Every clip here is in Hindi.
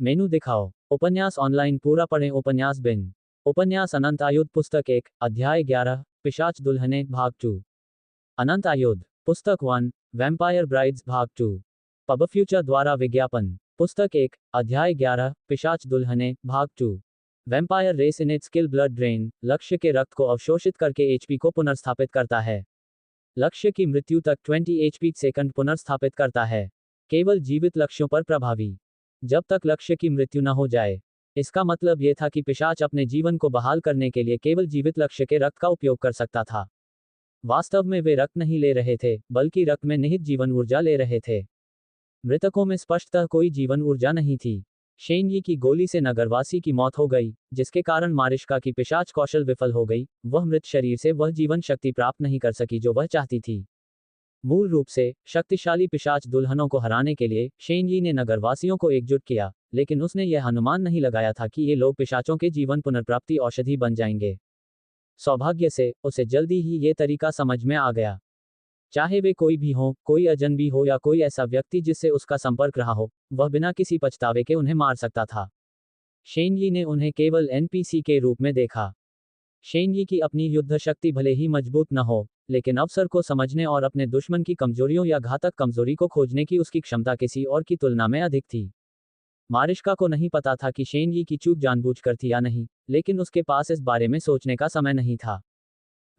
मेनू दिखाओ। उपन्यास ऑनलाइन पूरा पढ़ें। उपन्यास बिन। उपन्यास अनंत आयुध पुस्तक 1 अध्याय 11 पिशाच दुल्हने भाग 2। अनंत आयुध पुस्तक 1 वैम्पायर ब्राइड्स भाग 2। पब फ्यूचर द्वारा विज्ञापन। पुस्तक 1 अध्याय 11 पिशाच दुल्हने भाग 2। Vampire race in its kill blood drain लक्ष्य के रक्त को अवशोषित करके एचपी को पुनर्स्थापित करता है। लक्ष्य की मृत्यु तक 20 एचपी सेकंड पुनर्स्थापित करता है। केवल जीवित लक्ष्यों पर प्रभावी। जब तक लक्ष्य की मृत्यु न हो जाए। इसका मतलब यह था कि पिशाच अपने जीवन को बहाल करने के लिए केवल जीवित लक्ष्य के रक्त का उपयोग कर सकता था। वास्तव में वे रक्त नहीं ले रहे थे, बल्कि रक्त में निहित जीवन ऊर्जा ले रहे थे। मृतकों में स्पष्टतः कोई जीवन ऊर्जा नहीं थी। शेनयी की गोली से नगरवासी की मौत हो गई, जिसके कारण मारिश्का की पिशाच कौशल विफल हो गई। वह मृत शरीर से वह जीवन शक्ति प्राप्त नहीं कर सकी जो वह चाहती थी। मूल रूप से शक्तिशाली पिशाच दुल्हनों को हराने के लिए शेनयी ने नगरवासियों को एकजुट किया, लेकिन उसने यह अनुमान नहीं लगाया था कि ये लोग पिशाचों के जीवन पुनर्प्राप्ति औषधि बन जाएंगे। सौभाग्य से उसे जल्दी ही ये तरीका समझ में आ गया। चाहे वे कोई भी हो, कोई अजनबी हो या कोई ऐसा व्यक्ति जिससे उसका संपर्क रहा हो, वह बिना किसी पछतावे के उन्हें मार सकता था। शेनयी ने उन्हें केवल एनपीसी के रूप में देखा। शेनयी की अपनी युद्ध शक्ति भले ही मजबूत न हो, लेकिन अवसर को समझने और अपने दुश्मन की कमजोरियों या घातक कमजोरी को खोजने की उसकी क्षमता किसी और की तुलना में अधिक थी। मारिश्का को नहीं पता था कि शेनयी की चूक जानबूझकर थी या नहीं, लेकिन उसके पास इस बारे में सोचने का समय नहीं था।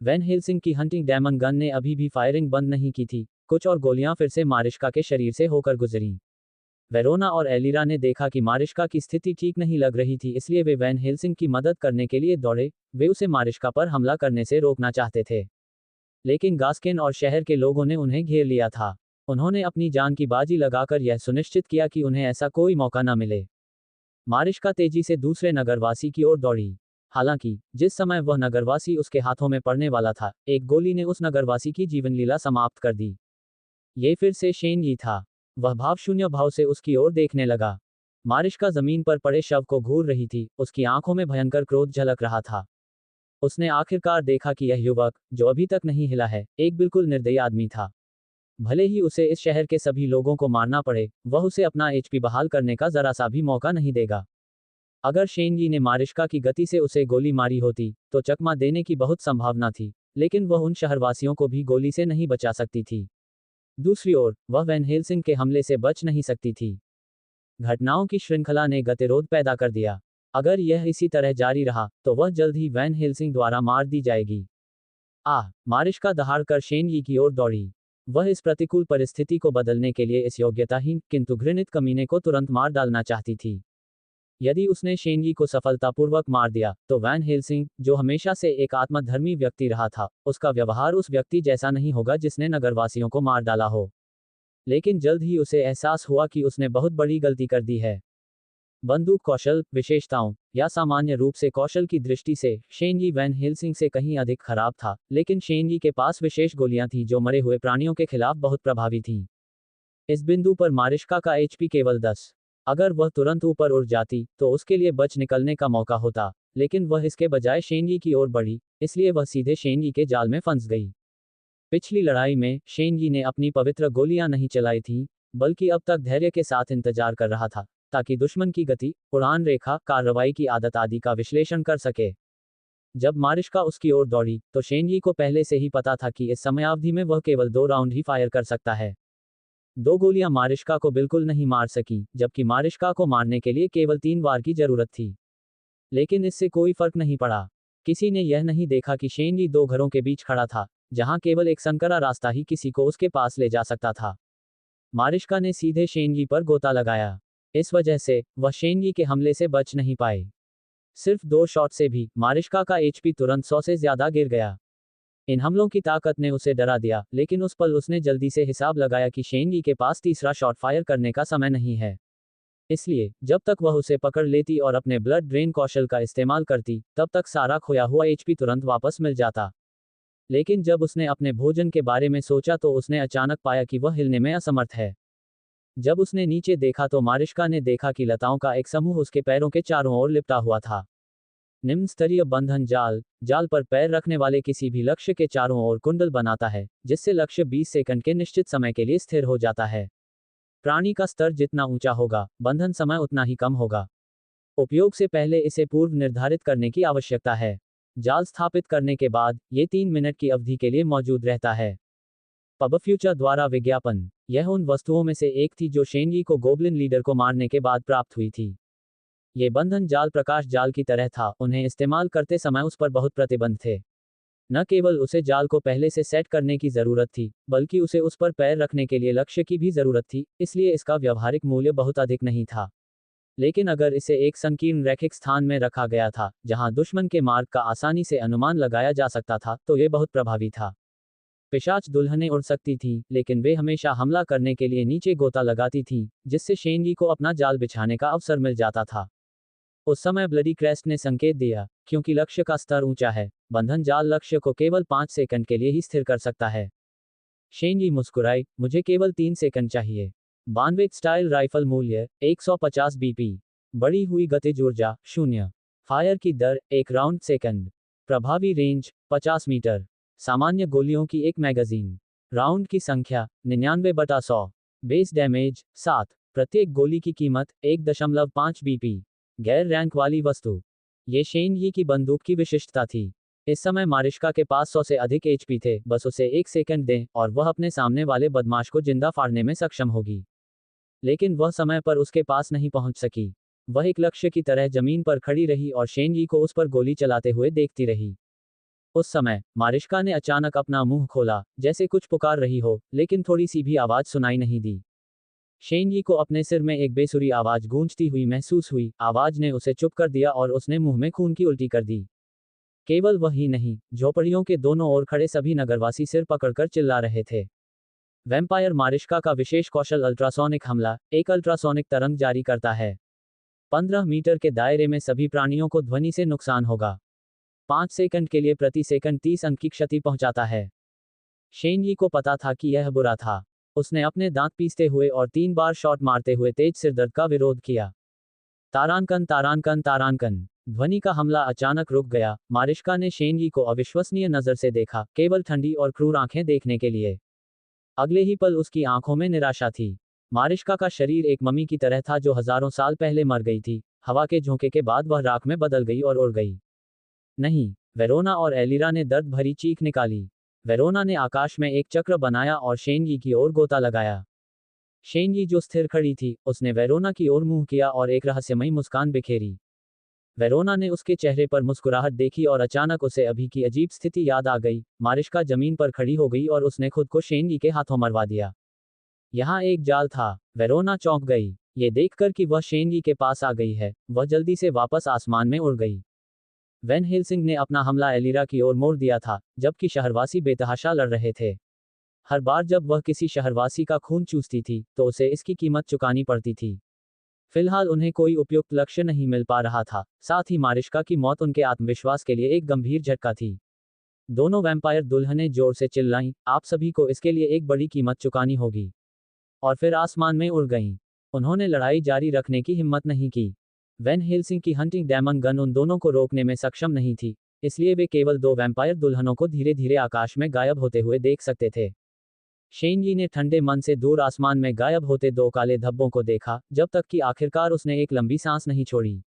वैन हेल्सिंग की हंटिंग डेमन गन ने अभी भी फायरिंग बंद नहीं की थी। कुछ और गोलियां फिर से मारिश्का के शरीर से होकर गुजरी। वेरोना और एलिरा ने देखा कि मारिश्का की स्थिति ठीक नहीं लग रही थी, इसलिए वे वैन हेल्सिंग की मदद करने के लिए दौड़े। वे उसे मारिश्का पर हमला करने से रोकना चाहते थे, लेकिन गास्किन और शहर के लोगों ने उन्हें घेर लिया था। उन्होंने अपनी जान की बाजी लगाकर यह सुनिश्चित किया कि उन्हें ऐसा कोई मौका न मिले। मारिश्का तेजी से दूसरे नगरवासी की ओर दौड़ी। हालांकि जिस समय वह नगरवासी उसके हाथों में पड़ने वाला था, एक गोली ने उस नगरवासी की जीवन लीला समाप्त कर दी। ये फिर से शेनयी था। वह भावशून्य भाव से उसकी ओर देखने लगा। मारिश्का जमीन पर पड़े शव को घूर रही थी, उसकी आंखों में भयंकर क्रोध झलक रहा था। उसने आखिरकार देखा कि यह युवक, जो अभी तक नहीं हिला है, एक बिल्कुल निर्दयी आदमी था। भले ही उसे इस शहर के सभी लोगों को मारना पड़े, वह उसे अपना एचपी बहाल करने का जरा सा भी मौका नहीं देगा। अगर शेनयी ने मारिश्का की गति से उसे गोली मारी होती, तो चकमा देने की बहुत संभावना थी, लेकिन वह उन शहरवासियों को भी गोली से नहीं बचा सकती थी। दूसरी ओर, वह वैन हेल्सिंग के हमले से बच नहीं सकती थी। घटनाओं की श्रृंखला ने गतिरोध पैदा कर दिया। अगर यह इसी तरह जारी रहा, तो वह जल्द ही वैन हेल्सिंग द्वारा मार दी जाएगी। मारिश्का दहाड़कर शेनयी की ओर दौड़ी। वह इस प्रतिकूल परिस्थिति को बदलने के लिए इस योग्यताहीन किंतु घृणित कमीने को तुरंत मार डालना चाहती थी। यदि उसने शेनयी को सफलतापूर्वक मार दिया, तो वैन हेल्सिंग, जो हमेशा से एक आत्मधर्मी व्यक्ति रहा था, उसका व्यवहार उस व्यक्ति जैसा नहीं होगा जिसने नगरवासियों को मार डाला हो। लेकिन जल्द ही उसे एहसास हुआ कि उसने बहुत बड़ी गलती कर दी है। बंदूक कौशल, विशेषताओं या सामान्य रूप से कौशल की दृष्टि से शेनयी वैन हेल्सिंग से कहीं अधिक खराब था, लेकिन शेनयी के पास विशेष गोलियां थीं जो मरे हुए प्राणियों के खिलाफ बहुत प्रभावी थीं। इस बिंदु पर मारिश्का का एचपी केवल 10। अगर वह तुरंत ऊपर उड़ जाती, तो उसके लिए बच निकलने का मौका होता, लेकिन वह इसके बजाय शेनयी की ओर बढ़ी, इसलिए वह सीधे शेनयी के जाल में फंस गई। पिछली लड़ाई में शेनयी ने अपनी पवित्र गोलियां नहीं चलाई थीं, बल्कि अब तक धैर्य के साथ इंतजार कर रहा था, ताकि दुश्मन की गति, उड़ान रेखा, कार्रवाई की आदत आदि का विश्लेषण कर सके। जब मारिश्का उसकी ओर दौड़ी, तो शेनयी को पहले से ही पता था कि इस समयावधि में वह केवल 2 राउंड ही फायर कर सकता है। 2 गोलियां मारिश्का को बिल्कुल नहीं मार सकी, जबकि मारिश्का को मारने के लिए केवल 3 वार की जरूरत थी। लेकिन इससे कोई फर्क नहीं पड़ा। किसी ने यह नहीं देखा कि शेनयी 2 घरों के बीच खड़ा था, जहां केवल एक संकरा रास्ता ही किसी को उसके पास ले जा सकता था। मारिश्का ने सीधे शेनयी पर गोता लगाया। इस वजह से वह शेनयी के हमले से बच नहीं पाए। सिर्फ 2 शॉट से भी मारिश्का का एचपी तुरंत 100 से ज्यादा गिर गया। इन हमलों की ताकत ने उसे डरा दिया, लेकिन उस पल उसने जल्दी से हिसाब लगाया कि शेनयी के पास तीसरा शॉट फायर करने का समय नहीं है। इसलिए जब तक वह उसे पकड़ लेती और अपने ब्लड ड्रेन कौशल का इस्तेमाल करती, तब तक सारा खोया हुआ एचपी तुरंत वापस मिल जाता। लेकिन जब उसने अपने भोजन के बारे में सोचा, तो उसने अचानक पाया कि वह हिलने में असमर्थ है। जब उसने नीचे देखा, तो मारिश्का ने देखा कि लताओं का एक समूह उसके पैरों के चारों ओर लिपटा हुआ था। निम्न स्तरीय बंधन जाल, जाल पर पैर रखने वाले किसी भी लक्ष्य के चारों ओर कुंडल बनाता है, जिससे लक्ष्य 20 सेकंड के निश्चित समय के लिए स्थिर हो जाता है। प्राणी का स्तर जितना ऊंचा होगा, बंधन समय उतना ही कम होगा। उपयोग से पहले इसे पूर्व निर्धारित करने की आवश्यकता है। जाल स्थापित करने के बाद ये 3 मिनट की अवधि के लिए मौजूद रहता है। पबफ्यूचर द्वारा विज्ञापन। यह उन वस्तुओं में से एक थी जो शेनगी को गोब्लिन लीडर को मारने के बाद प्राप्त हुई थी। ये बंधन जाल प्रकाश जाल की तरह था, उन्हें इस्तेमाल करते समय उस पर बहुत प्रतिबंध थे। न केवल उसे जाल को पहले से सेट करने की जरूरत थी, बल्कि उसे उस पर पैर रखने के लिए लक्ष्य की भी जरूरत थी, इसलिए इसका व्यावहारिक मूल्य बहुत अधिक नहीं था। लेकिन अगर इसे एक संकीर्ण रैखिक स्थान में रखा गया था, जहां दुश्मन के मार्ग का आसानी से अनुमान लगाया जा सकता था, तो यह बहुत प्रभावी था। पिशाच दुल्हनें उड़ सकती थीं, लेकिन वे हमेशा हमला करने के लिए नीचे गोता लगाती थीं, जिससे शेनगी को अपना जाल बिछाने का अवसर मिल जाता था। उस समय ब्लडी क्रेस्ट ने संकेत दिया, क्योंकि लक्ष्य का स्तर ऊंचा है, बंधन जाल लक्ष्य को केवल 5 सेकंड के लिए ही स्थिर कर सकता है। शेनगी मुस्कुराई, मुझे केवल 3 सेकंड चाहिए। बानवेक स्टाइल राइफल मूल्य 150 बीपी। बढ़ी हुई गतिज ऊर्जा 0। फायर की दर 1 राउंड सेकंड। प्रभावी रेंज 50 मीटर। सामान्य गोलियों की एक मैगजीन। राउंड की संख्या 99/100। Base damage 7। प्रत्येक गोली की कीमत 1.5 बीपी। गैर रैंक वाली वस्तु। ये शेनगी की बंदूक की विशिष्टता थी। इस समय मारिश्का के पास 100 से अधिक एचपी थे, बस उसे 1 सेकंड दें और वह अपने सामने वाले बदमाश को जिंदा फाड़ने में सक्षम होगी। लेकिन वह समय पर उसके पास नहीं पहुंच सकी। वह एक लक्ष्य की तरह जमीन पर खड़ी रही और शेनगी को उस पर गोली चलाते हुए देखती रही। उस समय मारिश्का ने अचानक अपना मुंह खोला, जैसे कुछ पुकार रही हो, लेकिन थोड़ी सी भी आवाज सुनाई नहीं दी। शेनगी को अपने सिर में एक बेसुरी आवाज गूंजती हुई महसूस हुई। आवाज ने उसे चुप कर दिया और उसने मुंह में खून की उल्टी कर दी। केवल वह ही नहीं, झोपड़ियों के दोनों ओर खड़े सभी नगरवासी सिर पकड़कर चिल्ला रहे थे। वैम्पायर मारिश्का का विशेष कौशल अल्ट्रासोनिक हमला, एक अल्ट्रासोनिक तरंग जारी करता है। 15 मीटर के दायरे में सभी प्राणियों को ध्वनि से नुकसान होगा। 5 सेकंड के लिए प्रति सेकंड 30 अंक की क्षति पहुंचाता है। शेनगी को पता था कि यह बुरा था। उसने अपने दांत पीसते हुए और 3 बार शॉट मारते हुए तेज सिरदर्द का विरोध किया। तारांकन तारांकन तारांकन। ध्वनि का हमला अचानक रुक गया। मारिश्का ने शेनगी को अविश्वसनीय नजर से देखा, केवल ठंडी और क्रूर आंखें देखने के लिए। अगले ही पल उसकी आंखों में निराशा थी। मारिश्का का शरीर एक मम्मी की तरह था जो हजारों साल पहले मर गई थी। हवा के झोंके के बाद वह राख में बदल गई और उड़ गई। नहीं, वेरोना और एलिरा ने दर्द भरी चीख निकाली। वेरोना ने आकाश में एक चक्र बनाया और शेनगी की ओर गोता लगाया। शेनगी जो स्थिर खड़ी थी, उसने वेरोना की ओर मुंह किया और एक रहस्यमयी मुस्कान बिखेरी। वेरोना ने उसके चेहरे पर मुस्कुराहट देखी और अचानक उसे अभी की अजीब स्थिति याद आ गई। मारिश्का जमीन पर खड़ी हो गई और उसने खुद को शेनगी के हाथों मरवा दिया। यहाँ एक जाल था। वेरोना चौंक गई, ये देखकर कि वह शेनगी के पास आ गई है। वह जल्दी से वापस आसमान में उड़ गई। वैन हेल्सिंग ने अपना हमला एलिरा की ओर मोड़ दिया था, जबकि शहरवासी बेतहाशा लड़ रहे थे। हर बार जब वह किसी शहरवासी का खून चूसती थी, तो उसे इसकी कीमत चुकानी पड़ती थी। फिलहाल उन्हें कोई उपयुक्त लक्ष्य नहीं मिल पा रहा था, साथ ही मारिश्का की मौत उनके आत्मविश्वास के लिए एक गंभीर झटका थी। दोनों वैम्पायर दुल्हनें जोर से चिल्लाईं, आप सभी को इसके लिए एक बड़ी कीमत चुकानी होगी। और फिर आसमान में उड़ गईं। उन्होंने लड़ाई जारी रखने की हिम्मत नहीं की। वैन हेल्सिंग की हंटिंग डैमन गन उन दोनों को रोकने में सक्षम नहीं थी, इसलिए वे केवल 2 वैम्पायर दुल्हनों को धीरे धीरे आकाश में गायब होते हुए देख सकते थे। शेनगी ने ठंडे मन से दूर आसमान में गायब होते 2 काले धब्बों को देखा, जब तक कि आखिरकार उसने एक लंबी सांस नहीं छोड़ी।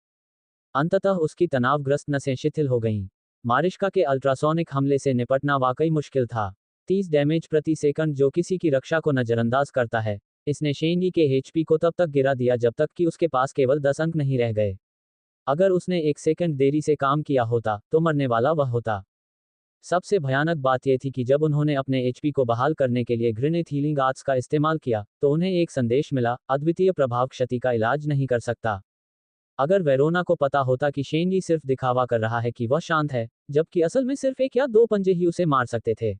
अंततः उसकी तनावग्रस्त नसें शिथिल हो गईं। मारिश्का के अल्ट्रासोनिक हमले से निपटना वाकई मुश्किल था। 30 डैमेज प्रति सेकंड जो किसी की रक्षा को नजरअंदाज करता है। इसने शेनगी के एचपी को तब तक गिरा दिया जब तक कि उसके पास केवल 10 अंक नहीं रह गए। अगर उसने 1 सेकंड देरी से काम किया होता, तो मरने वाला वह होता। सबसे भयानक बात यह थी कि जब उन्होंने अपने एचपी को बहाल करने के लिए ग्रेनेड हीलिंग आर्ट्स का इस्तेमाल किया, तो उन्हें एक संदेश मिला, अद्वितीय प्रभाव क्षति का इलाज नहीं कर सकता। अगर वेरोना को पता होता कि शेनगी सिर्फ दिखावा कर रहा है कि वह शांत है, जबकि असल में सिर्फ 1 या 2 पंजे ही उसे मार सकते थे।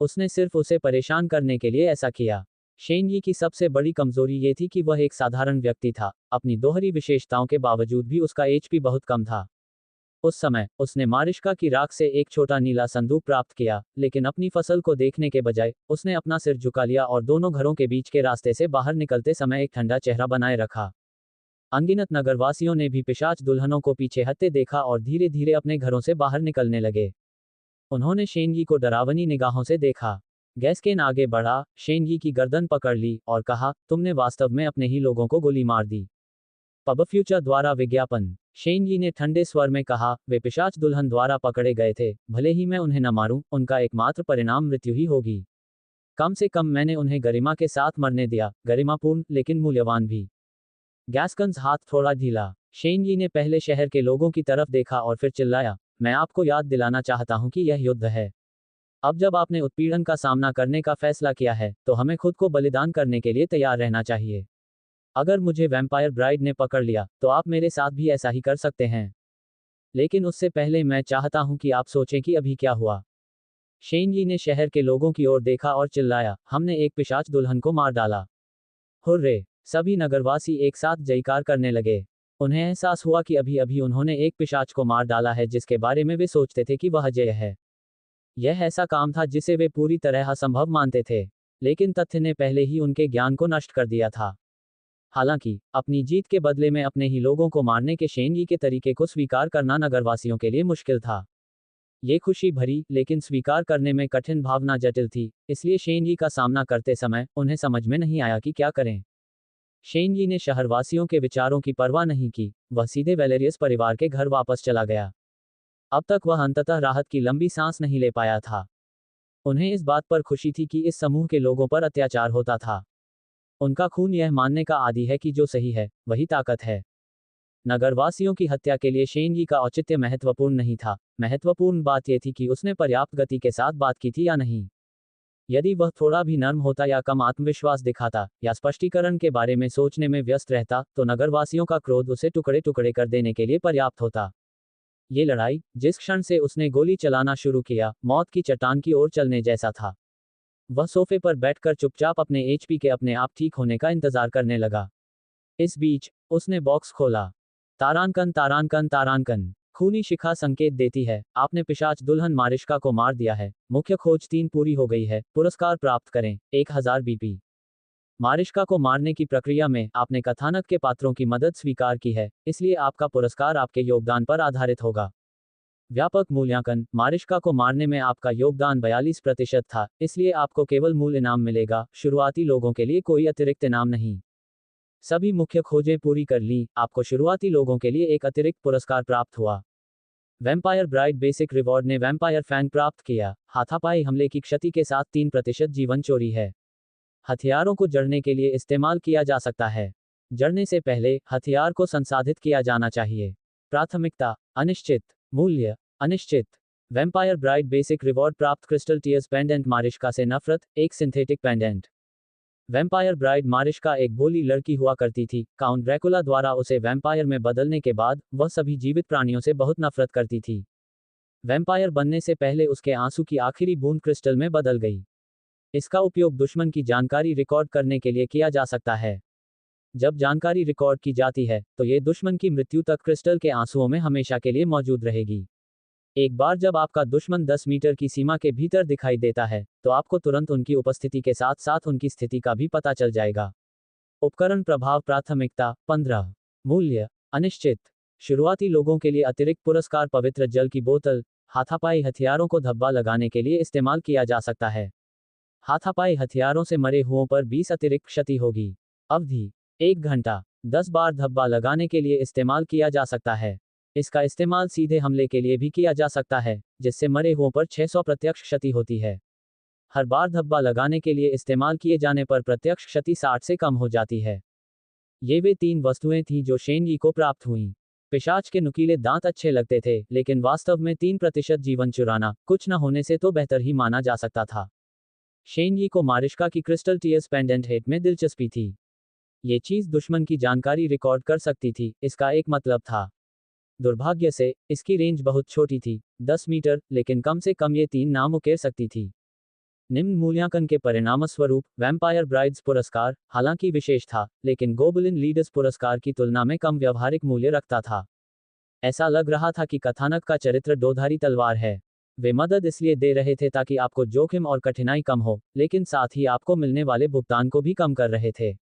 उसने सिर्फ उसे परेशान करने के लिए ऐसा किया। शेनगी की सबसे बड़ी कमजोरी ये थी कि वह एक साधारण व्यक्ति था। अपनी दोहरी विशेषताओं के बावजूद भी उसका एचपी बहुत कम था। उस समय उसने मारिश्का की राख से एक छोटा नीला संदूक प्राप्त किया, लेकिन अपनी फसल को देखने के बजाय उसने अपना सिर झुका लिया और दोनों घरों के बीच के रास्ते से बाहर निकलते समय एक ठंडा चेहरा बनाए रखा। अनगिनत नगरवासियों ने भी पिशाच दुल्हनों को पीछे हटते देखा और धीरे धीरे अपने घरों से बाहर निकलने लगे। उन्होंने शेनगी को डरावनी निगाहों से देखा। गैस्केन आगे बढ़ा, शेनगी की गर्दन पकड़ ली और कहा, तुमने वास्तव में अपने ही लोगों को गोली मार दी। पब फ्यूचर द्वारा विज्ञापन। शेनगी ने ठंडे स्वर में कहा, वे पिशाच दुल्हन द्वारा पकड़े गए थे, भले ही मैं उन्हें न मारूं, उनका एकमात्र परिणाम मृत्यु ही होगी। कम से कम मैंने उन्हें गरिमा के साथ मरने दिया, गरिमापूर्ण लेकिन मूल्यवान भी। गैस्कन्स हाथ थोड़ा ढीला। शेनगी ने पहले शहर के लोगों की तरफ देखा और फिर चिल्लाया, मैं आपको याद दिलाना चाहता हूं कि यह युद्ध है। अब जब आपने उत्पीड़न का सामना करने का फैसला किया है, तो हमें खुद को बलिदान करने के लिए तैयार रहना चाहिए। अगर मुझे वैम्पायर ब्राइड ने पकड़ लिया, तो आप मेरे साथ भी ऐसा ही कर सकते हैं। लेकिन उससे पहले मैं चाहता हूं कि आप सोचें कि अभी क्या हुआ। शेनजी ने शहर के लोगों की ओर देखा और चिल्लाया, हमने एक पिशाच दुल्हन को मार डाला। हुर्रे! सभी नगरवासी एक साथ जयकार करने लगे। उन्हें एहसास हुआ कि अभी अभी उन्होंने एक पिशाच को मार डाला है जिसके बारे में वे सोचते थे कि वह जय है। यह ऐसा काम था जिसे वे पूरी तरह असंभव मानते थे। लेकिन तथ्य ने पहले ही उनके ज्ञान को नष्ट कर दिया था। हालांकि, अपनी जीत के बदले में अपने ही लोगों को मारने के शेनगी के तरीके को स्वीकार करना नगरवासियों के लिए मुश्किल था। ये खुशी भरी, लेकिन स्वीकार करने में कठिन भावना जटिल थी, इसलिए शेनजी का सामना करते समय, उन्हें समझ में नहीं आया कि क्या करें। शेनजी ने शहरवासियों के विचारों की परवाह नहीं की, वह सीधे वेलेरियस परिवार के घर वापस चला गया। अब तक वह अंततः राहत की लंबी सांस नहीं ले पाया था। उन्हें इस बात पर खुशी थी कि इस समूह के लोगों पर अत्याचार होता था। उनका खून यह मानने का आदी है कि जो सही है, वही ताकत है। नगरवासियों की हत्या के लिए शेनगी का औचित्य महत्वपूर्ण नहीं था, महत्वपूर्ण बात यह थी कि उसने पर्याप्त गति के साथ बात की थी या नहीं। यदि वह थोड़ा भी नर्म होता या कम आत्मविश्वास दिखाता, या स्पष्टीकरण के बारे में सोचने में व्यस्त रहता, तो नगरवासियों का क्रोध उसे टुकड़े टुकड़े कर देने के लिए पर्याप्त होता। ये लड़ाई, जिस क्षण से उसने गोली चलाना शुरू किया, मौत की चट्टान की ओर चलने जैसा था। वह सोफे पर बैठकर चुपचाप अपने एचपी के अपने आप ठीक होने का इंतजार करने लगा। इस बीच, उसने बॉक्स खोला। तारांकन तारांकन तारांकन। खूनी शिखा संकेत देती है, आपने पिशाच दुल्हन मारिश्का को मार दिया है, मुख्य खोज 3 पूरी हो गई है, पुरस्कार प्राप्त करें, 1000 बीपी। मारिश्का को मारने की प्रक्रिया में, आपने कथानक के पात्रों की मदद स्वीकार की है, इसलिए आपका पुरस्कार आपके योगदान पर आधारित होगा। व्यापक मूल्यांकन, मारिश्का को मारने में आपका योगदान 42% था, इसलिए आपको केवल मूल इनाम मिलेगा, शुरुआती लोगों के लिए कोई अतिरिक्त इनाम नहीं। सभी मुख्य खोजें पूरी कर ली, आपको शुरुआती लोगों के लिए एक अतिरिक्त पुरस्कार प्राप्त हुआ। वैम्पायर ब्राइड बेसिक रिवॉर्ड ने वैम्पायर फैंग प्राप्त किया, हाथापाई हमले की क्षति के साथ 3% जीवन चोरी है। हथियारों को जड़ने के लिए इस्तेमाल किया जा सकता है। जड़ने से पहले, हथियार को संसाधित किया जाना चाहिए। प्राथमिकता, अनिश्चित। मूल्य, अनिश्चित। वैम्पायर ब्राइड बेसिक रिवॉर्ड प्राप्त क्रिस्टल टीयर्स पेंडेंट मारिश्का से नफरत, एक सिंथेटिक पेंडेंट। वैम्पायर ब्राइड मारिश्का एक भोली लड़की हुआ करती थी, काउंट ड्रैकुला द्वारा उसे वैम्पायर में बदलने के बाद, वह सभी जीवित प्राणियों से बहुत नफरत करती थी। वैम्पायर बनने से पहले उसके आंसू की आखिरी बूंद क्रिस्टल में बदल गई। इसका उपयोग दुश्मन की जानकारी रिकॉर्ड करने के लिए किया जा सकता है। जब जानकारी रिकॉर्ड की जाती है, तो ये दुश्मन की मृत्यु तक क्रिस्टल के आंसुओं में हमेशा के लिए मौजूद रहेगी। एक बार जब आपका दुश्मन 10 मीटर की सीमा के भीतर दिखाई देता है, तो आपको तुरंत उनकी उपस्थिति के साथ साथ उनकी स्थिति का भी पता चल जाएगा। उपकरण प्रभाव प्राथमिकता 15। मूल्य, अनिश्चित। शुरुआती लोगों के लिए अतिरिक्त पुरस्कार पवित्र जल की बोतल, हाथापाई हथियारों को धब्बा लगाने के लिए इस्तेमाल किया जा सकता है। हाथापाई हथियारों से मरे हुओं पर 20 अतिरिक्त क्षति होगी। अवधि, 1 घंटा। 10 बार धब्बा लगाने के लिए इस्तेमाल किया जा सकता है। इसका इस्तेमाल सीधे हमले के लिए भी किया जा सकता है, जिससे मरे हुओं पर 600 प्रत्यक्ष क्षति होती है। हर बार धब्बा लगाने के लिए इस्तेमाल किए जाने पर प्रत्यक्ष क्षति 60 से कम हो जाती है। ये वे 3 वस्तुएं थीं जो शेनगी को प्राप्त हुईं। पिशाच के नुकीले दांत अच्छे लगते थे, लेकिन वास्तव में 3% जीवन चुराना, कुछ न होने से तो बेहतर ही माना जा सकता था। शेनगी को मारिश्का की क्रिस्टल टीयर्स पेंडेंट हेट में दिलचस्पी थी। ये चीज दुश्मन की जानकारी रिकॉर्ड कर सकती थी, इसका एक मतलब था। दुर्भाग्य से, इसकी रेंज बहुत छोटी थी, 10 मीटर, लेकिन कम से कम ये 3 नाम उकेर सकती थी। निम्न मूल्यांकन के परिणामस्वरूप, वैम्पायर ब्राइड्स पुरस्कार, हालांकि विशेष था, लेकिन गोबलिन लीडर्स पुरस्कार की तुलना में कम व्यवहारिक मूल्य रखता था। ऐसा लग रहा था कि कथानक का चरित्र दोधारी तलवार है। वे मदद इसलिए दे रहे थे ताकि आपको जोखिम और कठिनाई कम हो, लेकिन साथ ही आपको मिलने वाले भुगतान को भी कम कर रहे थे।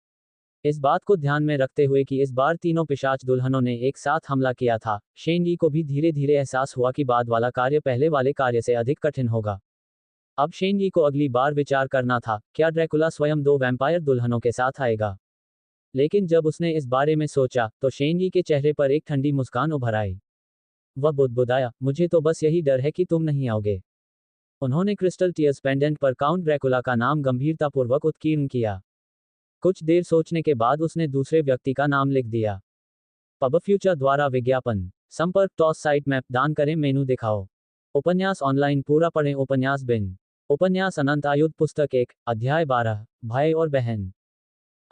इस बात को ध्यान में रखते हुए कि इस बार तीनों पिशाच दुल्हनों ने एक साथ हमला किया था, शेनगी को भी धीरे धीरे एहसास हुआ कि बाद वाला कार्य पहले वाले कार्य से अधिक कठिन होगा। अब शेनजी को अगली बार विचार करना था, क्या ड्रैकुला स्वयं 2 वैम्पायर दुल्हनों के साथ आएगा। लेकिन जब उसने इस बारे में सोचा, तो शेनजी के चेहरे पर एक ठंडी मुस्कान उभर आई। वह बुदबुदाया, मुझे तो बस यही डर है कि तुम नहीं आओगे। उन्होंने क्रिस्टल टीयर्स पेंडेंट पर काउंट ड्रैकुला का नाम गंभीरतापूर्वक उत्कीर्ण किया। कुछ देर सोचने के बाद उसने दूसरे व्यक्ति का नाम लिख दिया। पब फ्यूचर द्वारा विज्ञापन। संपर्क टॉस साइट मैप दान करें मेनू दिखाओ। उपन्यास ऑनलाइन पूरा पढ़ें उपन्यास बिन। उपन्यास अनंत आयुध पुस्तक 1 अध्याय 12 भाई और बहन।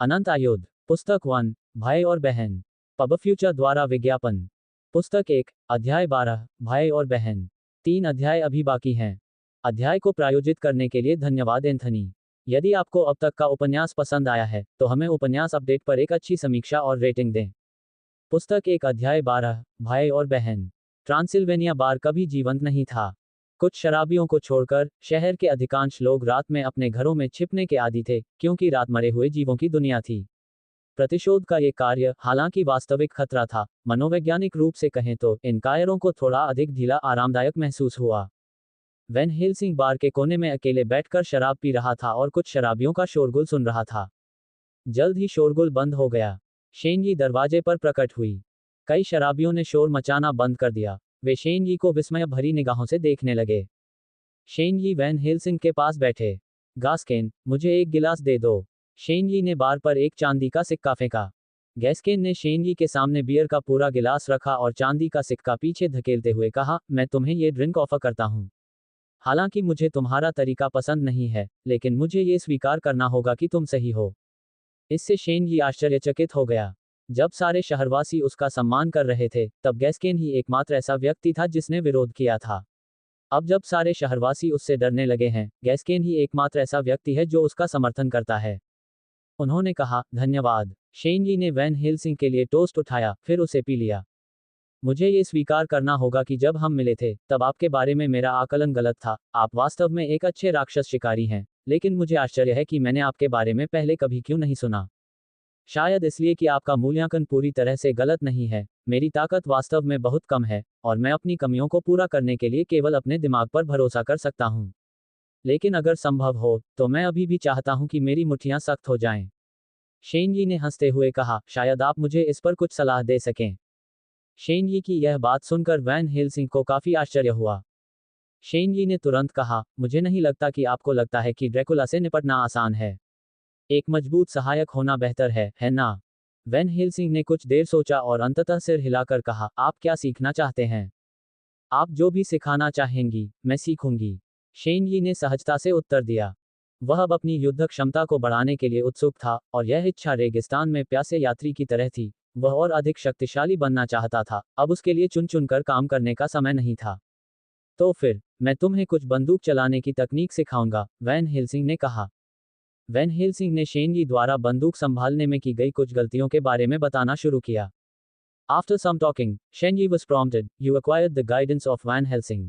अनंत आयुध पुस्तक 1 भाई और बहन। पब फ्यूचर द्वारा विज्ञापन। पुस्तक 1 अध्याय 12 भाई और बहन। 3 अध्याय अभी बाकी हैं। अध्याय को प्रायोजित करने के लिए धन्यवाद एंथनी। यदि आपको अब तक का उपन्यास पसंद आया है, तो हमें उपन्यास अपडेट पर एक अच्छी समीक्षा और रेटिंग दें। पुस्तक 1 अध्याय 12 भाई और बहन। ट्रांसिल्वेनिया बार कभी जीवंत नहीं था। कुछ शराबियों को छोड़कर शहर के अधिकांश लोग रात में अपने घरों में छिपने के आदी थे, क्योंकि रात मरे हुए जीवों की दुनिया थी। प्रतिशोध का ये कार्य, हालांकि वास्तविक खतरा था, मनोवैज्ञानिक रूप से कहें तो इन कायरों को थोड़ा अधिक ढीला आरामदायक महसूस हुआ। वैन हेल्सिंग बार के कोने में अकेले बैठकर शराब पी रहा था और कुछ शराबियों का शोरगुल सुन रहा था। जल्द ही शोरगुल बंद हो गया। शेनजी दरवाजे पर प्रकट हुई। कई शराबियों ने शोर मचाना बंद कर दिया। वे शेनजी को विस्मय भरी निगाहों से देखने लगे। शेनजी वैन हेल्सिंग के पास बैठे। गास्केन, मुझे एक गिलास दे दो। शेनजी ने बार पर एक चांदी का सिक्का फेंका। गैस्केन ने शेनजी के सामने बियर का पूरा गिलास रखा और चांदी का सिक्का पीछे धकेलते हुए कहा, मैं तुम्हें ये ड्रिंक ऑफर करता हूँ। हालांकि मुझे तुम्हारा तरीका पसंद नहीं है, लेकिन मुझे ये स्वीकार करना होगा कि तुम सही हो। इससे शेनजी आश्चर्यचकित हो गया। जब सारे शहरवासी उसका सम्मान कर रहे थे, तब गैस्केन ही एकमात्र ऐसा व्यक्ति था जिसने विरोध किया था। अब जब सारे शहरवासी उससे डरने लगे हैं, गैस्केन ही एकमात्र ऐसा व्यक्ति है जो उसका समर्थन करता है। उन्होंने कहा, धन्यवाद। शेनजी ने वैन हेल्सिंग के लिए टोस्ट उठाया, फिर उसे पी लिया। मुझे ये स्वीकार करना होगा कि जब हम मिले थे, तब आपके बारे में मेरा आकलन गलत था। आप वास्तव में एक अच्छे राक्षस शिकारी हैं, लेकिन मुझे आश्चर्य है कि मैंने आपके बारे में पहले कभी क्यों नहीं सुना। शायद इसलिए कि आपका मूल्यांकन पूरी तरह से गलत नहीं है। मेरी ताकत वास्तव में बहुत कम है, और मैं अपनी कमियों को पूरा करने के लिए केवल अपने दिमाग पर भरोसा कर सकता हूँ। लेकिन अगर संभव हो, तो मैं अभी भी चाहता हूँ कि मेरी मुट्ठियाँ सख्त हो जाएं। शेनजी ने हंसते हुए कहा, शायद आप मुझे इस पर कुछ सलाह दे सकें। शेनजी की यह बात सुनकर वैन हेल्सिंग को काफी आश्चर्य हुआ। शेनजी ने तुरंत कहा, मुझे नहीं लगता कि आपको लगता है कि ड्रैकुला से निपटना आसान है। एक मजबूत सहायक होना बेहतर है ना? वैन हेल्सिंग ने कुछ देर सोचा और अंततः सिर हिलाकर कहा, आप क्या सीखना चाहते हैं? आप जो भी सिखाना चाहेंगी, मैं सीखूंगी। शेनजी ने सहजता से उत्तर दिया। वह अब अपनी युद्ध क्षमता को बढ़ाने के लिए उत्सुक था, और यह इच्छा रेगिस्तान में प्यासे यात्री की तरह थी। वह और अधिक शक्तिशाली बनना चाहता था। अब उसके लिए चुन चुनकर काम करने का समय नहीं था। तो फिर, मैं तुम्हें कुछ बंदूक चलाने की तकनीक सिखाऊंगा, वैन हेल्सिंग ने कहा। वैन हेल्सिंग ने शेनजी द्वारा बंदूक संभालने में की गई कुछ गलतियों के बारे में बताना शुरू किया। After some talking, Shenyi was prompted, you acquired the guidance of Van Helsing.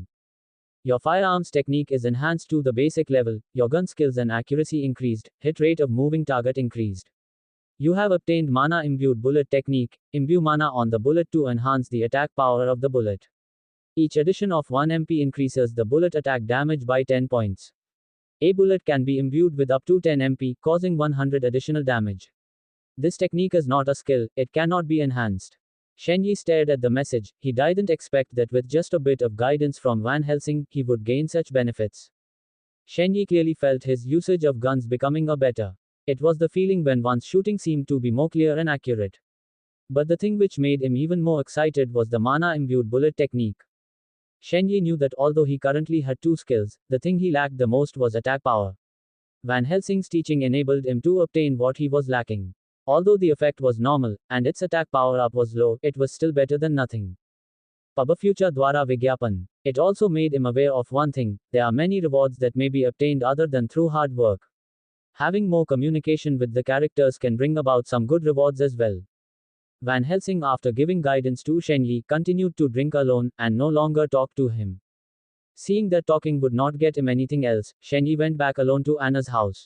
Your firearms technique is enhanced to the basic level, your gun skills and accuracy increased, hit rate of moving target increased. You have obtained mana imbued bullet technique, imbue mana on the bullet to enhance the attack power of the bullet. Each addition of 1 MP increases the bullet attack damage by 10 points. A bullet can be imbued with up to 10 MP, causing 100 additional damage. This technique is not a skill, it cannot be enhanced. Shenyi stared at the message. He didn't expect that with just a bit of guidance from Van Helsing, he would gain such benefits. Shenyi clearly felt his usage of guns becoming a better. It was the feeling when one's shooting seemed to be more clear and accurate. But the thing which made him even more excited was the mana-imbued bullet technique. Shenyi knew that although he currently had 2 skills, the thing he lacked the most was attack power. Van Helsing's teaching enabled him to obtain what he was lacking. Although the effect was normal, and its attack power up was low, it was still better than nothing. Pub Future Dwara Vigyapan. It also made him aware of one thing: there are many rewards that may be obtained other than through hard work. Having more communication with the characters can bring about some good rewards as well. Van Helsing, after giving guidance to Shenyi, continued to drink alone, and no longer talked to him. Seeing that talking would not get him anything else, Shenyi went back alone to Anna's house.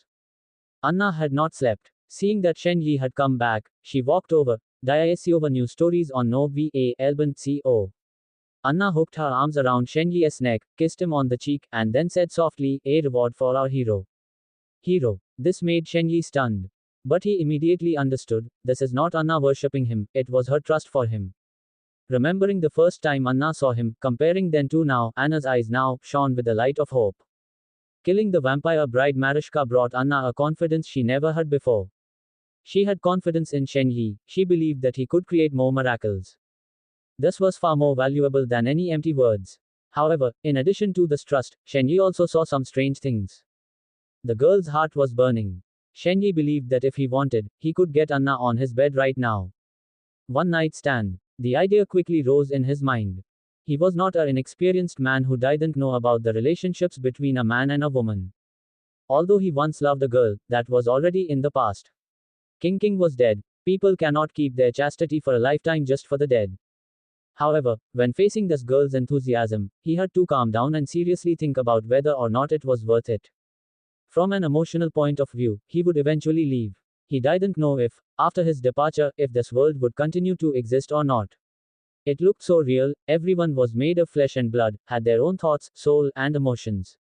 Anna had not slept. Seeing that Shenyi had come back, she walked over. Diasiova News Stories on No VA Elbant CO. Anna hooked her arms around Shen Yi's neck, kissed him on the cheek, and then said softly, "A reward for our hero." Hero. This made Shen Yi stunned. But he immediately understood, this is not Anna worshipping him, it was her trust for him. Remembering the first time Anna saw him, comparing then to now, Anna's eyes now shone with the light of hope. Killing the vampire bride Marischka brought Anna a confidence she never had before. She had confidence in Shen Yi, she believed that he could create more miracles. This was far more valuable than any empty words. However, in addition to this trust, Shen Yi also saw some strange things. The girl's heart was burning. Shen Yi believed that if he wanted, he could get Anna on his bed right now. One night stand. The idea quickly rose in his mind. He was not an inexperienced man who didn't know about the relationships between a man and a woman. Although he once loved a girl, that was already in the past. King was dead. People cannot keep their chastity for a lifetime just for the dead. However, when facing this girl's enthusiasm, he had to calm down and seriously think about whether or not it was worth it. From an emotional point of view, he would eventually leave. He didn't know if, after his departure, if this world would continue to exist or not. It looked so real, everyone was made of flesh and blood, had their own thoughts, soul, and emotions.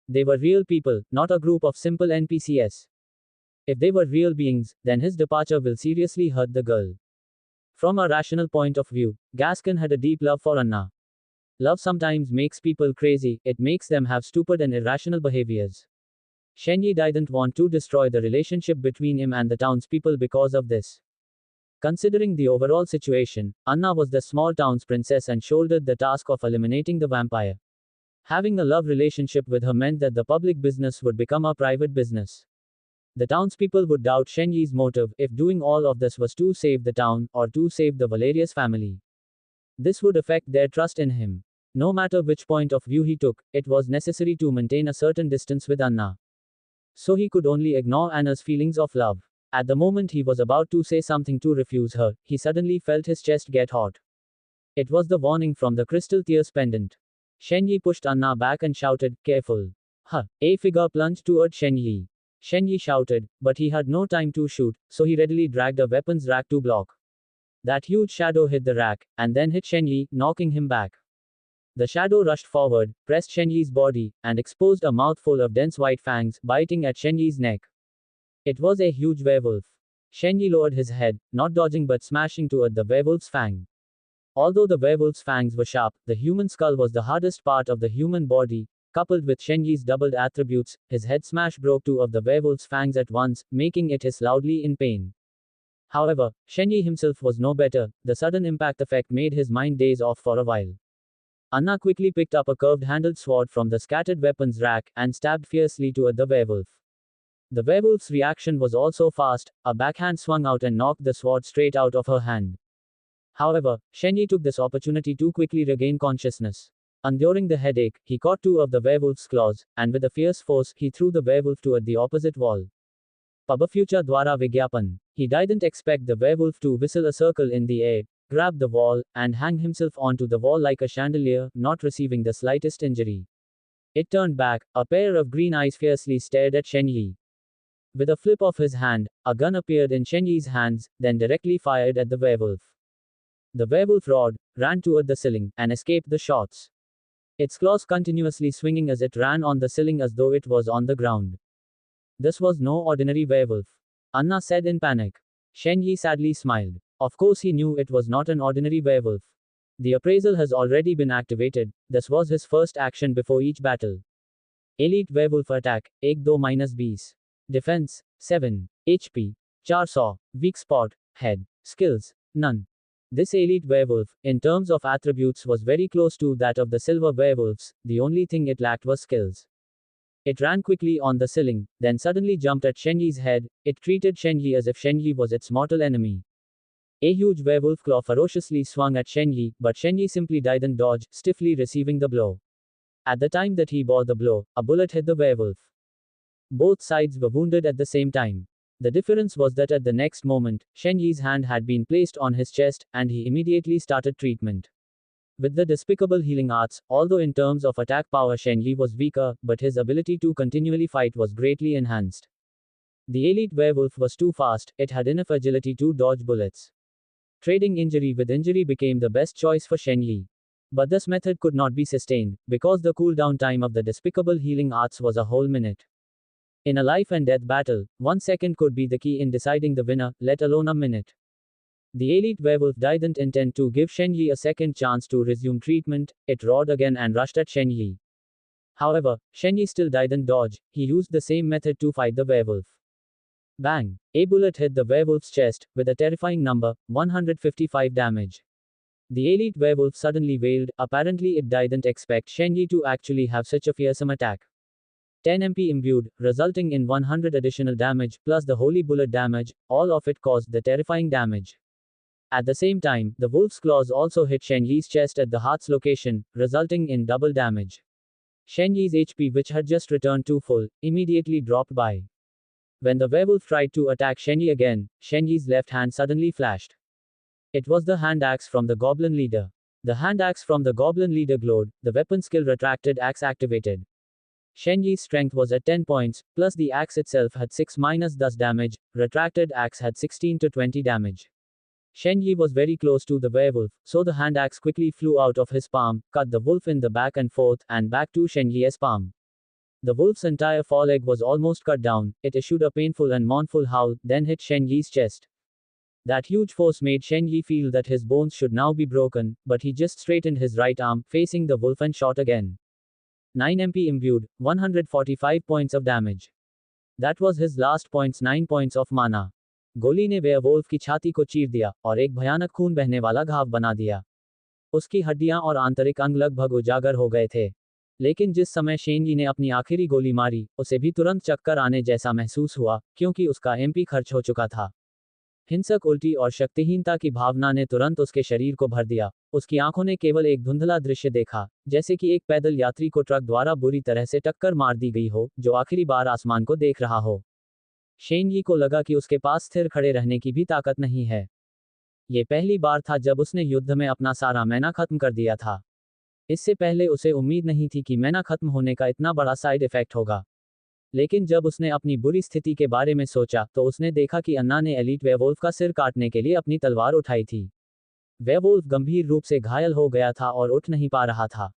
They were real people, not a group of simple NPCs. If they were real beings, then his departure will seriously hurt the girl. From a rational point of view, Gaskin had a deep love for Anna. Love sometimes makes people crazy, it makes them have stupid and irrational behaviors. Shen Yi didn't want to destroy the relationship between him and the townspeople because of this. Considering the overall situation, Anna was the small town's princess and shouldered the task of eliminating the vampire. Having a love relationship with her meant that the public business would become a private business. The townspeople would doubt Shen Yi's motive if doing all of this was to save the town, or to save the Valerius family. This would affect their trust in him. No matter which point of view he took, it was necessary to maintain a certain distance with Anna. So he could only ignore Anna's feelings of love. At the moment he was about to say something to refuse her, he suddenly felt his chest get hot. It was the warning from the crystal tears pendant. Shen Yi pushed Anna back and shouted, "Careful." A figure plunged toward Shen Yi. Shen Yi shouted, but he had no time to shoot, so he readily dragged a weapons rack to block. That huge shadow hit the rack, and then hit Shen Yi, knocking him back. The shadow rushed forward, pressed Shen Yi's body, and exposed a mouthful of dense white fangs, biting at Shen Yi's neck. It was a huge werewolf. Shen Yi lowered his head, not dodging but smashing toward the werewolf's fang. Although the werewolf's fangs were sharp, the human skull was the hardest part of the human body. Coupled with Shen Yi's doubled attributes, his head smash broke two of the werewolf's fangs at once, making it hiss loudly in pain. However, Shen Yi himself was no better, the sudden impact effect made his mind daze off for a while. Anna quickly picked up a curved-handled sword from the scattered weapons rack, and stabbed fiercely toward the werewolf. The werewolf's reaction was also fast, a backhand swung out and knocked the sword straight out of her hand. However, Shen Yi took this opportunity to quickly regain consciousness. Enduring the headache, he caught two of the werewolf's claws, and with a fierce force, he threw the werewolf toward the opposite wall. Pabafucha Dwara Vigyapan. He didn't expect the werewolf to whistle a circle in the air, grab the wall, and hang himself onto the wall like a chandelier, not receiving the slightest injury. It turned back, a pair of green eyes fiercely stared at Shen Yi. With a flip of his hand, a gun appeared in Shen Yi's hands, then directly fired at the werewolf. The werewolf roared, ran toward the ceiling, and escaped the shots. Its claws continuously swinging as it ran on the ceiling as though it was on the ground. This was no ordinary werewolf, Anna said in panic. Shen Yi sadly smiled. Of course he knew it was not an ordinary werewolf. The appraisal has already been activated, this was his first action before each battle. Elite Werewolf Attack, 1-2-20. Defense, 7. HP. 400. Weak Spot, Head. Skills, none. This elite werewolf, in terms of attributes, was very close to that of the silver werewolves, the only thing it lacked was skills. It ran quickly on the ceiling, then suddenly jumped at Shen Yi's head. It treated Shen Yi as if Shen Yi was its mortal enemy. A huge werewolf claw ferociously swung at Shen Yi, but Shen Yi simply didn't dodge, stiffly receiving the blow. At the time that he bore the blow, a bullet hit the werewolf. Both sides were wounded at the same time. The difference was that at the next moment, Shen Yi's hand had been placed on his chest, and he immediately started treatment. With the despicable healing arts, although in terms of attack power Shen Yi was weaker, but his ability to continually fight was greatly enhanced. The elite werewolf was too fast, it had enough agility to dodge bullets. Trading injury with injury became the best choice for Shen Yi. But this method could not be sustained, because the cooldown time of the despicable healing arts was a whole minute. In a life and death battle, 1 second could be the key in deciding the winner, let alone a minute. The elite werewolf didn't intend to give Shen Yi a second chance to resume treatment. It roared again and rushed at Shen Yi. However, Shen Yi still didn't dodge. He used the same method to fight the werewolf. Bang! A bullet hit the werewolf's chest, with a terrifying number, 155 damage. The elite werewolf suddenly wailed. Apparently it didn't expect Shen Yi to actually have such a fearsome attack. 10 MP imbued, resulting in 100 additional damage, plus the holy bullet damage, all of it caused the terrifying damage. At the same time, the wolf's claws also hit Shen Yi's chest at the heart's location, resulting in double damage. Shen Yi's HP, which had just returned to full, immediately dropped by. When the werewolf tried to attack Shen Yi again, Shen Yi's left hand suddenly flashed. It was the hand axe from the goblin leader. The hand axe from the goblin leader glowed, the weapon skill retracted axe activated. Shen Yi's strength was at 10 points, plus the axe itself had 6 minus thus damage, retracted axe had 16 to 20 damage. Shen Yi was very close to the werewolf, so the hand axe quickly flew out of his palm, cut the wolf in the back and forth, and back to Shen Yi's palm. The wolf's entire foreleg was almost cut down. It issued a painful and mournful howl, then hit Shen Yi's chest. That huge force made Shen Yi feel that his bones should now be broken, but he just straightened his right arm, facing the wolf, and shot again. 9 MP imbued, 145 points of damage. That was his last points, 9 points of mana. गोली ने वेयरवोल्फ की छाती को चीर दिया और एक भयानक खून बहने वाला घाव बना दिया। उसकी हड्डियां और आंतरिक अंग लगभग उजागर हो गए थे। लेकिन जिस समय शेन यी ने अपनी आखिरी गोली मारी, उसे भी तुरंत चक्कर आने जैसा महसूस हुआ, क्योंकि उसका एमपी खर्च हो चुका था। हिंसक उल्टी और शक्तिहीनता की भावना ने तुरंत उसके शरीर को भर दिया। उसकी आंखों ने केवल एक धुंधला दृश्य देखा, जैसे कि एक पैदल यात्री को ट्रक द्वारा बुरी तरह से टक्कर मार दी गई हो, जो आखिरी बार आसमान को देख रहा हो। शेन यी को लगा कि उसके पास स्थिर खड़े रहने की भी ताकत नहीं है। ये पहली बार था जब उसने युद्ध में अपना सारा मैना खत्म कर दिया था। इससे पहले उसे उम्मीद नहीं थी कि मैना खत्म होने का इतना बड़ा साइड इफेक्ट होगा। लेकिन जब उसने अपनी बुरी स्थिति के बारे में सोचा, तो उसने देखा कि अन्ना ने एलीट वेयरवोल्फ का सिर काटने के लिए अपनी तलवार उठाई थी। वेयरवोल्फ गंभीर रूप से घायल हो गया था और उठ नहीं पा रहा था।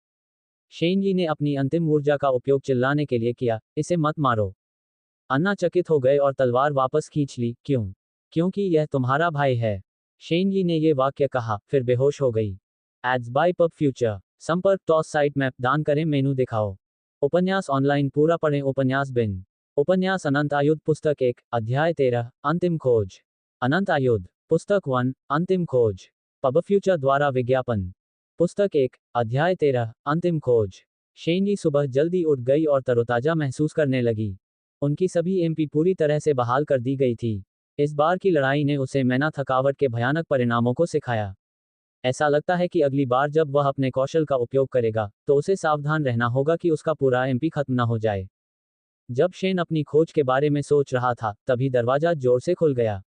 शेन यी ने अपनी अंतिम ऊर्जा का उपयोग चिल्लाने के लिए किया, इसे मत मारो। अन्ना चकित हो गए और तलवार वापस खींच ली। क्यों? क्योंकि यह तुम्हारा भाई है। शेन यी ने ये वाक्य कहा, फिर बेहोश हो गई। Ads by pub future. संपर्क टॉस साइट मैप दान करें मेनू दिखाओ। उपन्यास ऑनलाइन पूरा पढ़ें। उपन्यास बिन। उपन्यास अनंत आयुध पुस्तक 1 अध्याय 13 अंतिम खोज। अनंत आयुध पुस्तक 1 अंतिम खोज। पब फ्यूचर द्वारा विज्ञापन। पुस्तक 1 अध्याय 13 अंतिम खोज। शेन यी सुबह जल्दी उठ गई और तरोताजा महसूस करने लगी। उनकी सभी एमपी पूरी तरह से बहाल कर दी गई थी। इस बार की लड़ाई ने उसे मैना थकावट के भयानक परिणामों को सिखाया। ऐसा लगता है कि अगली बार जब वह अपने कौशल का उपयोग करेगा, तो उसे सावधान रहना होगा कि उसका पूरा एमपी खत्म न हो जाए। जब शेन अपनी खोज के बारे में सोच रहा था, तभी दरवाजा जोर से खुल गया।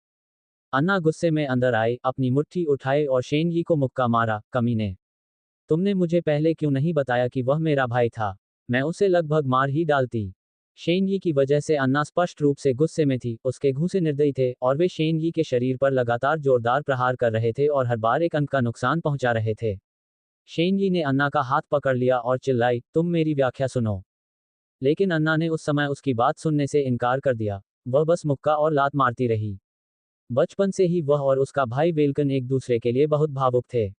अन्ना गुस्से में अंदर आए, अपनी मुट्ठी उठाए और शेन यी को मुक्का मारा। कमीने, तुमने मुझे पहले क्यों नहीं बताया कि वह मेरा भाई था? मैं उसे लगभग मार ही डालती। शेन यी की वजह से अन्ना स्पष्ट रूप से गुस्से में थी। उसके घूंसे निर्दयी थे और वे शेन यी के शरीर पर लगातार जोरदार प्रहार कर रहे थे और हर बार एक अंक का नुकसान पहुंचा रहे थे। शेन यी ने अन्ना का हाथ पकड़ लिया और चिल्लाई, तुम मेरी व्याख्या सुनो। लेकिन अन्ना ने उस समय उसकी बात सुनने से इनकार कर दिया। वह बस मुक्का और लात मारती रही। बचपन से ही वह और उसका भाई वेल्कन एक दूसरे के लिए बहुत भावुक थे।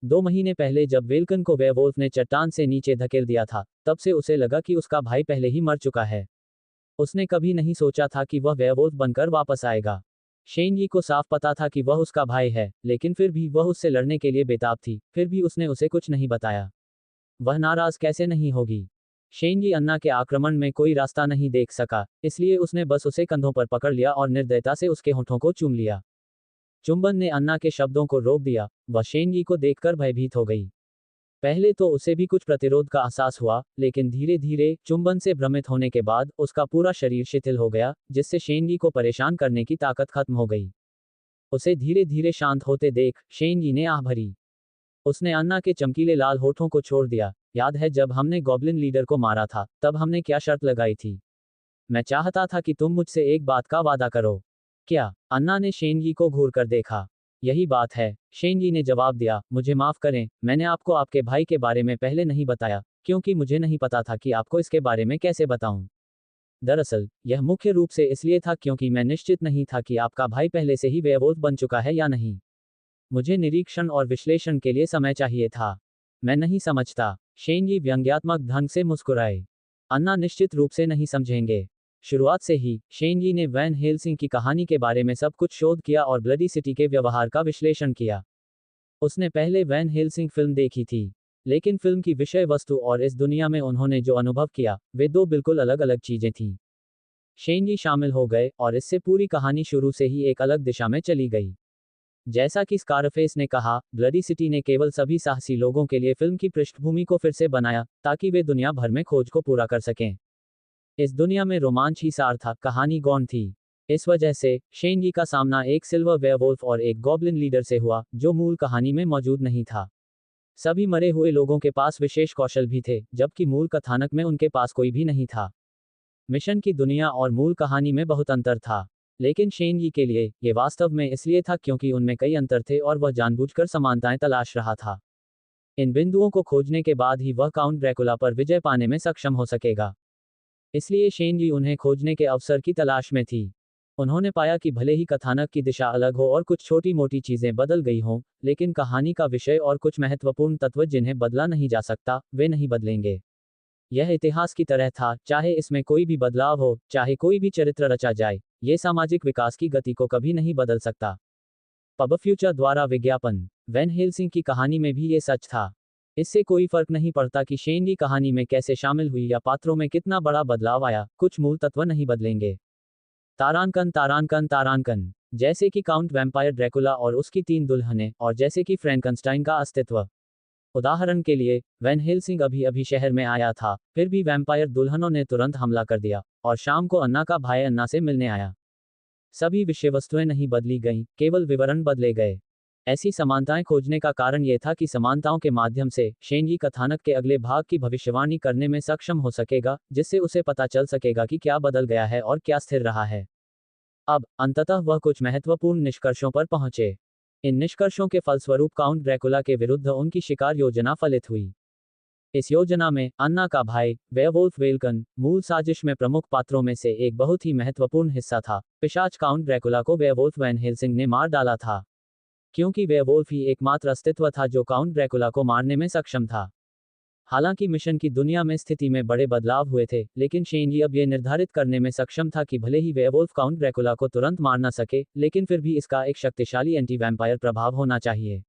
2 महीने पहले जब वेल्कन को वेयरवोल्फ ने चट्टान से नीचे धकेल दिया था, तब से उसे लगा कि उसका भाई पहले ही मर चुका है। उसने कभी नहीं सोचा था कि वह वेयरवोल्फ बनकर वापस आएगा। शेन यी को साफ पता था कि वह उसका भाई है, लेकिन फिर भी वह उससे लड़ने के लिए बेताब थी। फिर भी उसने उसे कुछ नहीं बताया। वह नाराज कैसे नहीं होगी? शेन यी अन्ना के आक्रमण में कोई रास्ता नहीं देख सका, इसलिए उसने बस उसे कंधों पर पकड़ लिया और निर्दयता से उसके होठों को चूम लिया। चुंबन ने अन्ना के शब्दों को रोक दिया। वह शेन यी को देखकर भयभीत हो गई। पहले तो उसे भी कुछ प्रतिरोध का एहसास हुआ, लेकिन धीरे धीरे चुंबन से भ्रमित होने के बाद उसका पूरा शरीर शिथिल हो गया, जिससे शेन यी को परेशान करने की ताकत खत्म हो गई। उसे धीरे धीरे शांत होते देख शेन यी ने आह भरी। उसने अन्ना के चमकीले लाल होठों को छोड़ दिया। याद है जब हमने गॉब्लिन लीडर को मारा था, तब हमने क्या शर्त लगाई थी? मैं चाहता था कि तुम मुझसे एक बात का वादा करो। क्या? अन्ना ने शेन यी को घूर कर देखा। यही बात है, शेनजी ने जवाब दिया, मुझे माफ करें, मैंने आपको आपके भाई के बारे में पहले नहीं बताया, क्योंकि मुझे नहीं पता था कि आपको इसके बारे में कैसे बताऊं। दरअसल, यह मुख्य रूप से इसलिए था क्योंकि मैं निश्चित नहीं था कि आपका भाई पहले से ही वेयरवुल्फ बन चुका है या नहीं। मुझे निरीक्षण और विश्लेषण के लिए समय चाहिए था। मैं नहीं समझता। शेनजी व्यंग्यात्मक ढंग से मुस्कुराए। अन्ना निश्चित रूप से नहीं समझेंगे। शुरुआत से ही, शेनजी ने वैन हेल्सिंग की कहानी के बारे में सब कुछ शोध किया और ब्लडी सिटी के व्यवहार का विश्लेषण किया। उसने पहले वैन हेल्सिंग फिल्म देखी थी, लेकिन फिल्म की विषय वस्तु और इस दुनिया में उन्होंने जो अनुभव किया, वे दो बिल्कुल अलग अलग चीजें थीं। शेनजी शामिल हो गए और इससे पूरी कहानी शुरू से ही एक अलग दिशा में चली गई। जैसा कि स्कारफेस ने कहा, ब्लडी सिटी ने केवल सभी साहसी लोगों के लिए फिल्म की पृष्ठभूमि को फिर से बनाया, ताकि वे दुनिया भर में खोज को पूरा कर सकें। इस दुनिया में रोमांच ही सार था, कहानी गौण थी। इस वजह से, शेनजी का सामना एक सिल्वर वेयरवुल्फ और एक गॉब्लिन लीडर से हुआ, जो मूल कहानी में मौजूद नहीं था। सभी मरे हुए लोगों के पास विशेष कौशल भी थे, जबकि मूल कथानक में उनके पास कोई भी नहीं था। मिशन की दुनिया और मूल कहानी में बहुत अंतर था। लेकिन शेनजी के लिए, ये वास्तव में इसलिए था क्योंकि उनमें कई अंतर थे और वह जानबूझकर समानताएं तलाश रहा था। इन बिंदुओं को खोजने के बाद ही वह काउंट ड्रैकुला पर विजय पाने में सक्षम हो सकेगा। इसलिए शेनजी उन्हें खोजने के अवसर की तलाश में थी। उन्होंने पाया कि भले ही कथानक की दिशा अलग हो और कुछ छोटी मोटी चीजें बदल गई हों, लेकिन कहानी का विषय और कुछ महत्वपूर्ण तत्व जिन्हें बदला नहीं जा सकता, वे नहीं बदलेंगे। यह इतिहास की तरह था, चाहे इसमें कोई भी बदलाव हो, चाहे कोई भी चरित्र रचा जाए, ये सामाजिक विकास की गति को कभी नहीं बदल सकता। पब फ्यूचर द्वारा विज्ञापन। वैन हेल्सिंग की कहानी में भी ये सच था। इससे कोई फर्क नहीं पड़ता कि शेनजी कहानी में कैसे शामिल हुई या पात्रों में कितना बड़ा बदलाव आया, कुछ मूल तत्व नहीं बदलेंगे। तारांकन तारांकन तारांकन। जैसे कि काउंट वैम्पायर ड्रैकुला और उसकी 3 दुल्हनें, और जैसे कि फ्रैंकनस्टाइन का अस्तित्व। उदाहरण के लिए, वैन हेल्सिंग अभी अभी शहर में आया था, फिर भी वैम्पायर दुल्हनों ने तुरंत हमला कर दिया, और शाम को अन्ना का भाई अन्ना से मिलने आया। सभी विषय वस्तुएं नहीं बदली गईं, केवल विवरण बदले गए। ऐसी समानताएं खोजने का कारण यह था कि समानताओं के माध्यम से, शेनजी कथानक के अगले भाग की भविष्यवाणी करने में सक्षम हो सकेगा, जिससे उसे पता चल सकेगा कि क्या बदल गया है और क्या स्थिर रहा है। अब, अंततः वह कुछ महत्वपूर्ण निष्कर्षों पर पहुंचे। इन निष्कर्षों के फलस्वरूप काउंट ड्रैकुला के विरुद्ध उनकी शिकार योजना फलित हुई। इस योजना में, अन्ना का भाई, वेयरवुल्फ वेल्कन, मूल साजिश में प्रमुख पात्रों में से एक बहुत ही महत्वपूर्ण हिस्सा था। पिशाच काउंट ड्रैकुला को वेयरवुल्फ वैन हेल्सिंग ने मार डाला था। क्योंकि वेयरवुल्फ ही एकमात्र अस्तित्व था जो काउंट ड्रैकुला को मारने में सक्षम था। हालांकि मिशन की दुनिया में स्थिति में बड़े बदलाव हुए थे, लेकिन शेनजी अब यह निर्धारित करने में सक्षम था कि भले ही वेयरवुल्फ काउंट ड्रैकुला को तुरंत मार न सके, लेकिन फिर भी इसका एक शक्तिशाली एंटी वैम्पायर प्रभाव होना चाहिए।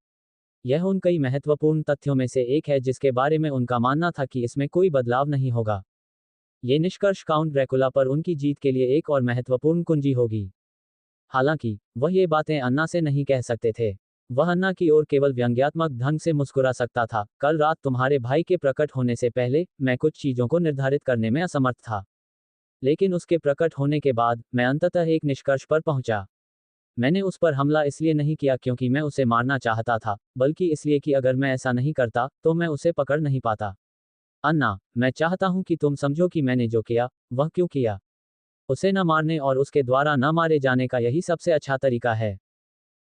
यह उन कई महत्वपूर्ण तथ्यों में से एक है जिसके बारे में उनका मानना था कि इसमें कोई बदलाव नहीं होगा। ये निष्कर्ष काउंट ड्रैकुला पर उनकी जीत के लिए एक और महत्वपूर्ण कुंजी होगी। हालांकि, वह ये बातें अन्ना से नहीं कह सकते थे। वह अन्ना की ओर केवल व्यंग्यात्मक ढंग से मुस्कुरा सकता था। कल रात तुम्हारे भाई के प्रकट होने से पहले, मैं कुछ चीजों को निर्धारित करने में असमर्थ था। लेकिन उसके प्रकट होने के बाद, मैं अंततः एक निष्कर्ष पर पहुंचा। मैंने उस पर हमला इसलिए नहीं किया क्योंकि मैं उसे मारना चाहता था, बल्कि इसलिए कि अगर मैं ऐसा नहीं करता, तो मैं उसे पकड़ नहीं पाता। अन्ना, मैं चाहता हूं कि तुम समझो कि मैंने जो किया, वह क्यों किया। उसे न मारने और उसके द्वारा न मारे जाने का यही सबसे अच्छा तरीका है।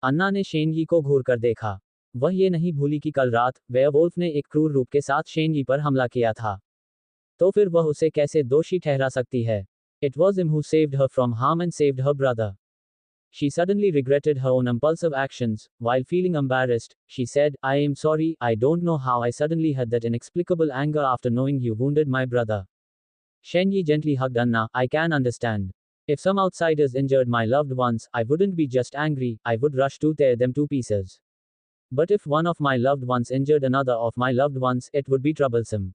अन्ना ने शेनजी को घूर कर देखा। वह ये नहीं भूली कि कल रात, वेयरवुल्फ ने एक क्रूर रूप के साथ शेनजी पर हमला किया था। तो फिर वह उसे कैसे दोषी ठहरा सकती है? It was him who saved her from harm and saved her brother. She suddenly regretted her own impulsive actions. While feeling embarrassed, she said, I am sorry, I don't know how I suddenly had that inexplicable anger after knowing you wounded my brother. Shenyi gently hugged Anna. I can understand. If some outsiders injured my loved ones, I wouldn't be just angry, I would rush to tear them to pieces. But if one of my loved ones injured another of my loved ones, it would be troublesome.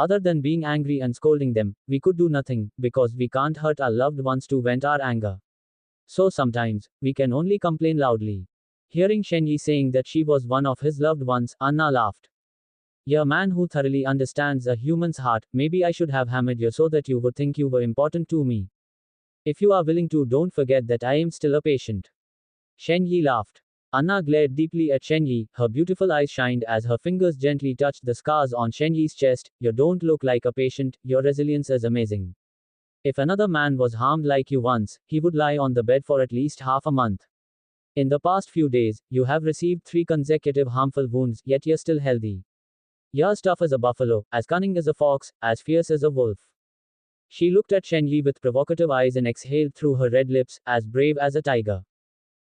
Other than being angry and scolding them, we could do nothing, because we can't hurt our loved ones to vent our anger. So sometimes, we can only complain loudly. Hearing Shenyi saying that she was one of his loved ones, Anna laughed. You're a man who thoroughly understands a human's heart. Maybe I should have hammered you so that you would think you were important to me. If you are willing to, don't forget that I am still a patient. Shenyi laughed. Anna glared deeply at Shenyi, her beautiful eyes shined as her fingers gently touched the scars on Shenyi's chest. You don't look like a patient, your resilience is amazing. If another man was harmed like you once, he would lie on the bed for at least half a month. In the past few days, you have received 3 consecutive harmful wounds, yet you're still healthy. You're as tough as a buffalo, as cunning as a fox, as fierce as a wolf. She looked at Shen Yi with provocative eyes and exhaled through her red lips, as brave as a tiger.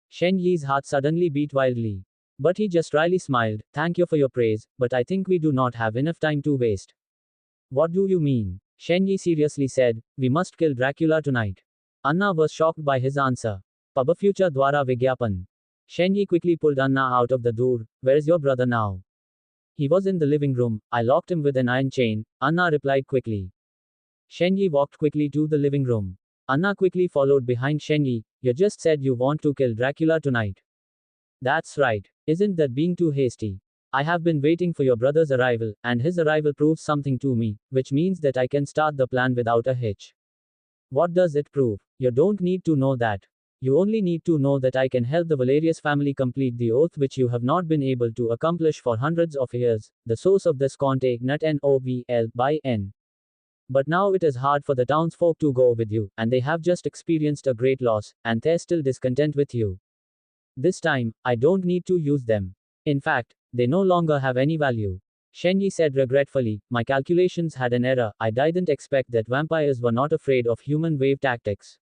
Shen Yi's heart suddenly beat wildly. But he just wryly smiled. Thank you for your praise, but I think we do not have enough time to waste. What do you mean? Shen Yi seriously said, we must kill Dracula tonight. Anna was shocked by his answer. Pabafucha Dwara Vigyapan. Shen Yi quickly pulled Anna out of the door. Where is your brother now? He was in the living room. I locked him with an iron chain, Anna replied quickly. Shen Yi walked quickly to the living room. Anna quickly followed behind Shen Yi. You just said you want to kill Dracula tonight. That's right. Isn't that being too hasty? I have been waiting for your brother's arrival, and his arrival proves something to me, which means that I can start the plan without a hitch. What does it prove? You don't need to know that. You only need to know that I can help the Valerius family complete the oath which you have not been able to accomplish for hundreds of years. The source of this contact not NOVL by N. But now it is hard for the townsfolk to go with you, and they have just experienced a great loss, and they're still discontent with you. This time, I don't need to use them. In fact, they no longer have any value. Shen Yi said regretfully, my calculations had an error. I didn't expect that vampires were not afraid of human wave tactics.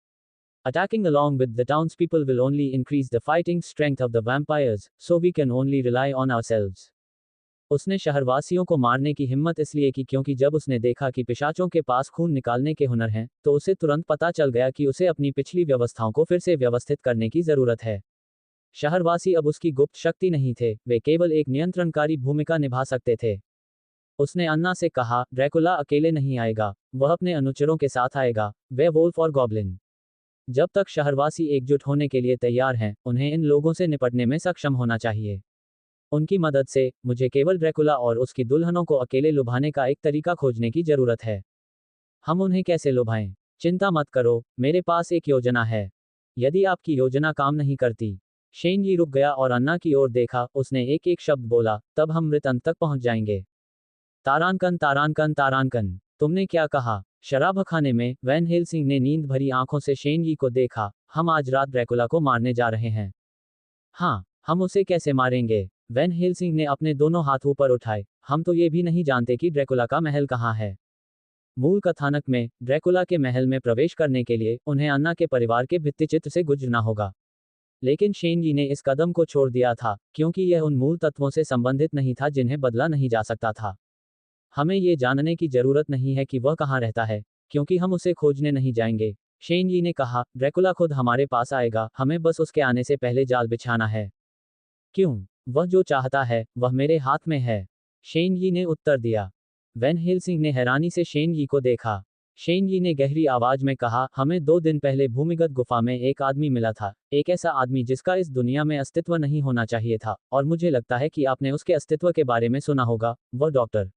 Attacking along with the townspeople will only increase the fighting strength of the vampires, so we can only rely on ourselves. उसने शहरवासियों को मारने की हिम्मत इसलिए की क्योंकि जब उसने देखा कि पिशाचों के पास खून निकालने के हुनर हैं, तो उसे तुरंत पता चल गया कि उसे अपनी पिछली व्यवस्थाओं को फिर से व्यवस्थित करने की जरूरत है। शहरवासी अब उसकी गुप्त शक्ति नहीं थे, वे केवल एक नियंत्रणकारी भूमिका निभा सकते थे। उसने अन्ना से कहा, ड्रैकुला अकेले नहीं आएगा, वह अपने अनुचरों के साथ आएगा, वेयरवुल्फ और गॉब्लिन। जब तक शहरवासी एकजुट होने के लिए तैयार हैं, उन्हें इन लोगों से निपटने में सक्षम होना चाहिए। उनकी मदद से, मुझे केवल ड्रैकुला और उसकी दुल्हनों को अकेले लुभाने का एक तरीका खोजने की जरूरत है। हम उन्हें कैसे लुभाएं? चिंता मत करो, मेरे पास एक योजना है। यदि आपकी योजना काम नहीं करती। शेन यी रुक गया और अन्ना की ओर देखा, उसने एक एक शब्द बोला, तब हम मृत अंत तक पहुंच जाएंगे। तारानकन तारानकन तारानकन, तुमने क्या कहा? शराबखाने में, वैन हेल्सिंग ने नींद भरी आंखों से शेन यी को देखा, हम आज रात ड्रैकुला को मारने जा रहे हैं। हाँ, हम उसे कैसे मारेंगे? वैन हेल्सिंग ने अपने दोनों हाथ ऊपर उठाए, हम तो ये भी नहीं जानते कि ड्रैकुला का महल कहाँ है। मूल कथानक में, ड्रैकुला के महल में प्रवेश करने के लिए, उन्हें अन्ना के परिवार के भित्तिचित्र से गुजरना होगा। लेकिन शेन यी ने इस कदम को छोड़ दिया था, क्योंकि यह उन मूल तत्वों से संबंधित नहीं था जिन्हें बदला नहीं जा सकता था। हमें ये जानने की जरूरत नहीं है कि वह कहाँ रहता है, क्योंकि हम उसे खोजने नहीं जाएंगे। शेन यी ने कहा, ड्रैकुला खुद हमारे पास आएगा, हमें बस उसके आने से पहले जाल बिछाना है। क्यों? वह जो चाहता है, वह मेरे हाथ में है, शेन यी ने उत्तर दिया। वैन हेल्सिंग ने हैरानी से शेन यी को देखा। शेन यी ने गहरी आवाज में कहा, हमें 2 दिन पहले भूमिगत गुफा में एक आदमी मिला था, एक ऐसा आदमी जिसका इस दुनिया में अस्तित्व नहीं होना चाहिए था, और मुझे लगता है कि आपने उसके अस्तित्व के बारे में सुना होगा, वह डॉक्टर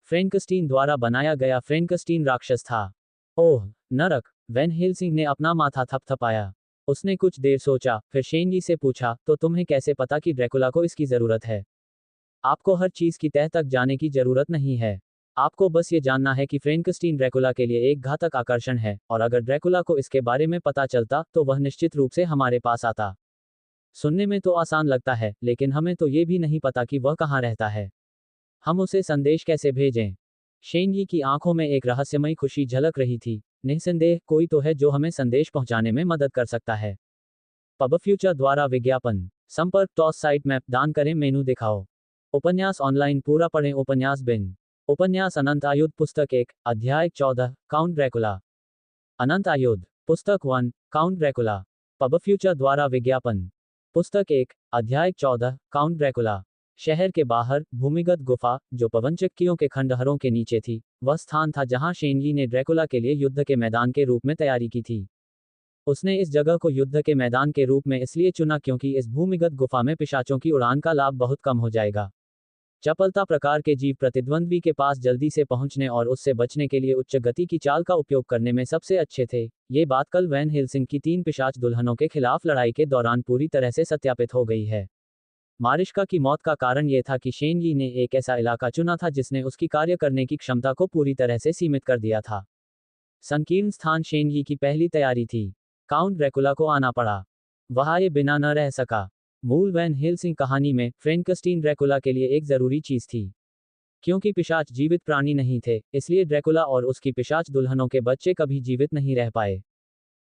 फ्रैंकस्टीन द्वारा बनाया गया फ्रैंकस्टीन राक्षस था। ओह, नरक! वैन हेल्सिंग ने अपना माथा थपथपाया। उसने कुछ देर सोचा, फिर शेन यी से पूछा, तो तुम्हें कैसे पता कि ड्रैकुला को इसकी जरूरत है? आपको हर चीज की तह तक जाने की जरूरत नहीं है। आपको बस ये जानना है कि फ्रैंकस्टीन ड्रैकुला के लिए एक घातक आकर्षण है, और अगर ड्रैकुला को इसके बारे में पता चलता, तो वह निश्चित रूप से हमारे पास आता। सुनने में तो आसान लगता है, लेकिन हमें तो ये भी नहीं पता कि वह कहाँ रहता है। हम उसे संदेश कैसे भेजें? शेन यी की आंखों में एक रहस्यमयी खुशी झलक रही थी। निस्संदेह, कोई तो है जो हमें संदेश पहुंचाने में मदद कर सकता है। पबफ्यूचर द्वारा विज्ञापन। संपर्क टॉस साइट मैप दान करें मेनू दिखाओ। उपन्यास ऑनलाइन पूरा पढ़ें उपन्यास बिन। उपन्यास अनंत आयुध पुस्तक 1 अध्याय 14 काउंट ड्रैकुला। अनंत आयुध पुस्तक 1 काउंट ड्रैकुला। पबफ्यूचर द्वारा विज्ञापन। पुस्तक 1 अध्याय 14 काउंट ड्रैकुला। शहर के बाहर, भूमिगत गुफा, जो पवनचक्कियों के खंडहरों के नीचे थी, वह स्थान था जहां शेन यी ने ड्रैकुला के लिए युद्ध के मैदान के रूप में तैयारी की थी। उसने इस जगह को युद्ध के मैदान के रूप में इसलिए चुना क्योंकि इस भूमिगत गुफा में पिशाचों की उड़ान का लाभ बहुत कम हो जाएगा। चपलता प्रकार के जीव प्रतिद्वंद्वी के पास जल्दी से पहुंचने और उससे बचने के लिए उच्च गति की चाल का उपयोग करने में सबसे अच्छे थे। ये बात कल वैन हेल्सिंग की 3 पिशाच दुल्हनों के खिलाफ लड़ाई के दौरान पूरी तरह से सत्यापित हो गई है। मारिश्का की मौत का कारण यह था कि शेन यी ने एक ऐसा इलाका चुना था जिसने उसकी कार्य करने की क्षमता को पूरी तरह से सीमित कर दिया था। संकीर्ण स्थान शेन यी की पहली तैयारी थी। काउंट ड्रैकुला को आना पड़ा। वह आए बिना न रह सका। मूल वैन हेल्सिंग कहानी में फ्रैंकस्टीन ड्रैकुला के लिए एक जरूरी चीज थी। क्योंकि पिशाच जीवित प्राणी नहीं थे, इसलिए ड्रैकुला और उसकी पिशाच दुल्हनों के बच्चे कभी जीवित नहीं रह पाए।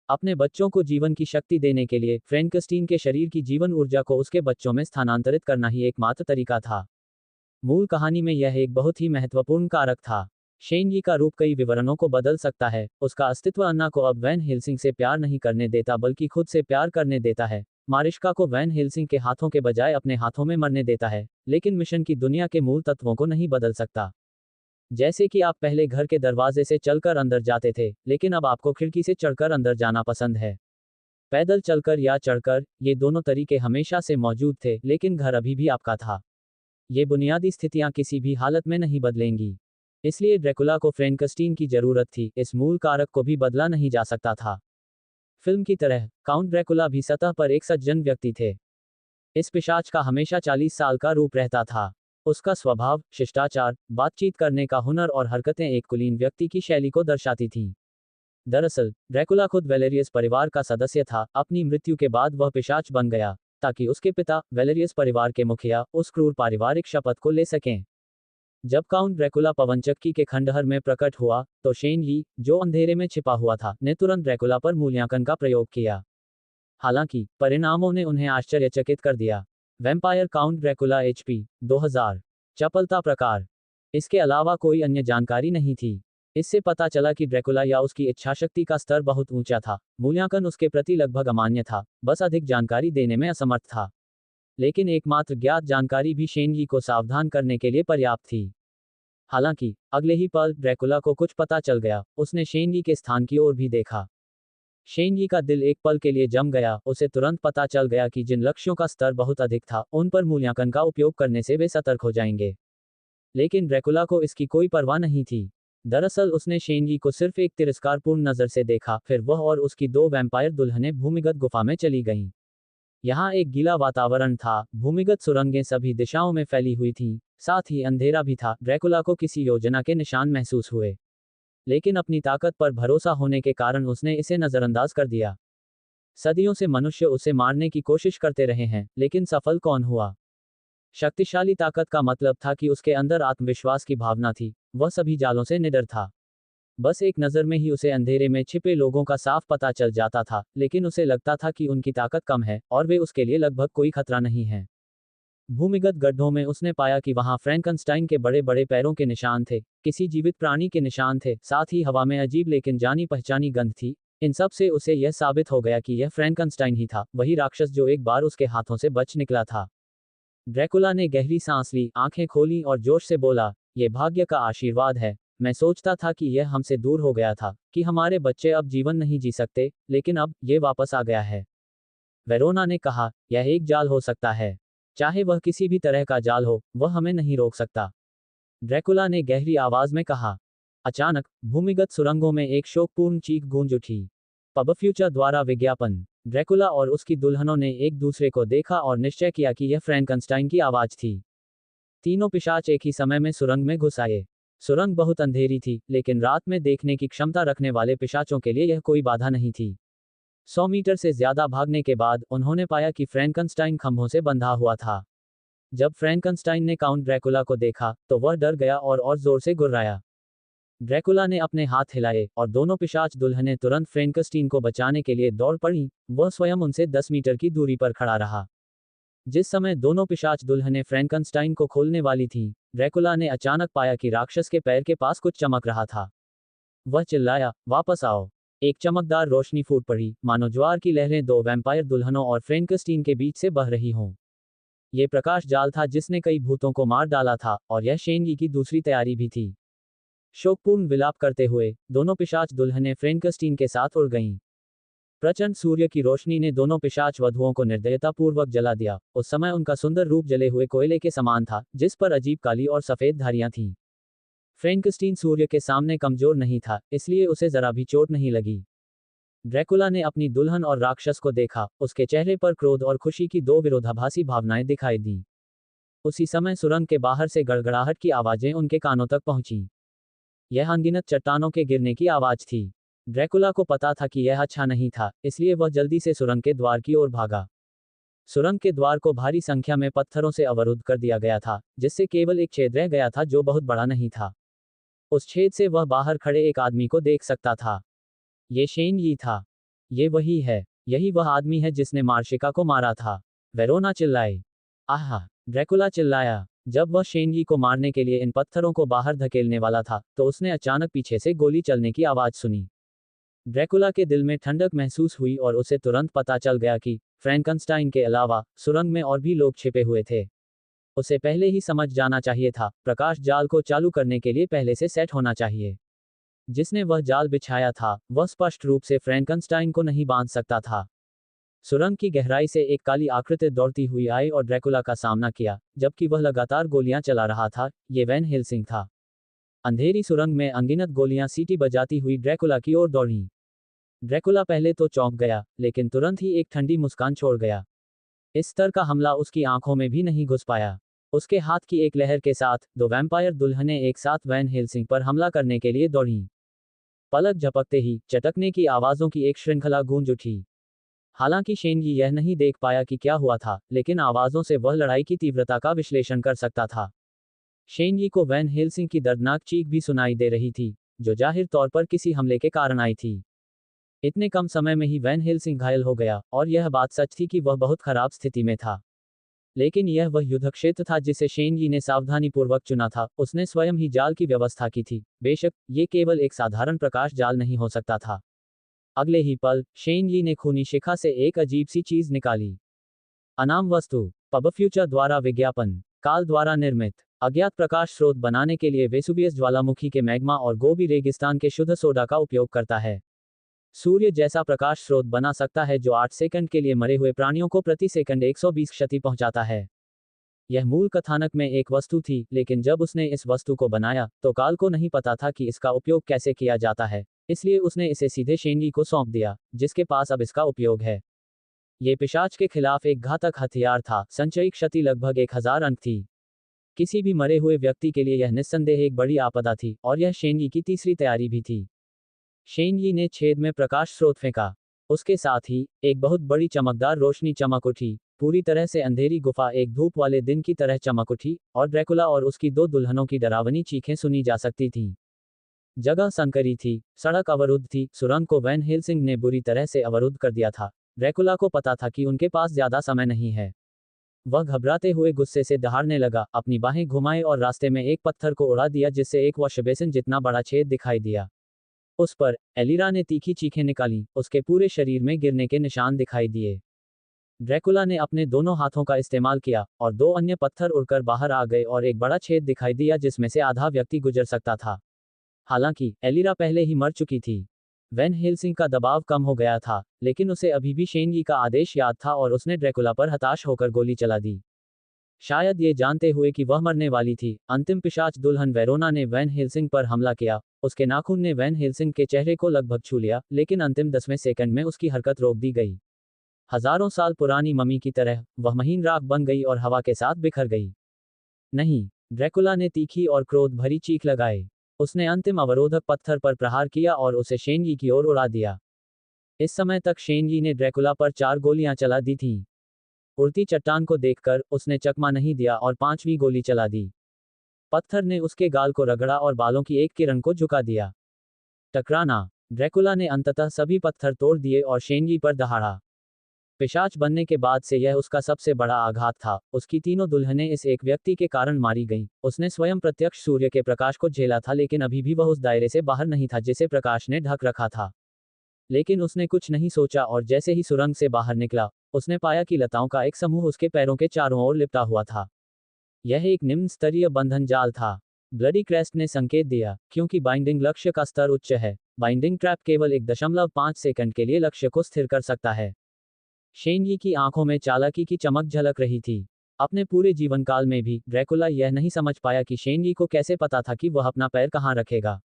अपने बच्चों को जीवन की शक्ति देने के लिए फ्रैंकस्टीन के शरीर की जीवन ऊर्जा को उसके बच्चों में स्थानांतरित करना ही एकमात्र तरीका था। मूल कहानी में यह एक बहुत ही महत्वपूर्ण कारक था। शेनजी का रूप कई विवरणों को बदल सकता है। उसका अस्तित्व अन्ना को अब वैन हेल्सिंग से प्यार नहीं करने देता बल्कि खुद से प्यार करने देता है। मारिश्का को वैन हेल्सिंग के हाथों के बजाय अपने हाथों में मरने देता है, लेकिन मिशन की दुनिया के मूल तत्वों को नहीं बदल सकता। जैसे कि आप पहले घर के दरवाजे से चलकर अंदर जाते थे, लेकिन अब आपको खिड़की से चढ़कर अंदर जाना पसंद है। पैदल चलकर या चढ़कर, ये दोनों तरीके हमेशा से मौजूद थे, लेकिन घर अभी भी आपका था। ये बुनियादी स्थितियां किसी भी हालत में नहीं बदलेंगी। इसलिए ड्रैकुला को फ्रैंकस्टीन की जरूरत थी, इस मूल कारक को भी बदला नहीं जा सकता था। फिल्म की तरह काउंट ड्रैकुला भी सतह पर एक सज्जन व्यक्ति थे। इस पिशाच का हमेशा 40 साल का रूप रहता था। उसका स्वभाव, शिष्टाचार, बातचीत करने का हुनर और हरकतें एक कुलीन व्यक्ति की शैली को दर्शाती थीं। दरअसल ड्रैकुला खुद वेलेरियस परिवार का सदस्य था। अपनी मृत्यु के बाद वह पिशाच बन गया ताकि उसके पिता वेलेरियस परिवार के मुखिया उस क्रूर पारिवारिक शपथ को ले सकें। जब काउंट ड्रैकुला पवनचक्की के खंडहर में प्रकट हुआ, तो शेनली, जो अंधेरे में छिपा हुआ था, ने तुरंत ड्रैकुला पर मूल्यांकन का प्रयोग किया। हालांकि परिणामों ने उन्हें आश्चर्यचकित कर दिया। वैम्पायर काउंट ड्रैकुला HP 2000 चपलता प्रकार। इसके अलावा कोई अन्य जानकारी नहीं थी। इससे पता चला कि ड्रैकुला या उसकी इच्छाशक्ति का स्तर बहुत ऊंचा था। मूल्यांकन उसके प्रति लगभग अमान्य था, बस अधिक जानकारी देने में असमर्थ था। लेकिन एकमात्र ज्ञात जानकारी भी शेनली को सावधान करने के लिए पर्याप्त थी। हालांकि अगले ही पल ड्रैकुला को कुछ पता चल गया। उसने शेनली के स्थान की ओर भी देखा। शेनली का दिल एक पल के लिए जम गया। उसे तुरंत पता चल गया कि जिन लक्ष्यों का स्तर बहुत अधिक था, उन पर मूल्यांकन का उपयोग करने से वे सतर्क हो जाएंगे। लेकिन ड्रैकुला को इसकी कोई परवाह नहीं थी। दरअसल उसने शेनली को सिर्फ एक तिरस्कारपूर्ण नजर से देखा, फिर वह और उसकी दो वैम्पायर दुल्हनें भूमिगत गुफा में चली गईं। यहाँ एक गीला वातावरण था, भूमिगत सुरंगें सभी दिशाओं में फैली हुई थीं, साथ ही अंधेरा भी था। ड्रैकुला को किसी योजना के निशान महसूस हुए, लेकिन अपनी ताकत पर भरोसा होने के कारण उसने इसे नजरअंदाज कर दिया। सदियों से मनुष्य उसे मारने की कोशिश करते रहे हैं, लेकिन सफल कौन हुआ? शक्तिशाली ताकत का मतलब था कि उसके अंदर आत्मविश्वास की भावना थी। वह सभी जालों से निडर था। बस एक नज़र में ही उसे अंधेरे में छिपे लोगों का साफ पता चल जाता था, लेकिन उसे लगता था कि उनकी ताकत कम है और वे उसके लिए लगभग कोई खतरा नहीं है। भूमिगत गड्ढों में उसने पाया कि वहां फ्रैंकनस्टाइन के बड़े बड़े पैरों के निशान थे, किसी जीवित प्राणी के निशान थे, साथ ही हवा में अजीब लेकिन जानी पहचानी गंध थी। इन सब से उसे यह साबित हो गया कि यह फ्रैंकनस्टाइन ही था, वही राक्षस जो एक बार उसके हाथों से बच निकला था। ड्रैकुला ने गहरी सांस ली, आंखें खोली और जोश से बोला, यह भाग्य का आशीर्वाद है। मैं सोचता था कि यह हमसे दूर हो गया था, कि हमारे बच्चे अब जीवन नहीं जी सकते, लेकिन अब ये वापस आ गया है। वेरोना ने कहा, यह एक जाल हो सकता है। चाहे वह किसी भी तरह का जाल हो, वह हमें नहीं रोक सकता। ड्रैकुला ने गहरी आवाज में कहा। अचानक भूमिगत सुरंगों में एक शोकपूर्ण चीख गूंज उठी। पब फ्यूचर द्वारा विज्ञापन। ड्रैकुला और उसकी दुल्हनों ने एक दूसरे को देखा और निश्चय किया कि यह फ्रैंकनस्टाइन की आवाज थी। तीनों पिशाच एक ही समय में सुरंग में घुस आए। सुरंग बहुत अंधेरी थी, लेकिन रात में देखने की क्षमता रखने वाले पिशाचों के लिए यह कोई बाधा नहीं थी। 100 मीटर से ज्यादा भागने के बाद उन्होंने पाया कि फ्रैंकनस्टाइन खंभों से बंधा हुआ था। जब फ्रैंकनस्टाइन ने काउंट ड्रैकुला को देखा, तो वह डर गया और जोर से गुर्राया। ड्रैकुला ने अपने हाथ हिलाए और दोनों पिशाच दुल्हनें तुरंत फ्रैंकनस्टाइन को बचाने के लिए दौड़ पड़ी। वह स्वयं उनसे 10 मीटर की दूरी पर खड़ा रहा। जिस समय दोनों पिशाच दुल्हनें फ्रैंकनस्टाइन को खोलने वाली थीं, ड्रैकुला ने अचानक पाया कि राक्षस के पैर के पास कुछ चमक रहा था। वह चिल्लाया, वापस आओ। एक चमकदार रोशनी फूट पड़ी, मानो ज्वार की लहरें दो वैम्पायर दुल्हनों और फ्रैंकनस्टाइन के बीच से बह रही हों। यह प्रकाश जाल था जिसने कई भूतों को मार डाला था, और यह शेनगी की दूसरी तैयारी भी थी। शोकपूर्ण विलाप करते हुए दोनों पिशाच दुल्हनें फ्रैंकनस्टाइन के साथ उड़ गईं। प्रचंड सूर्य की रोशनी ने दोनों पिशाच वधुओं को निर्दयतापूर्वक जला दिया। उस समय उनका सुंदर रूप जले हुए कोयले के समान था, जिस पर अजीब काली और सफेद धारियां थीं। फ्रैंकनस्टाइन सूर्य के सामने कमजोर नहीं था, इसलिए उसे जरा भी चोट नहीं लगी। ड्रैकुला ने अपनी दुल्हन और राक्षस को देखा। उसके चेहरे पर क्रोध और खुशी की दो विरोधाभासी भावनाएं दिखाई दीं। उसी समय सुरंग के बाहर से गड़गड़ाहट की आवाजें उनके कानों तक पहुंची। यह अनगिनत चट्टानों के गिरने की आवाज थी। ड्रैकुला को पता था कि यह अच्छा नहीं था, इसलिए वह जल्दी से सुरंग के द्वार की ओर भागा। सुरंग के द्वार को भारी संख्या में पत्थरों से अवरुद्ध कर दिया गया था, जिससे केवल एक छेद रह गया था जो बहुत बड़ा नहीं था। उस छेद से वह बाहर खड़े एक आदमी को देख सकता था। ये शेन यी था। ये वही है। यही वह आदमी है जिसने मार्शिका को मारा था। वेरोना चिल्लाई। आहा! ड्रैकुला चिल्लाया। जब वह शेन यी को मारने के लिए इन पत्थरों को बाहर धकेलने वाला था, तो उसने अचानक पीछे से गोली चलने की आवाज सुनी। ड्रैकुला के दिल में ठंडक महसूस हुई और उसे तुरंत पता चल गया कि फ्रैंकनस्टाइन के अलावा सुरंग में और भी लोग छिपे हुए थे। उसे पहले ही समझ जाना चाहिए था, प्रकाश जाल को चालू करने के लिए पहले से सेट होना चाहिए। जिसने वह जाल बिछाया था, वह स्पष्ट रूप से फ्रैंकनस्टाइन को नहीं बांध सकता था। सुरंग की गहराई से एक काली आकृति दौड़ती हुई आई और ड्रैकुला का सामना किया, जबकि वह लगातार गोलियां चला रहा था। ये वैन हेल्सिंग था। अंधेरी सुरंग में अनगिनत गोलियां सीटी बजाती हुई ड्रैकुला की ओर दौड़ी। ड्रैकुला पहले तो चौंक गया, लेकिन तुरंत ही एक ठंडी मुस्कान छोड़ गया। इस स्तर का हमला उसकी आंखों में भी नहीं घुस पाया। उसके हाथ की एक लहर के साथ दो वैम्पायर दुल्हनें एक साथ वैन हेल्सिंग पर हमला करने के लिए दौड़ीं। पलक झपकते ही चटकने की आवाजों की एक श्रृंखला गूंज उठी। हालांकि शेनगी यह नहीं देख पाया कि क्या हुआ था, लेकिन आवाजों से वह लड़ाई की तीव्रता का विश्लेषण कर सकता था। शेनगी को वैन हेल्सिंग की दर्दनाक चीख भी सुनाई दे रही थी, जो जाहिर तौर पर किसी हमले के कारण आई थी। इतने कम समय में ही वैन हेल्सिंग घायल हो गया, और यह बात सच थी कि वह बहुत खराब स्थिति में था। लेकिन यह वह युद्ध क्षेत्र था जिसे शेनगी ने सावधानीपूर्वक चुना था। उसने स्वयं ही जाल की व्यवस्था की थी। बेशक ये केवल एक साधारण प्रकाश जाल नहीं हो सकता था। अगले ही पल शेनगी ने खूनी शिखा से एक अजीब सी चीज निकाली। अनाम वस्तु। पब फ्यूचर द्वारा विज्ञापन। काल द्वारा निर्मित। अज्ञात प्रकाश स्रोत बनाने के लिए वेसुवियस ज्वालामुखी के मैग्मा और गोबी रेगिस्तान के शुद्ध सोडा का उपयोग करता है। सूर्य जैसा प्रकाश स्रोत बना सकता है जो 8 सेकंड के लिए मरे हुए प्राणियों को प्रति सेकंड 120 क्षति पहुंचाता है। यह मूल कथानक में एक वस्तु थी, लेकिन जब उसने इस वस्तु को बनाया, तो काल को नहीं पता था कि इसका उपयोग कैसे किया जाता है, इसलिए उसने इसे सीधे शेनगी को सौंप दिया, जिसके पास अब इसका उपयोग है। ये पिशाच के खिलाफ एक घातक हथियार था। संचयी क्षति लगभग 1000 अंक थी। किसी भी मरे हुए व्यक्ति के लिए यह निस्संदेह एक बड़ी आपदा थी, और यह शेनगी की तीसरी तैयारी भी थी। शेनगी ने छेद में प्रकाश स्रोत फेंका। उसके साथ ही एक बहुत बड़ी चमकदार रोशनी चमक उठी। पूरी तरह से अंधेरी गुफा एक धूप वाले दिन की तरह चमक उठी, और ड्रैकुला और उसकी दो दुल्हनों की डरावनी चीखें सुनी जा सकती थीं। जगह संकरी थी, सड़क अवरुद्ध थी। सुरंग को वैन हेल्सिंग ने बुरी तरह से अवरुद्ध कर दिया था। ड्रैकुला को पता था कि उनके पास ज्यादा समय नहीं है। वह घबराते हुए गुस्से से दहाड़ने लगा, अपनी बाहें घुमाए और रास्ते में एक पत्थर को उड़ा दिया जिससे एक वॉश बेसिन जितना बड़ा छेद दिखाई दिया। उस पर एलिरा ने तीखी चीखें निकाली। उसके पूरे शरीर में गिरने के निशान दिखाई दिए। ड्रैकुला ने अपने दोनों हाथों का इस्तेमाल किया, और दो अन्य पत्थर उड़कर बाहर आ गए और एक बड़ा छेद दिखाई दिया जिसमें से आधा व्यक्ति गुजर सकता था। हालांकि एलिरा पहले ही मर चुकी थी। वैन हेल्सिंग का दबाव कम हो गया था, लेकिन उसे अभी भी शेनगी का आदेश याद था और उसने ड्रैकुला पर हताश होकर गोली चला दी। शायद ये जानते हुए कि वह मरने वाली थी, अंतिम पिशाच दुल्हन वेरोना ने वैन हेल्सिंग पर हमला किया। उसके नाखून ने वैन हेल्सिंग के चेहरे को लगभग छू लिया, लेकिन अंतिम 10वें सेकंड में उसकी हरकत रोक दी गई। हजारों साल पुरानी मम्मी की तरह, वह महीन राख बन गई और हवा के साथ बिखर गई। नहीं! ड्रैकुला ने तीखी और क्रोध भरी चीख लगाई। उसने अंतिम अवरोधक पत्थर पर प्रहार किया और उसे शेनगी की ओर उड़ा दिया। इस समय तक शेनगी ने ड्रैकुला पर 4 गोलियां चला दी थीं। उड़ती चट्टान को देखकर उसने चकमा नहीं दिया और 5वीं गोली चला दी। पत्थर ने उसके गाल को रगड़ा और बालों की एक किरण को झुका दिया। टकराना! ड्रैकुला ने अंततः सभी पत्थर तोड़ दिए और शेनगी पर दहाड़ा। पिशाच बनने के बाद से यह उसका सबसे बड़ा आघात था। उसकी तीनों दुल्हनें इस एक व्यक्ति के कारण मारी गईं। उसने स्वयं प्रत्यक्ष सूर्य के प्रकाश को झेला था, लेकिन अभी भी वह उस दायरे से बाहर नहीं था जिसे प्रकाश ने ढक रखा था। लेकिन उसने कुछ नहीं सोचा और जैसे ही सुरंग से बाहर निकला, उसने पाया कि लताओं का एक समूह उसके पैरों के चारों ओर लिपटा हुआ था। यह एक निम्न स्तरीय बंधन जाल था। ब्लडी क्रेस्ट ने संकेत दिया, क्योंकि बाइंडिंग लक्ष्य का स्तर उच्च है, बाइंडिंग ट्रैप केवल 1.5 सेकंड के लिए लक्ष्य को स्थिर कर सकता है। शेनगी की आंखों में चालाकी की चमक झलक रही थी। अपने पूरे जीवन काल में भी ड्रैकुला यह नहीं समझ पाया कि शेनगी को कैसे पता था कि वह अपना पैर कहां रखेगा।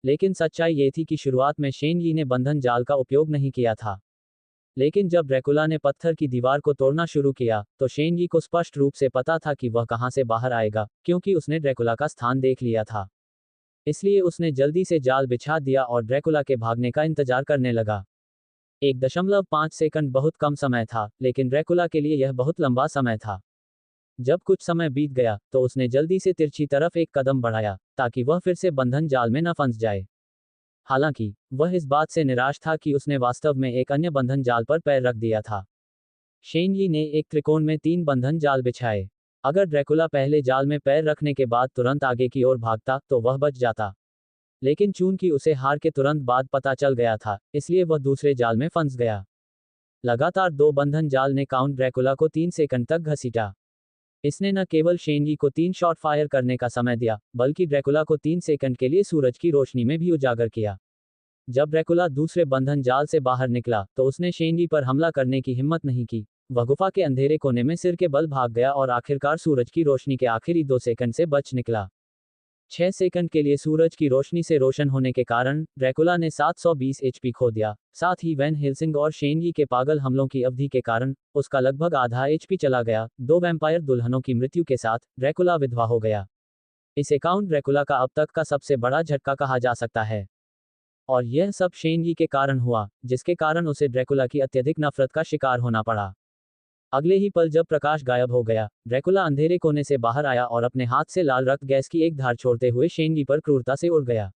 लेकिन सच्चाई ये थी कि शुरुआत में शेनगी ने बंधन जाल का उपयोग नहीं किया था। लेकिन जब ड्रैकुला ने पत्थर की दीवार को तोड़ना शुरू किया, तो शेनगी को स्पष्ट रूप से पता था कि वह कहां से बाहर आएगा, क्योंकि उसने ड्रैकुला का स्थान देख लिया था। इसलिए उसने जल्दी से जाल बिछा दिया और ड्रैकुला के भागने का इंतजार करने लगा। 1.5 सेकंड बहुत कम समय था, लेकिन ड्रैकुला के लिए यह बहुत लंबा समय था। जब कुछ समय बीत गया, तो उसने जल्दी से तिरछी तरफ एक कदम बढ़ाया, ताकि वह फिर से बंधन जाल में न फंस जाए। हालांकि, वह इस बात से निराश था कि उसने वास्तव में एक अन्य बंधन जाल पर पैर रख दिया था। शेनली ने एक त्रिकोण में 3 बंधन जाल बिछाए। अगर ड्रैकुला पहले जाल में पैर रखने के बाद तुरंत आगे की ओर भागता, तो वह बच जाता। लेकिन चूंकि उसे हार के तुरंत बाद पता चल गया था, इसलिए वह दूसरे जाल में फंस गया। लगातार 2 बंधन जाल ने काउंट ड्रैकुला को 3 सेकंड तक घसीटा। इसने न केवल शेनली को 3 शॉट फायर करने का समय दिया, बल्कि ड्रैकुला को 3 सेकंड के लिए सूरज की रोशनी में भी उजागर किया। जब ड्रैकुला दूसरे बंधन जाल से बाहर निकला, तो उसने शेनली पर हमला करने की हिम्मत नहीं की। वह गुफा के अंधेरे कोने में सिर के बल भाग गया और आखिरकार सूरज की रोशनी के आखिरी 2 सेकंड से बच निकला। 6 सेकंड के लिए सूरज की रोशनी से रोशन होने के कारण ड्रैकुला ने 720 एचपी खो दिया। साथ ही वैन हेल्सिंग और शेनली के पागल हमलों की अवधि के कारण उसका लगभग आधा एचपी चला गया। 2 वैम्पायर दुल्हनों की मृत्यु के साथ ड्रैकुला विधवा हो गया। इसे काउंट ड्रैकुला का अब तक का सबसे बड़ा झटका कहा जा सकता है। और यह सब शेनली के कारण हुआ, जिसके कारण उसे ड्रैकुला की अत्यधिक नफरत का शिकार होना पड़ा। अगले ही पल जब प्रकाश गायब हो गया, ड्रैकुला अंधेरे कोने से बाहर आया और अपने हाथ से लाल रक्त गैस की एक धार छोड़ते हुए शेनली पर क्रूरता से उड़ गया।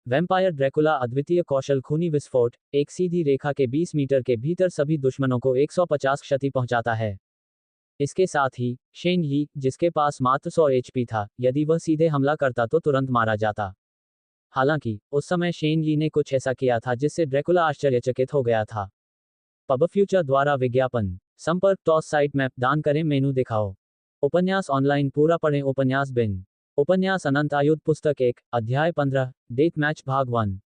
वैम्पायर ड्रैकुला अद्वितीय कौशल खूनी विस्फोट, एक सीधी रेखा के 20 मीटर के भीतर सभी दुश्मनों को 150 क्षति पहुंचाता है। इसके साथ ही, शेनली, जिसके पास मात्र 100 एचपी था, यदि वह सीधे हमला करता तो तुरंत मारा जाता। हालांकि, उस समय शेनली ने कुछ ऐसा किया था जिससे ड्रैकुला आश्चर्यचकित हो गया था। पब फ्यूचर द्वारा विज्ञापन। संपर्क टॉस साइट मैप दान करें मेनू दिखाओ। उपन्यास ऑनलाइन पूरा पढ़ें उपन्यास बिन। उपन्यास अनंत आयुध पुस्तक 1, अध्याय 15, डेथ मैच भाग 1।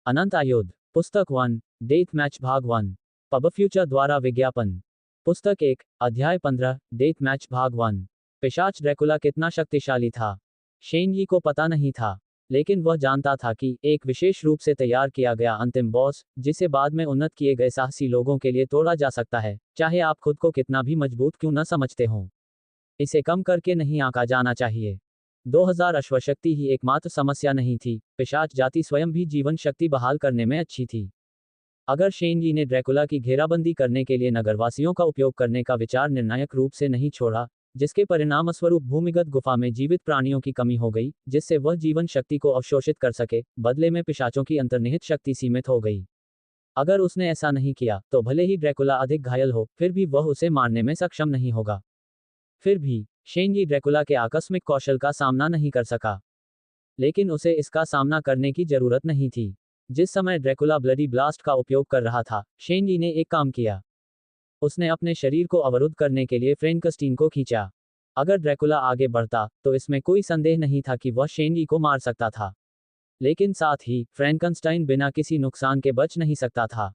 अनंत आयुध पुस्तक 1, डेथ मैच भाग 1। पब फ्यूचर द्वारा विज्ञापन। पुस्तक 1, अध्याय 15, डेथ मैच भाग 1। पिशाच ड्रैकुला कितना शक्तिशाली था, शेनली को पता नहीं था। लेकिन वह जानता था कि एक विशेष रूप से तैयार किया गया अंतिम बॉस, जिसे बाद में उन्नत किए गए साहसी लोगों के लिए तोड़ा जा सकता है, चाहे आप खुद को कितना भी मजबूत क्यों न समझते हों। इसे कम करके नहीं आंका जाना चाहिए। 2000 अश्वशक्ति ही एकमात्र समस्या नहीं थी, पिशाच जाति स्वयं भी जीवन शक्ति बहाल करने में अच्छी थी। अगर शेनली ने ड्रैकुला की घेराबंदी करने के लिए नगरवासियों का उपयोग करने का विचार निर्णायक रूप से नहीं छोड़ा, जिसके परिणामस्वरूप भूमिगत गुफा में जीवित प्राणियों की कमी हो गई, जिससे वह जीवन शक्ति को अवशोषित कर सके, बदले में पिशाचों की अंतर्निहित शक्ति सीमित हो गई। अगर उसने ऐसा नहीं किया, तो भले ही ड्रैकुला अधिक घायल हो, फिर भी वह उसे मारने में सक्षम नहीं होगा। फिर भी, शेनली ड्रैकुला के आकस्मिक कौशल का सामना नहीं कर सका। लेकिन उसे इसका सामना करने की जरूरत नहीं थी। जिस समय ड्रैकुला ब्लडी ब्लास्ट का उपयोग कर रहा था, शेनली ने एक काम किया। उसने अपने शरीर को अवरुद्ध करने के लिए फ्रैंकस्टीन को खींचा। अगर ड्रैकुला आगे बढ़ता, तो इसमें कोई संदेह नहीं था कि वह शेनली को मार सकता था। लेकिन साथ ही, फ्रैंकनस्टाइन बिना किसी नुकसान के बच नहीं सकता था।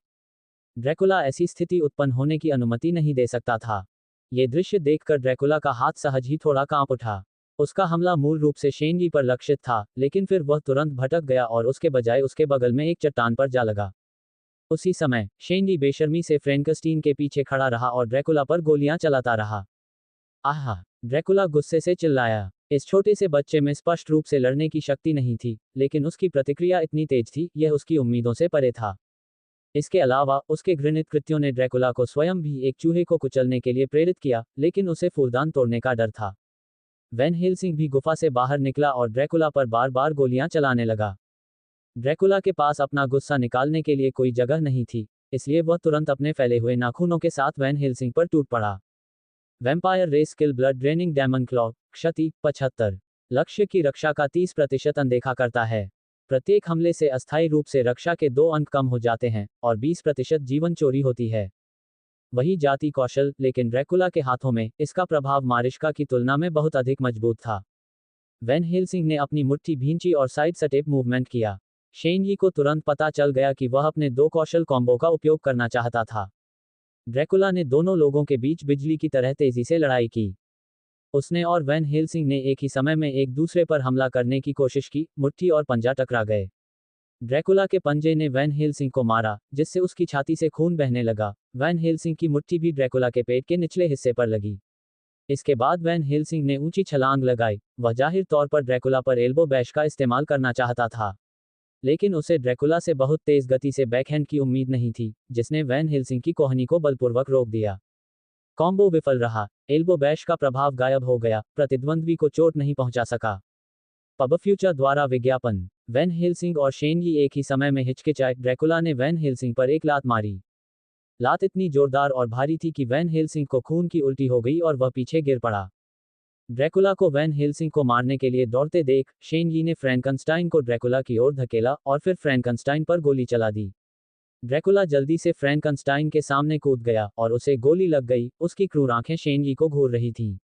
ड्रैकुला ऐसी स्थिति उत्पन्न होने की अनुमति नहीं दे सकता था। ये दृश्य देखकर ड्रैकुला का हाथ सहज ही थोड़ा कांप उठा। उसका हमला मूल रूप से शेनली पर लक्षित था, लेकिन फिर वह तुरंत भटक गया और उसके बजाय उसके बगल में एक चट्टान पर जा लगा। उसी समय, शेनली बेशर्मी से फ्रैंकस्टीन के पीछे खड़ा रहा और ड्रैकुला पर गोलियां चलाता रहा। आहा! ड्रैकुला गुस्से से चिल्लाया। इस छोटे से बच्चे में स्पष्ट रूप से लड़ने की शक्ति नहीं थी, लेकिन उसकी प्रतिक्रिया इतनी तेज थी, यह उसकी उम्मीदों से परे था। इसके अलावा, उसके घृणित कृत्यों ने ड्रैकुला को स्वयं भी एक चूहे को कुचलने के लिए प्रेरित किया, लेकिन उसे फूलदान तोड़ने का डर था। वैन हेल्सिंग भी गुफा से बाहर निकला और ड्रैकुला पर बार बार गोलियां चलाने लगा। ड्रैकुला के पास अपना गुस्सा निकालने के लिए कोई जगह नहीं थी, इसलिए वह तुरंत अपने फैले हुए नाखूनों के साथ वैन हेल्सिंग पर टूट पड़ा। Vampire race skill blood draining demon claw, क्षति 75। लक्ष्य की रक्षा का 30% अनदेखा करता है। प्रत्येक हमले से अस्थायी रूप से रक्षा के 2 अंक कम हो जाते हैं, और 20% जीवन चोरी होती है। वही जाति कौशल, लेकिन ड्रैकुला के हाथों में, इसका प्रभाव मारिश्का की तुलना में बहुत अधिक मजबूत था। वैन हेल्सिंग ने अपनी मुट्ठी भींची और साइड स्टेप मूवमेंट किया। शेनली को तुरंत पता चल गया कि वह अपने 2 कौशल कॉम्बो का उपयोग करना चाहता था। ड्रैकुला ने दोनों लोगों के बीच बिजली की तरह तेजी से लड़ाई की। उसने और वैन हेल्सिंग ने एक ही समय में एक दूसरे पर हमला करने की कोशिश की, मुट्ठी और पंजा टकरा गए। ड्रैकुला के पंजे ने वैन हेल्सिंग को मारा, जिससे उसकी छाती से खून बहने लगा। वैन हेल्सिंग की मुट्ठी भी ड्रैकुला के पेट के निचले हिस्से पर लगी। इसके बाद वैन हेल्सिंग ने ऊंची छलांग लगाई। वह जाहिर तौर पर ड्रैकुला पर एल्बो बैश का इस्तेमाल करना चाहता था, लेकिन उसे ड्रैकुला से बहुत तेज गति से बैकहैंड की उम्मीद नहीं थी, जिसने वैन हेल्सिंग की कोहनी को बलपूर्वक रोक दिया। कॉम्बो विफल रहा। एल्बो बैश का प्रभाव गायब हो गया, प्रतिद्वंद्वी को चोट नहीं पहुंचा सका। पब फ्यूचर द्वारा विज्ञापन। वैन हेल्सिंग और शेन यी एक ही समय में हिचकिचाए। ड्रैकुला ने वैन हेल्सिंग पर एक लात मारी। लात इतनी जोरदार और भारी थी कि वैन हेल्सिंग को खून की उल्टी हो गई और वह पीछे गिर पड़ा। ड्रैकुला को वैन हेल्सिंग को मारने के लिए दौड़ते देख शेन यी ने फ्रैंकनस्टाइन को ड्रैकुला की ओर धकेला और फिर फ्रैंकनस्टाइन पर गोली चला दी। ड्रैकुला जल्दी से फ्रैंकनस्टाइन के सामने कूद गया और उसे गोली लग गई। उसकी क्रूर आंखें शेन यी को घूर रही थीं।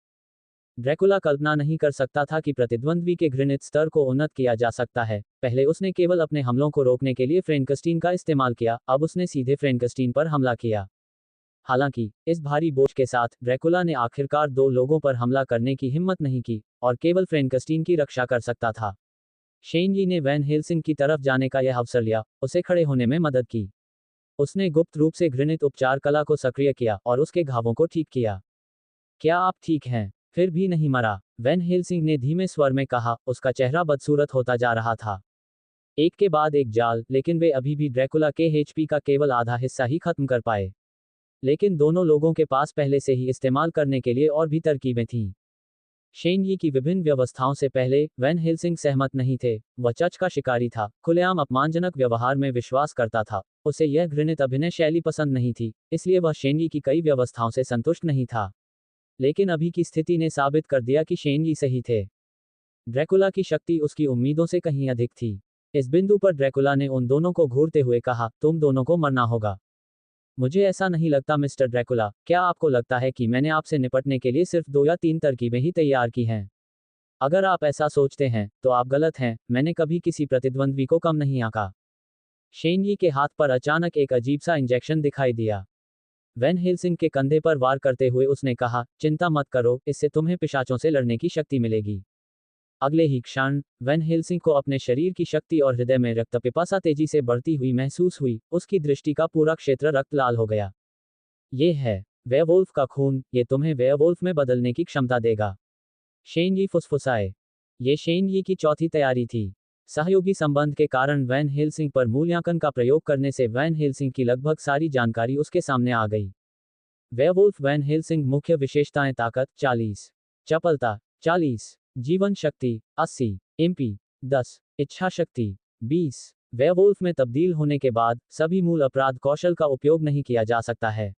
ड्रैकुला कल्पना नहीं कर सकता था कि प्रतिद्वंद्वी के घृणित स्तर को उन्नत किया जा सकता है। पहले उसने केवल अपने हमलों को रोकने के लिए फ्रैंकनस्टीन का इस्तेमाल किया, अब उसने सीधे फ्रैंकनस्टीन पर हमला किया। हालांकि इस भारी बोझ के साथ ड्रैकुला ने आखिरकार दो लोगों पर हमला करने की हिम्मत नहीं की और केवल फ्रैंकनस्टीन की रक्षा कर सकता था। शेन यी ने वैन हेल्सिंग की तरफ जाने का यह अवसर लिया, उसे खड़े होने में मदद की। उसने गुप्त रूप से घृणित उपचार कला को सक्रिय किया और उसके घावों को ठीक किया। क्या आप ठीक हैं? फिर भी नहीं मरा, वैन हेल्सिंग ने धीमे स्वर में कहा। उसका चेहरा बदसूरत होता जा रहा था। एक के बाद एक जाल, लेकिन वे अभी भी ड्रैकुला के एचपी का केवल आधा हिस्सा ही खत्म कर पाए। लेकिन दोनों लोगों के पास पहले से ही इस्तेमाल करने के लिए और भी तरकीबें थीं। शेन यी की विभिन्न व्यवस्थाओं से पहले वैन हेल्सिंग सहमत नहीं थे। वह चच का शिकारी था, खुलेआम अपमानजनक व्यवहार में विश्वास करता था। उसे यह घृणित अभिनय शैली पसंद नहीं थी, इसलिए वह शेन यी की कई व्यवस्थाओं से संतुष्ट नहीं था। लेकिन अभी की स्थिति ने साबित कर दिया कि शेन यी सही थे। ड्रैकुला की शक्ति उसकी उम्मीदों से कहीं अधिक थी। इस बिंदु पर ड्रैकुला ने उन दोनों को घूरते हुए कहा, तुम दोनों को मरना होगा। मुझे ऐसा नहीं लगता मिस्टर ड्रैकुला। क्या आपको लगता है कि मैंने आपसे निपटने के लिए सिर्फ 2 या 3 तरकीबें ही तैयार की हैं? अगर आप ऐसा सोचते हैं, तो आप गलत हैं। मैंने कभी किसी प्रतिद्वंद्वी को कम नहीं आंका। शेन यी के हाथ पर अचानक एक अजीब सा इंजेक्शन दिखाई दिया। वैन हेल्सिंग के कंधे पर वार करते हुए उसने कहा, चिंता मत करो, इससे तुम्हें पिशाचों से लड़ने की शक्ति मिलेगी। अगले ही क्षण वैन हेल्सिंग को अपने शरीर की शक्ति और हृदय में रक्त पिपासा तेजी से बढ़ती हुई महसूस हुई। उसकी दृष्टि का पूरा क्षेत्र रक्त लाल हो गया। ये है वेयरवुल्फ का खून, ये तुम्हें वेयरवुल्फ में बदलने की क्षमता देगा। शेन यी फुसफुसाए। ये शेन यी की चौथी तैयारी थी। सहयोगी संबंध के कारण वैन हेल्सिंग पर मूल्यांकन का प्रयोग करने से वैन हेल्सिंग की लगभग सारी जानकारी उसके सामने आ गई। वेयरवुल्फ वैन हेल्सिंग मुख्य विशेषताएं: ताकत 40, चपलता 40, जीवन शक्ति 80, एमपी 10, इच्छा शक्ति 20। वेयरवुल्फ में तब्दील होने के बाद सभी मूल अपराध कौशल का उपयोग नहीं किया जा सकता है।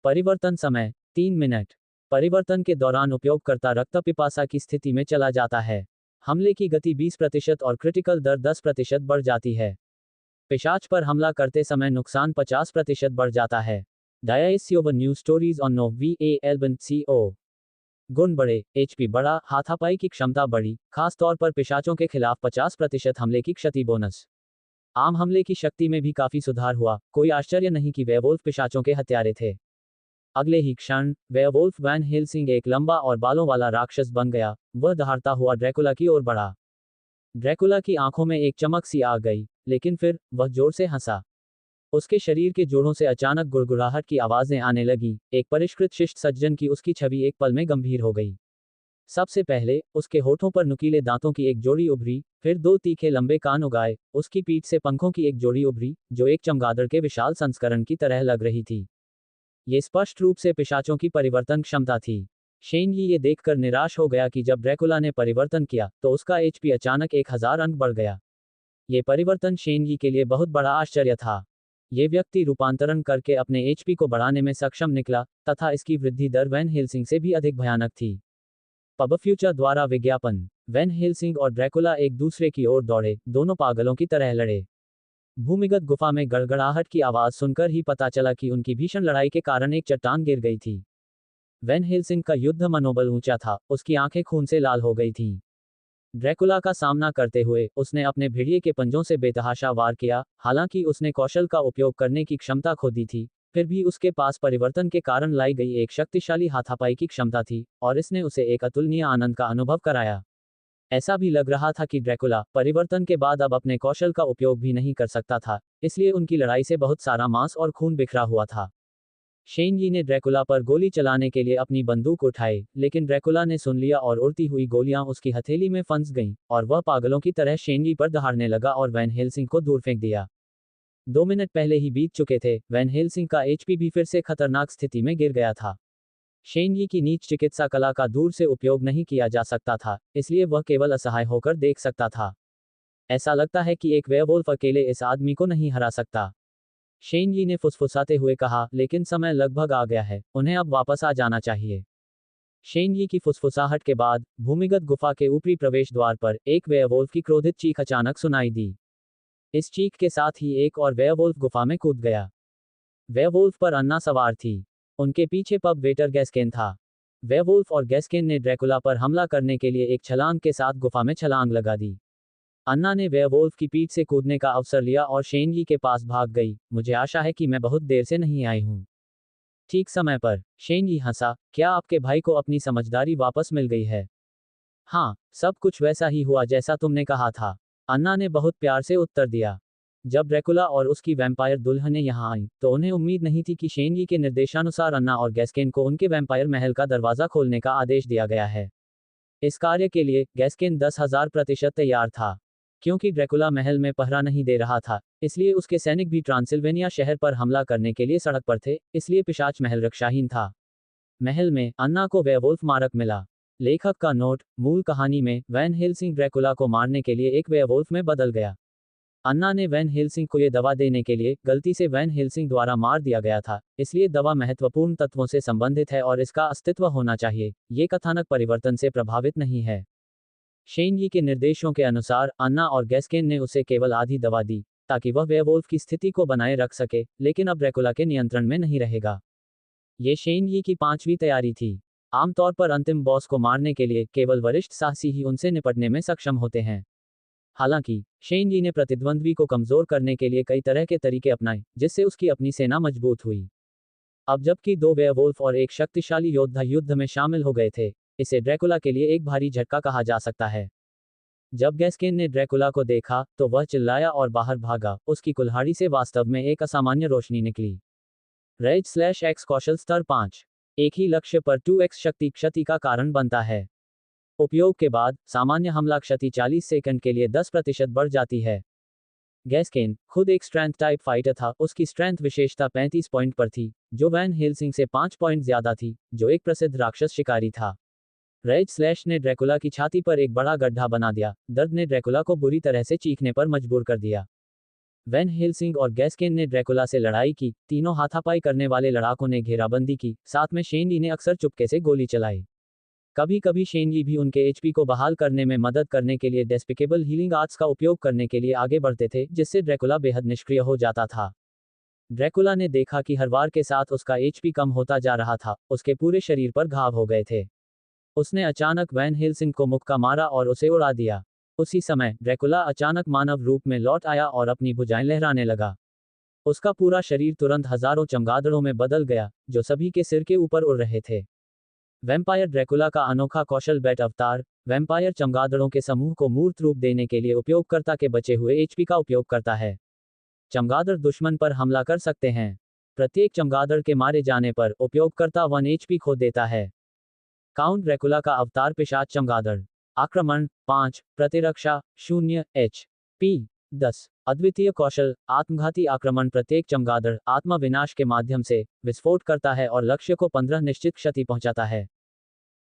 परिवर्तन समय 3 मिनट। परिवर्तन के दौरान उपयोगकर्ता रक्त पिपासा की स्थिति में चला जाता है। हमले की गति 20% और क्रिटिकल दर 10% बढ़ जाती है। पिशाच पर हमला करते समय नुकसान 50% बढ़ जाता है। Discover news stories on no we एल्बन CO। गुण बढ़े, एचपी बढ़ा, हाथापाई की क्षमता बढ़ी, खास तौर पर पिशाचों के खिलाफ 50% हमले की क्षति बोनस। आम हमले की शक्ति में भी काफी सुधार हुआ। कोई आश्चर्य नहीं कि वेयरवुल्फ पिशाचों के हत्यारे थे। अगले ही क्षण वेयरवुल्फ वैन हेल्सिंग एक लंबा और बालों वाला राक्षस बन गया। वह दहाड़ता हुआ ड्रैकुला की ओर बढ़ा। ड्रैकुला की आंखों में एक चमक सी आ गई, लेकिन फिर वह जोर से हंसा। उसके शरीर के जोड़ों से अचानक गुड़गुड़ाहट की आवाजें आने लगी। एक परिष्कृत शिष्ट सज्जन की उसकी छवि एक पल में गंभीर हो गई। सबसे पहले उसके होठों पर नुकीले दांतों की एक जोड़ी उभरी, फिर 2 तीखे लंबे कान उगाए। उसकी पीठ से पंखों की एक जोड़ी उभरी, जो एक चमगादड़ के विशाल संस्करण की तरह लग रही थी। ये स्पष्ट रूप से पिशाचों की परिवर्तन क्षमता थी। शेन यी ये देखकर निराश हो गया कि जब ड्रैकुला ने परिवर्तन किया, तो उसका एचपी अचानक 1000 अंक बढ़ गया। ये परिवर्तन शेन यी के लिए बहुत बड़ा आश्चर्य था। ये व्यक्ति रूपांतरण करके अपने एचपी को बढ़ाने में सक्षम निकला, तथा इसकी वृद्धि दर वैन हेल्सिंग से भी अधिक भयानक थी। पब फ्यूचर द्वारा विज्ञापन। वैन हेल्सिंग और ड्रैकुला एक दूसरे की ओर दौड़े, दोनों पागलों की तरह लड़े। भूमिगत गुफा में गड़गड़ाहट की आवाज सुनकर ही पता चला कि उनकी भीषण लड़ाई के कारण एक चट्टान गिर गई थी। वैन हेल्सिंग का युद्ध मनोबल ऊंचा था, उसकी आंखें खून से लाल हो गई थीं। ड्रैकुला का सामना करते हुए उसने अपने भेड़िए के पंजों से बेतहाशा वार किया। हालांकि उसने कौशल का उपयोग करने की क्षमता खो दी थी, फिर भी उसके पास परिवर्तन के कारण लाई गई एक शक्तिशाली हाथापाई की क्षमता थी, और इसने उसे एक अतुलनीय आनंद का अनुभव कराया। ऐसा भी लग रहा था कि ड्रैकुला परिवर्तन के बाद अब अपने कौशल का उपयोग भी नहीं कर सकता था, इसलिए उनकी लड़ाई से बहुत सारा मांस और खून बिखरा हुआ था। शेनजी ने ड्रैकुला पर गोली चलाने के लिए अपनी बंदूक उठाई, लेकिन ड्रैकुला ने सुन लिया और उड़ती हुई गोलियां उसकी हथेली में फंस गईं, और वह पागलों की तरह शेनजी पर दहाड़ने लगा और वैन हेल्सिंग को दूर फेंक दिया। 2 मिनट पहले ही बीत चुके थे, वैन हेल्सिंग का एचपी भी फिर से खतरनाक स्थिति में गिर गया था। शेनजी की नीच चिकित्सा कला का दूर से उपयोग नहीं किया जा सकता था, इसलिए वह केवल असहाय होकर देख सकता था। ऐसा लगता है कि एक वेयरवुल्फ अकेले इस आदमी को नहीं हरा सकता, शेनजी ने फुसफुसाते हुए कहा, लेकिन समय लगभग आ गया है, उन्हें अब वापस आ जाना चाहिए। शेनजी की फुसफुसाहट के बाद भूमिगत गुफा के ऊपरी प्रवेश द्वार पर एक वेयरवुल्फ की क्रोधित चीख अचानक सुनाई दी। इस चीख के साथ ही एक और वेयरवुल्फ गुफा में कूद गया। वेयरवुल्फ पर अन्ना सवार थी। उनके पीछे पब वेटर गैस्केन था। वेयरवुल्फ और गैस्केन ने ड्रैकुला पर हमला करने के लिए एक छलांग के साथ गुफा में छलांग लगा दी। अन्ना ने वेयरवुल्फ की पीठ से कूदने का अवसर लिया और शेनजी के पास भाग गई। मुझे आशा है कि मैं बहुत देर से नहीं आई हूँ। ठीक समय पर, शेनजी हंसा, क्या आपके भाई को अपनी समझदारी वापस मिल गई है? हाँ, सब कुछ वैसा ही हुआ जैसा तुमने कहा था, अन्ना ने बहुत प्यार से उत्तर दिया। जब ड्रैकुला और उसकी वैम्पायर दुल्हनें यहाँ आईं, तो उन्हें उम्मीद नहीं थी कि शेनजी के निर्देशानुसार अन्ना और गैस्केन को उनके वैम्पायर महल का दरवाजा खोलने का आदेश दिया गया है। इस कार्य के लिए गैस्केन 10,000% तैयार था। क्योंकि ड्रैकुला महल में पहरा नहीं दे रहा था, इसलिए उसके सैनिक भी ट्रांसिल्वेनिया शहर पर हमला करने के लिए सड़क पर थे, इसलिए पिशाच महल रक्षाहीन था। महल में अन्ना को वेयरवुल्फ मारक मिला। लेखक का नोट, मूल कहानी में वैन हेल्सिंग ड्रैकुला को मारने के लिए एक वेयरवुल्फ में बदल गया। अन्ना ने वैन हेल्सिंग को ये दवा देने के लिए गलती से वैन हेल्सिंग द्वारा मार दिया गया था, इसलिए दवा महत्वपूर्ण तत्वों से संबंधित है और इसका अस्तित्व होना चाहिए। ये कथानक परिवर्तन से प्रभावित नहीं है। शेनजी के निर्देशों के अनुसार अन्ना और गैस्केन ने उसे केवल आधी दवा दी, ताकि वह वेयरवुल्फ की स्थिति को बनाए रख सके, लेकिन अब ड्रैकुला के नियंत्रण में नहीं रहेगा। ये शेनजी की 5वीं तैयारी थी। आमतौर पर अंतिम बॉस को मारने के लिए केवल वरिष्ठ साहसी ही उनसे निपटने में सक्षम होते हैं। हालांकि शेनजी ने प्रतिद्वंद्वी को कमजोर करने के लिए कई तरह के तरीके अपनाए, जिससे उसकी अपनी सेना मजबूत हुई। अब जबकि 2 वेयरवुल्फ और एक शक्तिशाली योद्धा युद्ध में शामिल हो गए थे, इसे ड्रैकुला के लिए एक भारी झटका कहा जा सकता है। जब गैस्केन ने ड्रैकुला को देखा, तो वह चिल्लाया और बाहर भागा। उसकी कुल्हाड़ी से वास्तव में एक असामान्य रोशनी निकली। रेज/एक्स कौशल स्तर 5। एक ही लक्ष्य पर 2x शक्ति क्षति का कारण बनता है। उपयोग के बाद सामान्य हमला क्षति 40 सेकंड के लिए 10% बढ़ जाती है। गैस्केन खुद एक स्ट्रेंथ टाइप फाइटर था, उसकी स्ट्रेंथ विशेषता 35 पॉइंट पर थी, जो वैन हेल्सिंग से 5 पॉइंट ज्यादा थी, जो एक प्रसिद्ध राक्षस शिकारी था। रेज/ ने ड्रैकुला की छाती पर एक बड़ा गड्ढा बना दिया। दर्द ने ड्रैकुला को बुरी तरह से चीखने पर मजबूर कर दिया। वैन हेल्सिंग और गैस्केन ने ड्रैकुला से लड़ाई की। तीनों हाथापाई करने वाले लड़ाकों ने घेराबंदी की, साथ में शेनजी ने अक्सर चुपके से गोली चलाई। कभी कभी शेनजी भी उनके एचपी को बहाल करने में मदद करने के लिए डेस्पिकेबल हीलिंग आर्ट्स का उपयोग करने के लिए आगे बढ़ते थे, जिससे ड्रैकुला बेहद निष्क्रिय हो जाता था। ड्रैकुला ने देखा कि हर वार के साथ उसका एचपी कम होता जा रहा था, उसके पूरे शरीर पर घाव हो गए थे। उसने अचानक वैन हेल्सिंग को मुक्का मारा और उसे उड़ा दिया। उसी समय ड्रैकुला अचानक मानव रूप में लौट आया और अपनी भुजाएं लहराने लगा। उसका पूरा शरीर तुरंत हजारों चमगादड़ों में बदल गया, जो सभी के सिर के ऊपर उड़ रहे थे। वैम्पायर ड्रैकुला का अनोखा कौशल बैट अवतार, वैम्पायर चमगादड़ों के समूह को मूर्त रूप देने के लिए उपयोगकर्ता के बचे हुए एचपी का उपयोग करता है। चमगादड़ दुश्मन पर हमला कर सकते हैं। प्रत्येक चमगादड़ के मारे जाने पर उपयोगकर्ता 1 एचपी खो देता है। काउंट ड्रैकुला का अवतार पिशाच चमगादड़। आक्रमण 5, प्रतिरक्षा 0 HP 10। अद्वितीय कौशल, आत्मघाती आक्रमण। प्रत्येक चमगादड़ आत्मा विनाश के माध्यम से विस्फोट करता है और लक्ष्य को 15 निश्चित क्षति पहुंचाता है।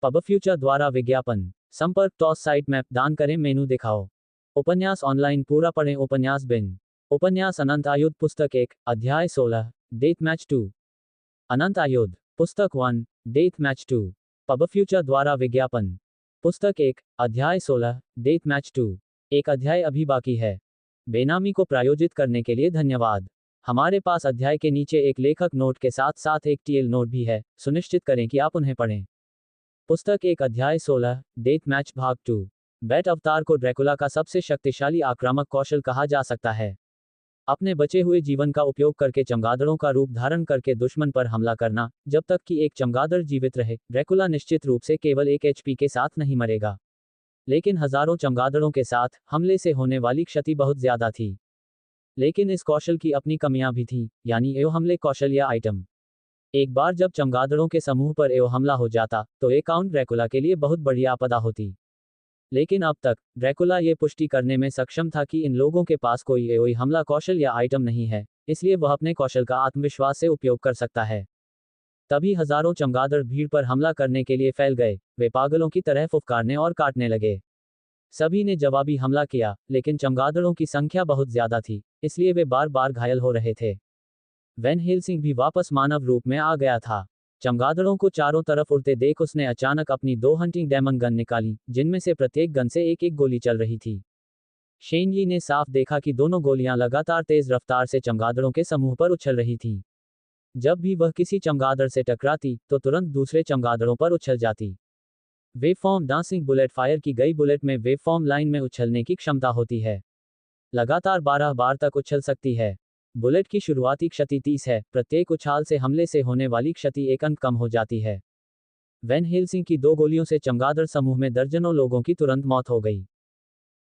पब फ्यूचर द्वारा विज्ञापन। संपर्क टॉस साइट मैप दान करें मेनू दिखाओ। उपन्यास ऑनलाइन पूरा पढ़ें। उपन्यास बिन। उपन्यास अनंत आयुध पुस्तक 1 अध्याय 16 डेथ मैच 2। अनंत आयुध पुस्तक 1 डेथ मैच 2। पब फ्यूचर द्वारा विज्ञापन। पुस्तक 1 अध्याय 16 डेथ मैच 2। एक अध्याय अभी बाकी है। बेनामी को प्रायोजित करने के लिए धन्यवाद। हमारे पास अध्याय के नीचे एक लेखक नोट के साथ साथ एक टीएल नोट भी है, सुनिश्चित करें कि आप उन्हें पढ़ें। पुस्तक 1 अध्याय 16 डेथ मैच भाग 2। बैट अवतार को ड्रैकुला का सबसे शक्तिशाली आक्रामक कौशल कहा जा सकता है। अपने बचे हुए जीवन का उपयोग करके चमगादड़ों का रूप धारण करके दुश्मन पर हमला करना। जब तक कि एक चमगादड़ जीवित रहे, ड्रैकुला निश्चित रूप से केवल 1 एचपी के साथ नहीं मरेगा, लेकिन हजारों चमगादड़ों के साथ हमले से होने वाली क्षति बहुत ज्यादा थी। लेकिन इस कौशल की अपनी कमियां भी थीं, यानी ये हमले कौशल या आइटम। एक बार जब चमगादड़ों के समूह पर एओ हमला हो जाता तो ये काउंट ड्रैकुला के लिए बहुत बड़ी आपदा होती। लेकिन अब तक ड्रैकुला ये पुष्टि करने में सक्षम था कि इन लोगों के पास कोई एओई हमला कौशल या आइटम नहीं है, इसलिए वह अपने कौशल का आत्मविश्वास से उपयोग कर सकता है। तभी हजारों चमगादड़ भीड़ पर हमला करने के लिए फैल गए। वे पागलों की तरह फुफकारने और काटने लगे। सभी ने जवाबी हमला किया, लेकिन चमगादड़ों की संख्या बहुत ज्यादा थी, इसलिए वे बार बार घायल हो रहे थे। वैन हेल्सिंग भी वापस मानव रूप में आ गया था। चमगादड़ों को चारों तरफ उड़ते देख उसने अचानक अपनी 2 हंटिंग डेमन गन निकाली, जिनमें से प्रत्येक गन से एक एक गोली चल रही थी। शेनजी ने साफ देखा कि दोनों गोलियां लगातार तेज रफ्तार से चमगादड़ों के समूह पर उछल रही थीं। जब भी वह किसी चमगादड़ से टकराती तो तुरंत दूसरे चमगादड़ों पर उछल जाती। वेवफॉर्म डांसिंग बुलेट फायर की गई बुलेट में वेवफॉर्म लाइन में उछलने की क्षमता होती है। लगातार 12 बार तक उछल सकती है। बुलेट की शुरुआती क्षति 30 है, प्रत्येक उछाल से हमले से होने वाली क्षति 1 अंक कम हो जाती है। वैन हेल्सिंग की 2 गोलियों से चमगादड़ समूह में दर्जनों लोगों की तुरंत मौत हो गई।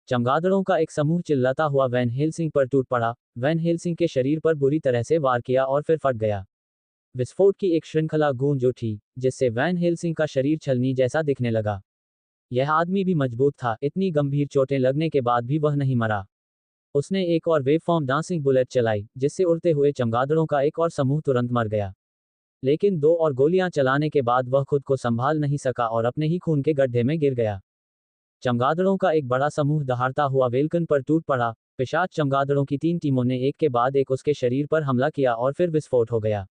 चमगादड़ों का एक समूह चिल्लाता हुआ वैन हेल्सिंग पर टूट पड़ा। वैन हेल्सिंग के शरीर पर बुरी तरह से वार किया और फिर फट गया। विस्फोट की एक श्रृंखला गूंज उठी, जिससे वैन हेल्सिंग का शरीर छलनी जैसा दिखने लगा। यह आदमी भी मजबूत था, इतनी गंभीर चोटें लगने के बाद भी वह नहीं मरा। उसने एक और वेवफॉर्म डांसिंग बुलेट चलाई, जिससे उड़ते हुए चमगादड़ों का एक और समूह तुरंत मर गया। लेकिन 2 और गोलियां चलाने के बाद वह खुद को संभाल नहीं सका और अपने ही खून के गड्ढे में गिर गया। चमगादड़ों का एक बड़ा समूह दहाड़ता हुआ वेल्कन पर टूट पड़ा। पिशाच चमगादड़ों की 3 टीमों ने एक के बाद एक उसके शरीर पर हमला किया और फिर विस्फोट हो गया।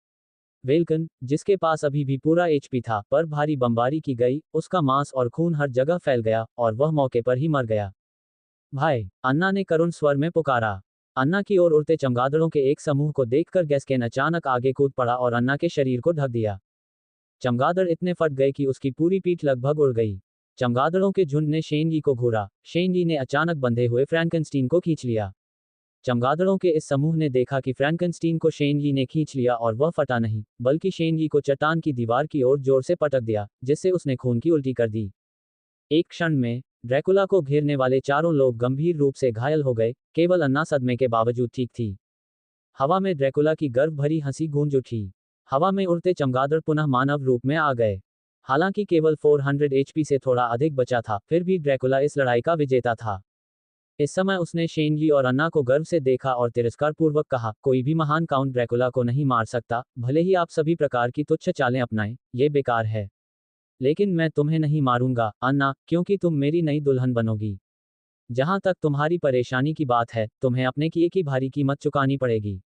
वेल्कन, जिसके पास अभी भी पूरा एचपी था, पर भारी बमबारी की गई, उसका मांस और खून हर जगह फैल गया और वह मौके पर ही मर गया। भाई, अन्ना ने करुण स्वर में पुकारा। अन्ना की ओर उड़ते चमगादड़ों के एक समूह को देखकर गैस्केन अचानक आगे कूद पड़ा और अन्ना के शरीर को ढक दिया। चमगादड़ इतने फट गए कि उसकी पूरी पीठ लगभग उड़ गई। चमगादड़ों के झुंड ने शेनजी को घूरा। शेनजी ने अचानक बंधे हुए फ्रैंकनस्टीन को खींच लिया। चमगादड़ों के इस समूह ने देखा कि फ्रैंकनस्टीन को शेनजी ने खींच लिया और वह फटा नहीं, बल्कि शेनजी को चट्टान की दीवार की ओर जोर से पटक दिया, जिससे उसने खून की उल्टी कर दी। एक क्षण में ड्रैकुला को घेरने वाले चारों लोग गंभीर रूप से घायल हो गए। केवल अन्ना सदमे के बावजूद ठीक थी। हवा में ड्रैकुला की गर्व भरी हंसी गूंज उठी। हवा में उड़ते चमगादड़ पुनः मानव रूप में आ गए। हालांकि केवल 400 एचपी से थोड़ा अधिक बचा था, फिर भी ड्रैकुला इस लड़ाई का विजेता था। इस समय उसने शेनजी और अन्ना को गर्व से देखा और तिरस्कारपूर्वक कहा, कोई भी महान काउंट ड्रैकुला को नहीं मार सकता, भले ही आप सभी प्रकार की तुच्छ चालें अपनाएं, ये बेकार है। लेकिन मैं तुम्हें नहीं मारूंगा, अन्ना, क्योंकि तुम मेरी नई दुल्हन बनोगी। जहां तक तुम्हारी परेशानी की बात है, तुम्हें अपने किए की भारी कीमत चुकानी पड़ेगी।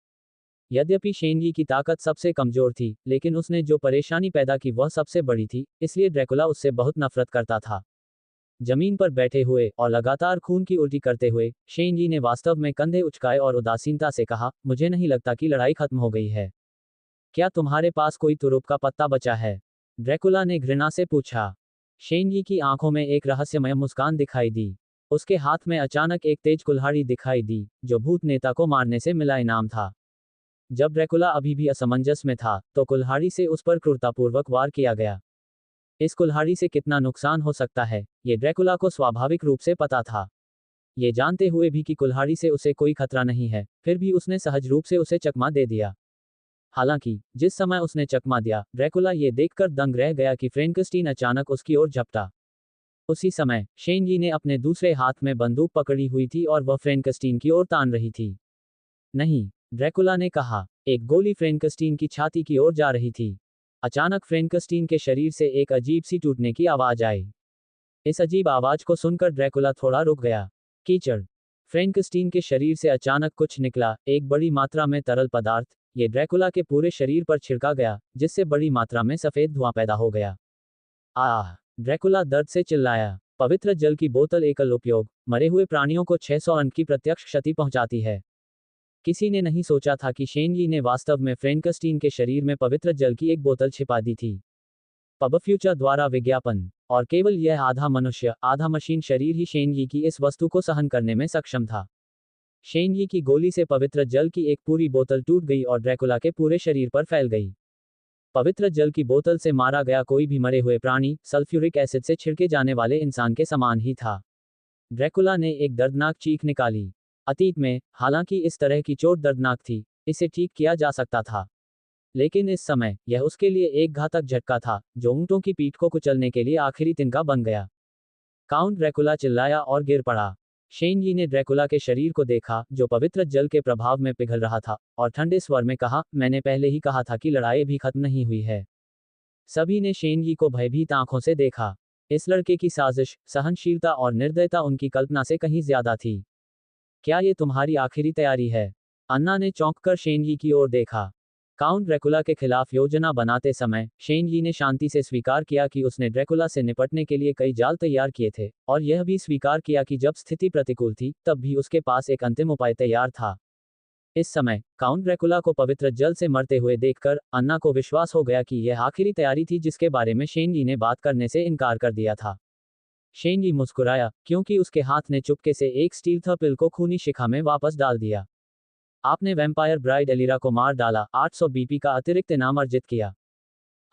यद्यपि शेनजी की ताकत सबसे कमजोर थी, लेकिन उसने जो परेशानी पैदा की वह सबसे बड़ी थी, इसलिए ड्रैकुला उससे बहुत नफरत करता था। जमीन पर बैठे हुए और लगातार खून की उल्टी करते हुए शेनजी ने वास्तव में कंधे उचकाए और उदासीनता से कहा, मुझे नहीं लगता कि लड़ाई खत्म हो गई है। क्या तुम्हारे पास कोई तुरुप का पत्ता बचा है? ड्रैकुला ने घृणा से पूछा। शेनजी की आंखों में एक रहस्यमय मुस्कान दिखाई दी। उसके हाथ में अचानक एक तेज कुल्हाड़ी दिखाई दी, जो भूत नेता को मारने से मिला इनाम था। जब ड्रैकुला अभी भी असमंजस में था, तो कुल्हाड़ी से उस पर क्रूरतापूर्वक वार किया गया। इस कुल्हाड़ी से कितना नुकसान हो सकता है, ये ड्रैकुला को स्वाभाविक रूप से पता था। ये जानते हुए भी कि कुल्हाड़ी से उसे कोई खतरा नहीं है, फिर भी उसने सहज रूप से उसे चकमा दे दिया। हालांकि जिस समय उसने चकमा दिया, ड्रैकुला ये देखकर दंग रह गया कि फ्रैंकस्टीन अचानक उसकी ओर झपटा। उसी समय शेनजी ने अपने दूसरे हाथ में बंदूक पकड़ी हुई थी और वह फ्रैंकस्टीन की ओर तान रही थी। नहीं, ड्रैकुला ने कहा। एक गोली फ्रैंकस्टीन की छाती की ओर जा रही थी। अचानक फ्रैंकस्टीन के शरीर से एक अजीब सी टूटने की आवाज आई। इस अजीब आवाज को सुनकर ड्रैकुला थोड़ा रुक गया। कीचड़। फ्रैंकस्टीन के शरीर से अचानक कुछ निकला, एक बड़ी मात्रा में तरल पदार्थ। ये ड्रैकुला के पूरे शरीर पर छिड़का गया, जिससे बड़ी मात्रा में सफेद धुआं पैदा हो गया। आह! ड्रैकुला दर्द से चिल्लाया। पवित्र जल की बोतल एकल उपयोग, मरे हुए प्राणियों को 600 अंक की प्रत्यक्ष क्षति पहुंचाती है। किसी ने नहीं सोचा था कि शेनजी ने वास्तव में फ्रैंकस्टीन के शरीर में पवित्र जल की एक बोतल छिपा दी थी। पबफ्यूचर द्वारा विज्ञापन। और केवल यह आधा मनुष्य, आधा मशीन शरीर ही शेनजी की इस वस्तु को सहन करने में सक्षम था। शेनजी की गोली से पवित्र जल की एक पूरी बोतल टूट गई और ड्रैकुला के पूरे शरीर पर फैल गई। पवित्र जल की बोतल से मारा गया कोई भी मरे हुए प्राणी सल्फ्यूरिक एसिड से छिड़के जाने वाले इंसान के समान ही था। ड्रैकुला ने एक दर्दनाक चीख निकाली। अतीत में, हालांकि इस तरह की चोट दर्दनाक थी, इसे ठीक किया जा सकता था। लेकिन इस समय यह उसके लिए एक घातक झटका था जो ऊंटों की पीठ को कुचलने के लिए आखिरी तिनका बन गया। काउंट ड्रैकुला चिल्लाया और गिर पड़ा। शेनजी ने ड्रैकुला के शरीर को देखा जो पवित्र जल के प्रभाव में पिघल रहा था और ठंडे स्वर में कहा, मैंने पहले ही कहा था कि लड़ाई भी खत्म नहीं हुई है। सभी ने शेनजी को भयभीत आंखों से देखा। इस लड़के की साजिश, सहनशीलता और निर्दयता उनकी कल्पना से कहीं ज्यादा थी। क्या ये तुम्हारी आखिरी तैयारी है? अन्ना ने चौंककर शेनजी की ओर देखा। काउंट ड्रैकुला के खिलाफ योजना बनाते समय शेनजी ने शांति से स्वीकार किया कि उसने ड्रैकुला से निपटने के लिए कई जाल तैयार किए थे, और यह भी स्वीकार किया कि जब स्थिति प्रतिकूल थी तब भी उसके पास एक अंतिम उपाय तैयार था। इस समय काउंट ड्रैकुला को पवित्र जल से मरते हुए देखकर अन्ना को विश्वास हो गया कि यह आखिरी तैयारी थी जिसके बारे में शेनजी ने बात करने से इनकार कर दिया था। शेनजी मुस्कुराया क्योंकि उसके हाथ ने चुपके से एक स्टील थर्पिल को खूनी शिखा में वापस डाल दिया। आपने वैम्पायर ब्राइड एलिरा को मार डाला, 800 बीपी का अतिरिक्त इनाम अर्जित किया।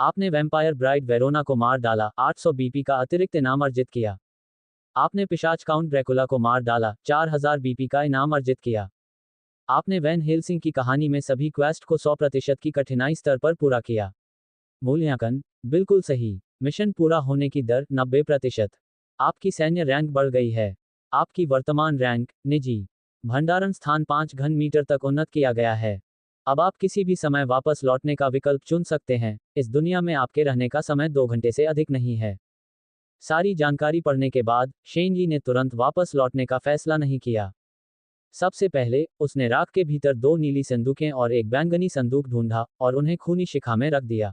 आपने वैम्पायर ब्राइड वेरोना को मार डाला, 800 बीपी का अतिरिक्त इनाम अर्जित किया। आपने पिशाच काउंट ड्रैकुला को मार डाला, 4000 बीपी का इनाम अर्जित किया। आपने वैन हेल्सिंग की कहानी में सभी क्वेस्ट को 100% की कठिनाई स्तर पर पूरा किया। मूल्यांकन बिल्कुल सही। मिशन पूरा होने की दर 90%। आपकी सैन्य रैंक बढ़ गई है। आपकी वर्तमान रैंक निजी भंडारण स्थान 5 घन मीटर तक उन्नत किया गया है। अब आप किसी भी समय वापस लौटने का विकल्प चुन सकते हैं। इस दुनिया में आपके रहने का समय 2 घंटे से अधिक नहीं है। सारी जानकारी पढ़ने के बाद शेनजी ने तुरंत वापस लौटने का फैसला नहीं किया। सबसे पहले उसने राख के भीतर 2 नीली संदूकें और एक बैंगनी संदूक ढूंढा और उन्हें खूनी शिखा में रख दिया।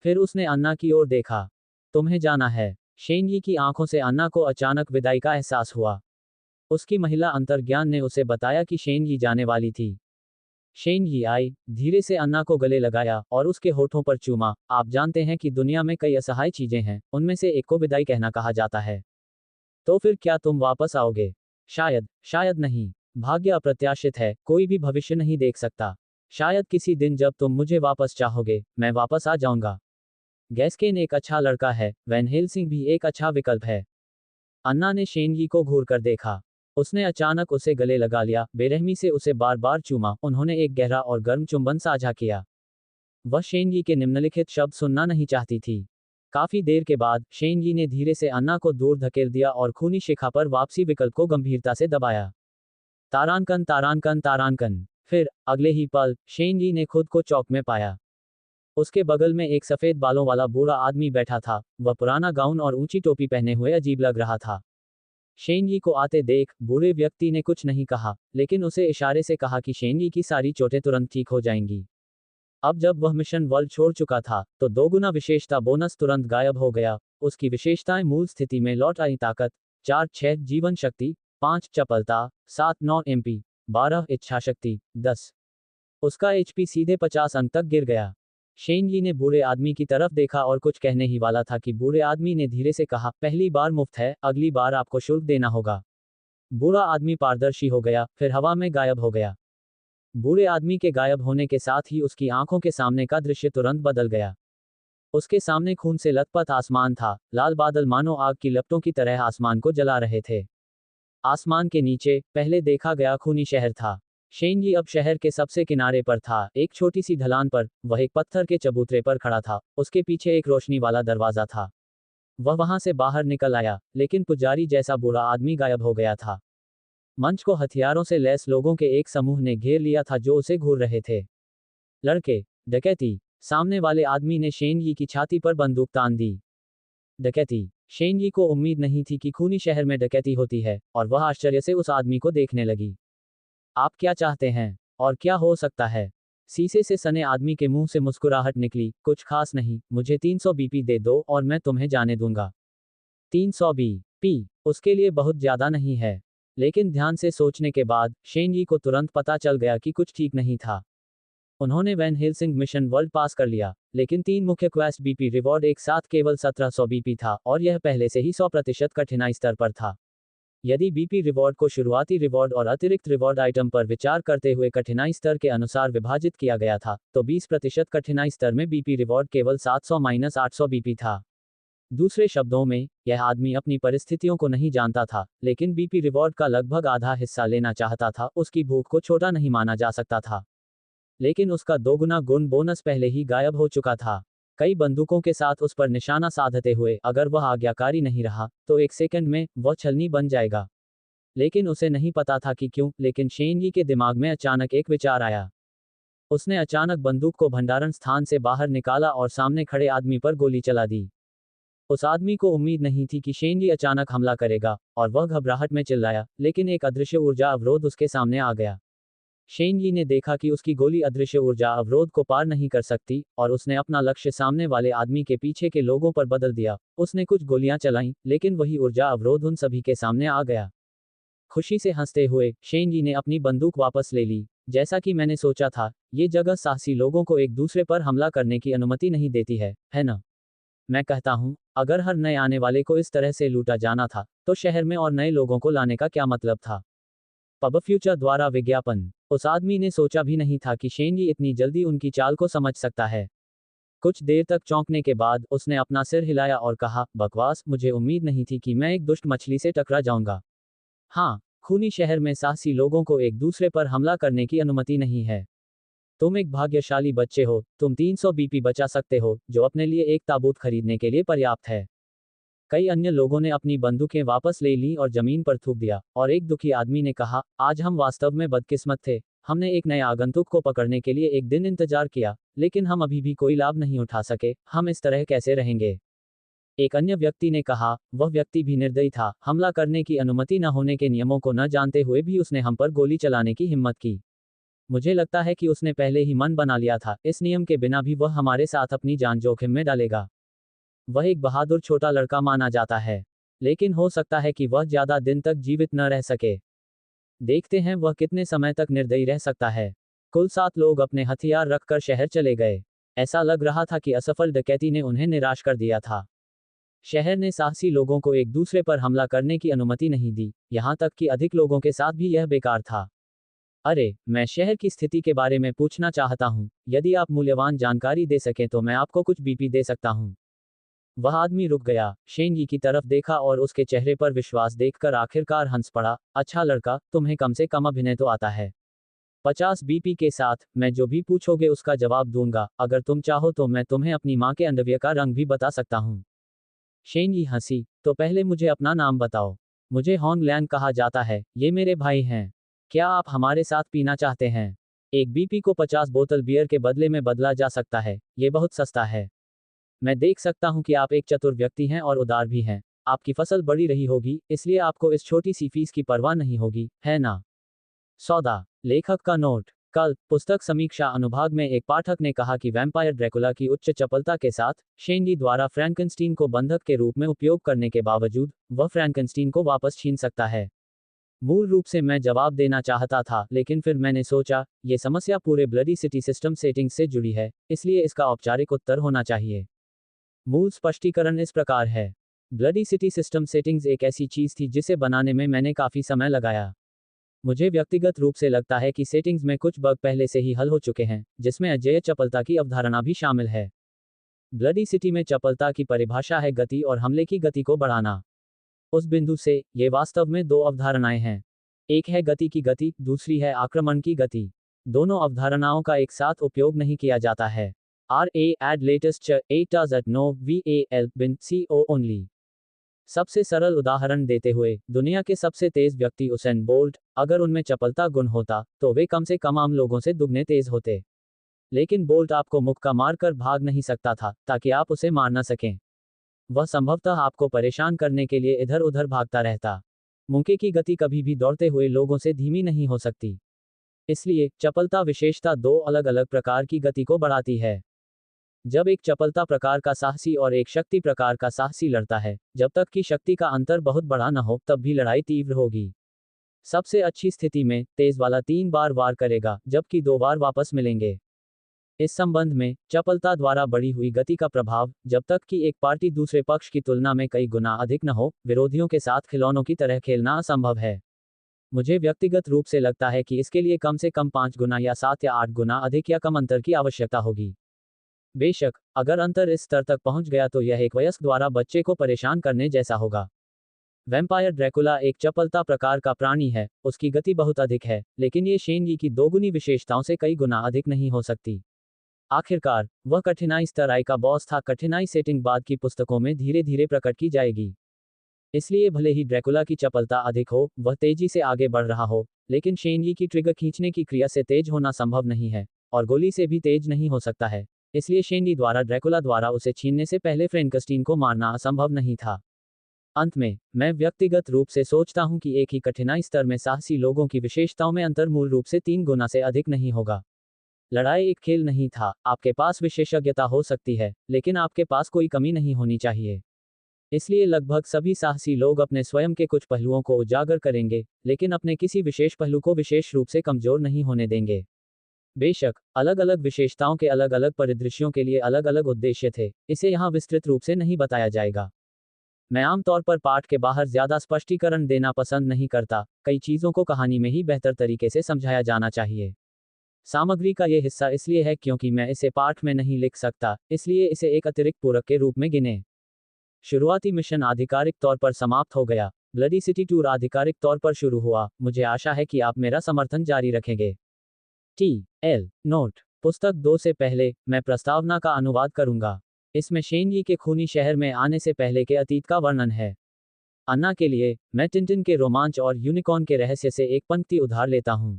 फिर उसने अन्ना की ओर देखा। तुम्हें जाना है। शेनजी की आंखों से अन्ना को अचानक विदाई का एहसास हुआ। उसकी महिला अंतर्ज्ञान ने उसे बताया कि शेनजी जाने वाली थी। शेनजी आई, धीरे से अन्ना को गले लगाया और उसके होठों पर चूमा। आप जानते हैं कि दुनिया में कई असहाय चीजें हैं, उनमें से एक को विदाई कहना कहा जाता है। तो फिर क्या तुम वापस आओगे? शायद, शायद नहीं। भाग्य अप्रत्याशित है, कोई भी भविष्य नहीं देख सकता। शायद किसी दिन जब तुम मुझे वापस चाहोगे, मैं वापस आ जाऊंगा। गैस्केन एक अच्छा लड़का है, वैन हेल्सिंग भी एक अच्छा विकल्प है। अन्ना ने शेनजी को घूर कर देखा। उसने अचानक उसे गले लगा लिया, बेरहमी से उसे बार बार चूमा। उन्होंने एक गहरा और गर्म चुंबन साझा किया। वह शेनजी के निम्नलिखित शब्द सुनना नहीं चाहती थी। काफी देर के बाद शेनजी ने धीरे से अन्ना को दूर धकेल दिया और खूनी शिखा पर वापसी विकल्प को गंभीरता से दबाया। तारांकन तारांकन तारांकन। फिर अगले ही पल शेनजी ने खुद को चौक में पाया। उसके बगल में एक सफेद बालों वाला बूढ़ा आदमी बैठा था। वह पुराना गाउन और ऊंची टोपी पहने हुए अजीब लग रहा था। शेनजी को आते देख बूढ़े व्यक्ति ने कुछ नहीं कहा, लेकिन उसे इशारे से कहा कि शेनजी की सारी चोटें तुरंत ठीक हो जाएंगी। अब जब वह मिशन वर्ल्ड छोड़ चुका था तो 2 गुना विशेषता बोनस तुरंत गायब हो गया। उसकी विशेषताएं मूल स्थिति में लौट आई। ताकत 4-6 जीवन शक्ति, 5 चपलता, 7-9 एमपी, 12 इच्छा शक्ति, 10। उसका एचपी सीधे 50 अंक तक गिर गया। शेनजी ने बूढ़े आदमी की तरफ देखा और कुछ कहने ही वाला था कि बूढ़े आदमी ने धीरे से कहा, पहली बार मुफ्त है, अगली बार आपको शुल्क देना होगा। बूढ़ा आदमी पारदर्शी हो गया, फिर हवा में गायब हो गया। बूढ़े आदमी के गायब होने के साथ ही उसकी आंखों के सामने का दृश्य तुरंत बदल गया। उसके सामने खून से लथपथ आसमान था। लाल बादल मानो आग की लपटों की तरह आसमान को जला रहे थे। आसमान के नीचे पहले देखा गया खूनी शहर था। शेनजी अब शहर के सबसे किनारे पर था, एक छोटी सी ढलान पर। वह एक पत्थर के चबूतरे पर खड़ा था। उसके पीछे एक रोशनी वाला दरवाजा था। वह वहां से बाहर निकल आया, लेकिन पुजारी जैसा बूढ़ा आदमी गायब हो गया था। मंच को हथियारों से लैस लोगों के एक समूह ने घेर लिया था जो उसे घूर रहे थे। लड़के, डकैती। सामने वाले आदमी ने शेनजी की छाती पर बंदूक तान दी। डकैती। शेनजी को उम्मीद नहीं थी कि खूनी शहर में डकैती होती है, और वह आश्चर्य से उस आदमी को देखने लगी। आप क्या चाहते हैं? और क्या हो सकता है? शीशे से सने आदमी के मुंह से मुस्कुराहट निकली, कुछ खास नहीं, मुझे 300 बीपी दे दो और मैं तुम्हें जाने दूंगा। 300 बीपी उसके लिए बहुत ज्यादा नहीं है। लेकिन ध्यान से सोचने के बाद शेनजी को तुरंत पता चल गया कि कुछ ठीक नहीं था। उन्होंने वैन हेल्सिंग मिशन वर्ल्ड पास कर लिया, लेकिन 3 मुख्य क्वेस्ट बीपी रिवॉर्ड एक साथ केवल 1700 बीपी था, और यह पहले से ही 100% कठिनाई स्तर पर था। यदि बीपी रिवॉर्ड को शुरुआती रिवॉर्ड और अतिरिक्त रिवॉर्ड आइटम पर विचार करते हुए कठिनाई स्तर के अनुसार विभाजित किया गया था, तो 20% कठिनाई स्तर में बीपी रिवॉर्ड केवल 700-800 बीपी था। दूसरे शब्दों में, यह आदमी अपनी परिस्थितियों को नहीं जानता था, लेकिन बीपी रिवॉर्ड का लगभग आधा हिस्सा लेना चाहता था। उसकी भूख को छोटा नहीं माना जा सकता था। लेकिन उसका दोगुना गुण बोनस पहले ही गायब हो चुका था। कई बंदूकों के साथ उस पर निशाना साधते हुए अगर वह आज्ञाकारी नहीं रहा तो 1 सेकंड में वह छलनी बन जाएगा। लेकिन उसे नहीं पता था कि क्यों, लेकिन शेनजी के दिमाग में अचानक एक विचार आया। उसने अचानक बंदूक को भंडारण स्थान से बाहर निकाला और सामने खड़े आदमी पर गोली चला दी। उस आदमी को उम्मीद नहीं थी कि शेनजी अचानक हमला करेगा, और वह घबराहट में चिल्लाया, लेकिन एक अदृश्य ऊर्जा अवरोध उसके सामने आ गया। शेनजी ने देखा कि उसकी गोली अदृश्य ऊर्जा अवरोध को पार नहीं कर सकती, और उसने अपना लक्ष्य सामने वाले आदमी के पीछे के लोगों पर बदल दिया। उसने कुछ गोलियां चलाईं, लेकिन वही ऊर्जा अवरोध उन सभी के सामने आ गया। खुशी से हंसते हुए शेनजी ने अपनी बंदूक वापस ले ली। जैसा कि मैंने सोचा था, ये जगह साहसी लोगों को एक दूसरे पर हमला करने की अनुमति नहीं देती है ना? मैं कहता हूँ, अगर हर नए आने वाले को इस तरह से लूटा जाना था, तो शहर में और नए लोगों को लाने का क्या मतलब था? पब फ्यूचर द्वारा विज्ञापन। उस आदमी ने सोचा भी नहीं था कि शेनजी इतनी जल्दी उनकी चाल को समझ सकता है। कुछ देर तक चौंकने के बाद उसने अपना सिर हिलाया और कहा, बकवास, मुझे उम्मीद नहीं थी कि मैं एक दुष्ट मछली से टकरा जाऊंगा। हाँ, खूनी शहर में साहसी लोगों को एक दूसरे पर हमला करने की अनुमति नहीं है। तुम एक भाग्यशाली बच्चे हो, तुम 300 बीपी बचा सकते हो, जो अपने लिए एक ताबूत खरीदने के लिए पर्याप्त है। कई अन्य लोगों ने अपनी बंदूकें वापस ले ली और जमीन पर थूक दिया, और एक दुखी आदमी ने कहा, आज हम वास्तव में बदकिस्मत थे। हमने एक नए आगंतुक को पकड़ने के लिए एक दिन इंतजार किया, लेकिन हम अभी भी कोई लाभ नहीं उठा सके। हम इस तरह कैसे रहेंगे? एक अन्य व्यक्ति ने कहा, वह व्यक्ति भी निर्दयी था। हमला करने की अनुमति न होने के नियमों को न जानते हुए भी उसने हम पर गोली चलाने की हिम्मत की। मुझे लगता है कि उसने पहले ही मन बना लिया था, इस नियम के बिना भी वह हमारे साथ अपनी जान जोखिम में डालेगा। वह एक बहादुर छोटा लड़का माना जाता है, लेकिन हो सकता है कि वह ज्यादा दिन तक जीवित न रह सके। देखते हैं वह कितने समय तक निर्दयी रह सकता है। कुल 7 लोग अपने हथियार रखकर शहर चले गए। ऐसा लग रहा था कि असफल डकैती ने उन्हें निराश कर दिया था। शहर ने साहसी लोगों को एक दूसरे पर हमला करने की अनुमति नहीं दी, यहां तक कि अधिक लोगों के साथ भी यह बेकार था। अरे, मैं शहर की स्थिति के बारे में पूछना चाहता हूँ। यदि आप मूल्यवान जानकारी दे सकें तो मैं आपको कुछ बीपी दे सकता हूँ। वह आदमी रुक गया, शेनजी की तरफ देखा और उसके चेहरे पर विश्वास देखकर आखिरकार हंस पड़ा। अच्छा लड़का, तुम्हें कम से कम अभिनय तो आता है। 50 बीपी के साथ मैं जो भी पूछोगे उसका जवाब दूंगा। अगर तुम चाहो तो मैं तुम्हें अपनी माँ के अंडरवियर का रंग भी बता सकता हूँ। शेनजी हंसी, तो पहले मुझे अपना नाम बताओ। मुझे हॉन्ग लैंग कहा जाता है, ये मेरे भाई हैं। क्या आप हमारे साथ पीना चाहते हैं? एक बीपी को 50 बोतल बियर के बदले में बदला जा सकता है, ये बहुत सस्ता है। मैं देख सकता हूं कि आप एक चतुर व्यक्ति हैं और उदार भी हैं। आपकी फसल बढ़ी रही होगी, इसलिए आपको इस छोटी सी फीस की परवाह नहीं होगी, है ना? सौदा। लेखक का नोट। कल पुस्तक समीक्षा अनुभाग में एक पाठक ने कहा कि वैम्पायर ड्रैकुला की उच्च चपलता के साथ शेनजी द्वारा फ्रैंकनस्टीन को बंधक के रूप में उपयोग करने के बावजूद वह फ्रैंकनस्टीन को वापस छीन सकता है। मूल रूप से मैं जवाब देना चाहता था, लेकिन फिर मैंने सोचा, ये समस्या पूरे ब्लडी सिटी सिस्टम सेटिंग्स से जुड़ी है, इसलिए इसका औपचारिक उत्तर होना चाहिए। मूल स्पष्टीकरण इस प्रकार है। ब्लडी सिटी सिस्टम सेटिंग्स एक ऐसी चीज थी जिसे बनाने में मैंने काफी समय लगाया। मुझे व्यक्तिगत रूप से लगता है कि सेटिंग्स में कुछ बग पहले से ही हल हो चुके हैं, जिसमें अजेय चपलता की अवधारणा भी शामिल है। ब्लडी सिटी में चपलता की परिभाषा है गति और हमले की गति को बढ़ाना। उस बिंदु से, ये वास्तव में 2 अवधारणाएं हैं। एक है गति की गति, दूसरी है आक्रमण की गति। दोनों अवधारणाओं का एक साथ उपयोग नहीं किया जाता है। add latest ch 8 does at no val bin co only। सबसे सरल उदाहरण देते हुए, दुनिया के सबसे तेज व्यक्ति उसेन बोल्ट, अगर उनमें चपलता गुण होता, तो वे कम से कम आम लोगों से दुगने तेज होते। लेकिन बोल्ट आपको मुक्का मारकर भाग नहीं सकता था, ताकि आप उसे मार न सकें। वह संभवतः आपको परेशान करने के लिए इधर उधर भागता रहता। मुक्के की गति कभी भी दौड़ते हुए लोगों से धीमी नहीं हो सकती। इसलिए, चपलता विशेषता 2 अलग अलग प्रकार की गति को बढ़ाती है। जब एक चपलता प्रकार का साहसी और एक शक्ति प्रकार का साहसी लड़ता है, जब तक कि शक्ति का अंतर बहुत बड़ा न हो, तब भी लड़ाई तीव्र होगी। सबसे अच्छी स्थिति में, तेज वाला 3 बार वार करेगा, जबकि 2 बार वापस मिलेंगे। इस संबंध में, चपलता द्वारा बढ़ी हुई गति का प्रभाव, जब तक कि एक पार्टी दूसरे पक्ष की तुलना में कई गुना अधिक न हो, विरोधियों के साथ खिलौनों की तरह खेलना असंभव है। मुझे व्यक्तिगत रूप से लगता है कि इसके लिए कम से कम 5 गुना या 7 या 8 गुना अधिक या कम अंतर की आवश्यकता होगी। बेशक, अगर अंतर इस स्तर तक पहुंच गया तो यह एक वयस्क द्वारा बच्चे को परेशान करने जैसा होगा। वैम्पायर ड्रैकुला एक चपलता प्रकार का प्राणी है, उसकी गति बहुत अधिक है, लेकिन ये शेनगी की दोगुनी विशेषताओं से कई गुना अधिक नहीं हो सकती। आखिरकार, वह कठिनाई स्तर आई का बॉस था। कठिनाई सेटिंग बाद की पुस्तकों में धीरे धीरे प्रकट की जाएगी। इसलिए भले ही ड्रैकुला की चपलता अधिक हो, वह तेजी से आगे बढ़ रहा हो, लेकिन शेनगी की ट्रिगर खींचने की क्रिया से तेज होना संभव नहीं है, और गोली से भी तेज नहीं हो सकता है। इसलिए शेनगी द्वारा ड्रैकुला द्वारा उसे छीनने से पहले फ्रेंकस्टीन को मारना असंभव नहीं था। अंत में, मैं व्यक्तिगत रूप से सोचता हूं कि एक ही कठिनाई स्तर में साहसी लोगों की विशेषताओं में अंतर मूल रूप से 3 गुना से अधिक नहीं होगा। लड़ाई एक खेल नहीं था। आपके पास विशेषज्ञता हो सकती है, लेकिन आपके पास कोई कमी नहीं होनी चाहिए। इसलिए लगभग सभी साहसी लोग अपने स्वयं के कुछ पहलुओं को उजागर करेंगे, लेकिन अपने किसी विशेष पहलू को विशेष रूप से कमजोर नहीं होने देंगे। बेशक, अलग अलग विशेषताओं के अलग अलग परिदृश्यों के लिए अलग अलग उद्देश्य थे, इसे यहाँ विस्तृत रूप से नहीं बताया जाएगा। मैं आमतौर पर पाठ के बाहर ज्यादा स्पष्टीकरण देना पसंद नहीं करता। कई चीजों को कहानी में ही बेहतर तरीके से समझाया जाना चाहिए। सामग्री का ये हिस्सा इसलिए है क्योंकि मैं इसे पाठ में नहीं लिख सकता, इसलिए इसे एक अतिरिक्त पूरक के रूप में गिने। शुरुआती मिशन आधिकारिक तौर पर समाप्त हो गया। ब्लडी सिटी टूर आधिकारिक तौर पर शुरू हुआ। मुझे आशा है कि आप मेरा समर्थन जारी रखेंगे। TL नोट: पुस्तक 2 से पहले, मैं प्रस्तावना का अनुवाद करूंगा। इसमें शेनगी के खूनी शहर में आने से पहले के अतीत का वर्णन है। अन्ना के लिए, मैं टिंटिन के रोमांच और यूनिकॉर्न के रहस्य से एक पंक्ति उधार लेता हूं।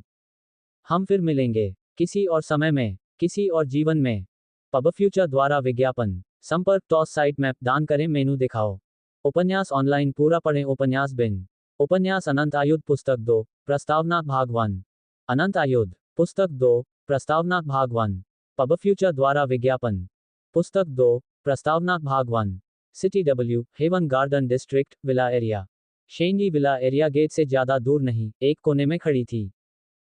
हम फिर मिलेंगे, किसी और समय में, किसी और जीवन में। पब फ्यूचर द्वारा विज्ञापन। संपर्क टॉस साइट मैप दान करें, मेनू दिखाओ। उपन्यास ऑनलाइन पूरा पढ़ें। उपन्यास बिन। उपन्यास अनंत आयुध पुस्तक 2, प्रस्तावना भाग 1। अनंत आयुध पुस्तक 2, प्रस्तावना भाग 1। पब फ्यूचर द्वारा विज्ञापन। पुस्तक 2, प्रस्तावना भाग 1। City W, heaven garden district, villa area. शेनगी विला एरिया गेट से ज्यादा दूर नहीं, एक कोने में खड़ी थी।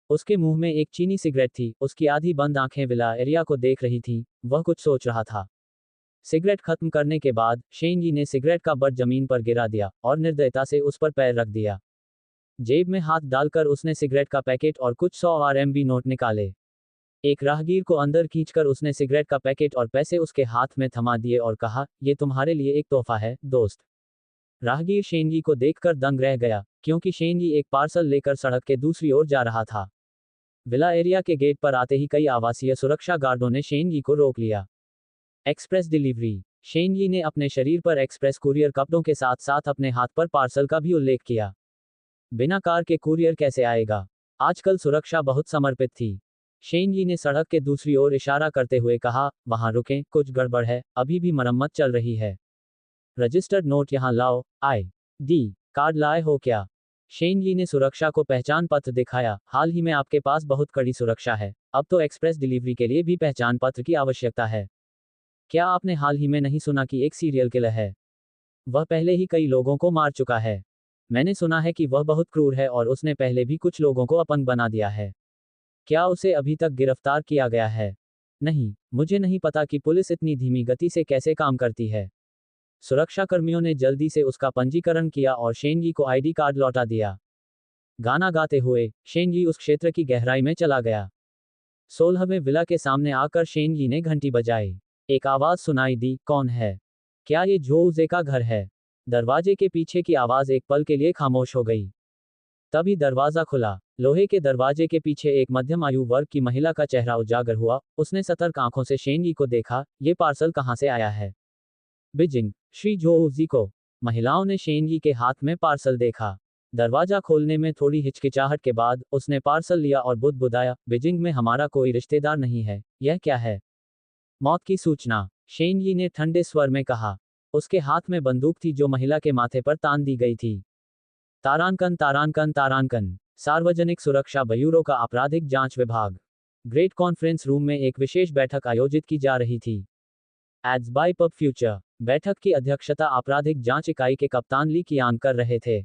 उसके मुंह में एक चीनी सिगरेट थी, उसकी आधी बंद आंखें विला एरिया को देख रही थीं। वह कुछ सोच रहा था। सिगरेट खत्म करने के बाद, शेनगी ने सिगरेट का बट जमीन पर गिरा दिया और निर्दयता से उस पर पैर रख दिया। जेब में हाथ डालकर उसने सिगरेट का पैकेट और कुछ 100 RMB नोट निकाले। एक राहगीर को अंदर खींचकर उसने सिगरेट का पैकेट और पैसे उसके हाथ में थमा दिए और कहा, ये तुम्हारे लिए एक तोहफा है, दोस्त। राहगीर शेनगी को देखकर दंग रह गया, क्योंकि शेनगी एक पार्सल लेकर सड़क के दूसरी ओर जा रहा था। विला एरिया के गेट पर आते ही कई आवासीय सुरक्षा गार्डों ने शेनगी को रोक लिया। Express delivery. शेनगी ने अपने शरीर पर एक्सप्रेस कुरियर कपड़ों के साथ साथ अपने हाथ पर पार्सल का भी उल्लेख किया। बिना कार के कुरियर कैसे आएगा? आजकल सुरक्षा बहुत समर्पित थी। शेनगी ने सड़क के दूसरी ओर इशारा करते हुए कहा, वहां रुकें, कुछ गड़बड़ है, अभी भी मरम्मत चल रही है। रजिस्टर्ड नोट यहां लाओ। ID कार्ड लाए हो क्या? शेनगी ने सुरक्षा को पहचान पत्र दिखाया। हाल ही में आपके पास बहुत कड़ी सुरक्षा है, अब तो एक्सप्रेस डिलीवरी के लिए भी पहचान पत्र की आवश्यकता है। क्या आपने हाल ही में नहीं सुना कि एक सीरियल किलर है? वह पहले ही कई लोगों को मार चुका है। मैंने सुना है कि वह बहुत क्रूर है और उसने पहले भी कुछ लोगों को अपंग बना दिया है। क्या उसे अभी तक गिरफ्तार किया गया है? नहीं, मुझे नहीं पता कि पुलिस इतनी धीमी गति से कैसे काम करती है। सुरक्षाकर्मियों ने जल्दी से उसका पंजीकरण किया और शेनगी को ID कार्ड लौटा दिया। गाना गाते हुए, शेनगी उस क्षेत्र की गहराई में चला गया। 16वें विला के सामने आकर शेनगी ने घंटी बजाई। एक आवाज सुनाई दी, कौन है? क्या ये जोउजे का घर है? दरवाजे के पीछे की आवाज एक पल के लिए खामोश हो गई। तभी दरवाजा खुला। लोहे के दरवाजे के पीछे एक मध्यम आयु वर्ग की महिला का चेहरा उजागर हुआ। उसने सतर्क आंखों से शेनगी को देखा। ये पार्सल कहां से आया है? बीजिंग, श्री जोउजी को। महिलाओं ने शेनगी के हाथ में पार्सल देखा। दरवाजा खोलने में थोड़ी हिचकिचाहट के बाद, उसने पार्सल लिया और बुदबुदाया, बीजिंग में हमारा कोई रिश्तेदार नहीं है। यह क्या है? मौत की सूचना, शेनगी ने ठंडे स्वर में कहा। उसके हाथ में बंदूक थी जो महिला के माथे पर तान दी गई थी। तारांकन तारांकन तारांकन। सार्वजनिक सुरक्षा ब्यूरो का आपराधिक जांच विभाग। ग्रेट कॉन्फ्रेंस रूम में एक विशेष बैठक आयोजित की जा रही थी। Ads by pub future. बैठक की अध्यक्षता आपराधिक जांच इकाई के कप्तान ली कियान कर रहे थे।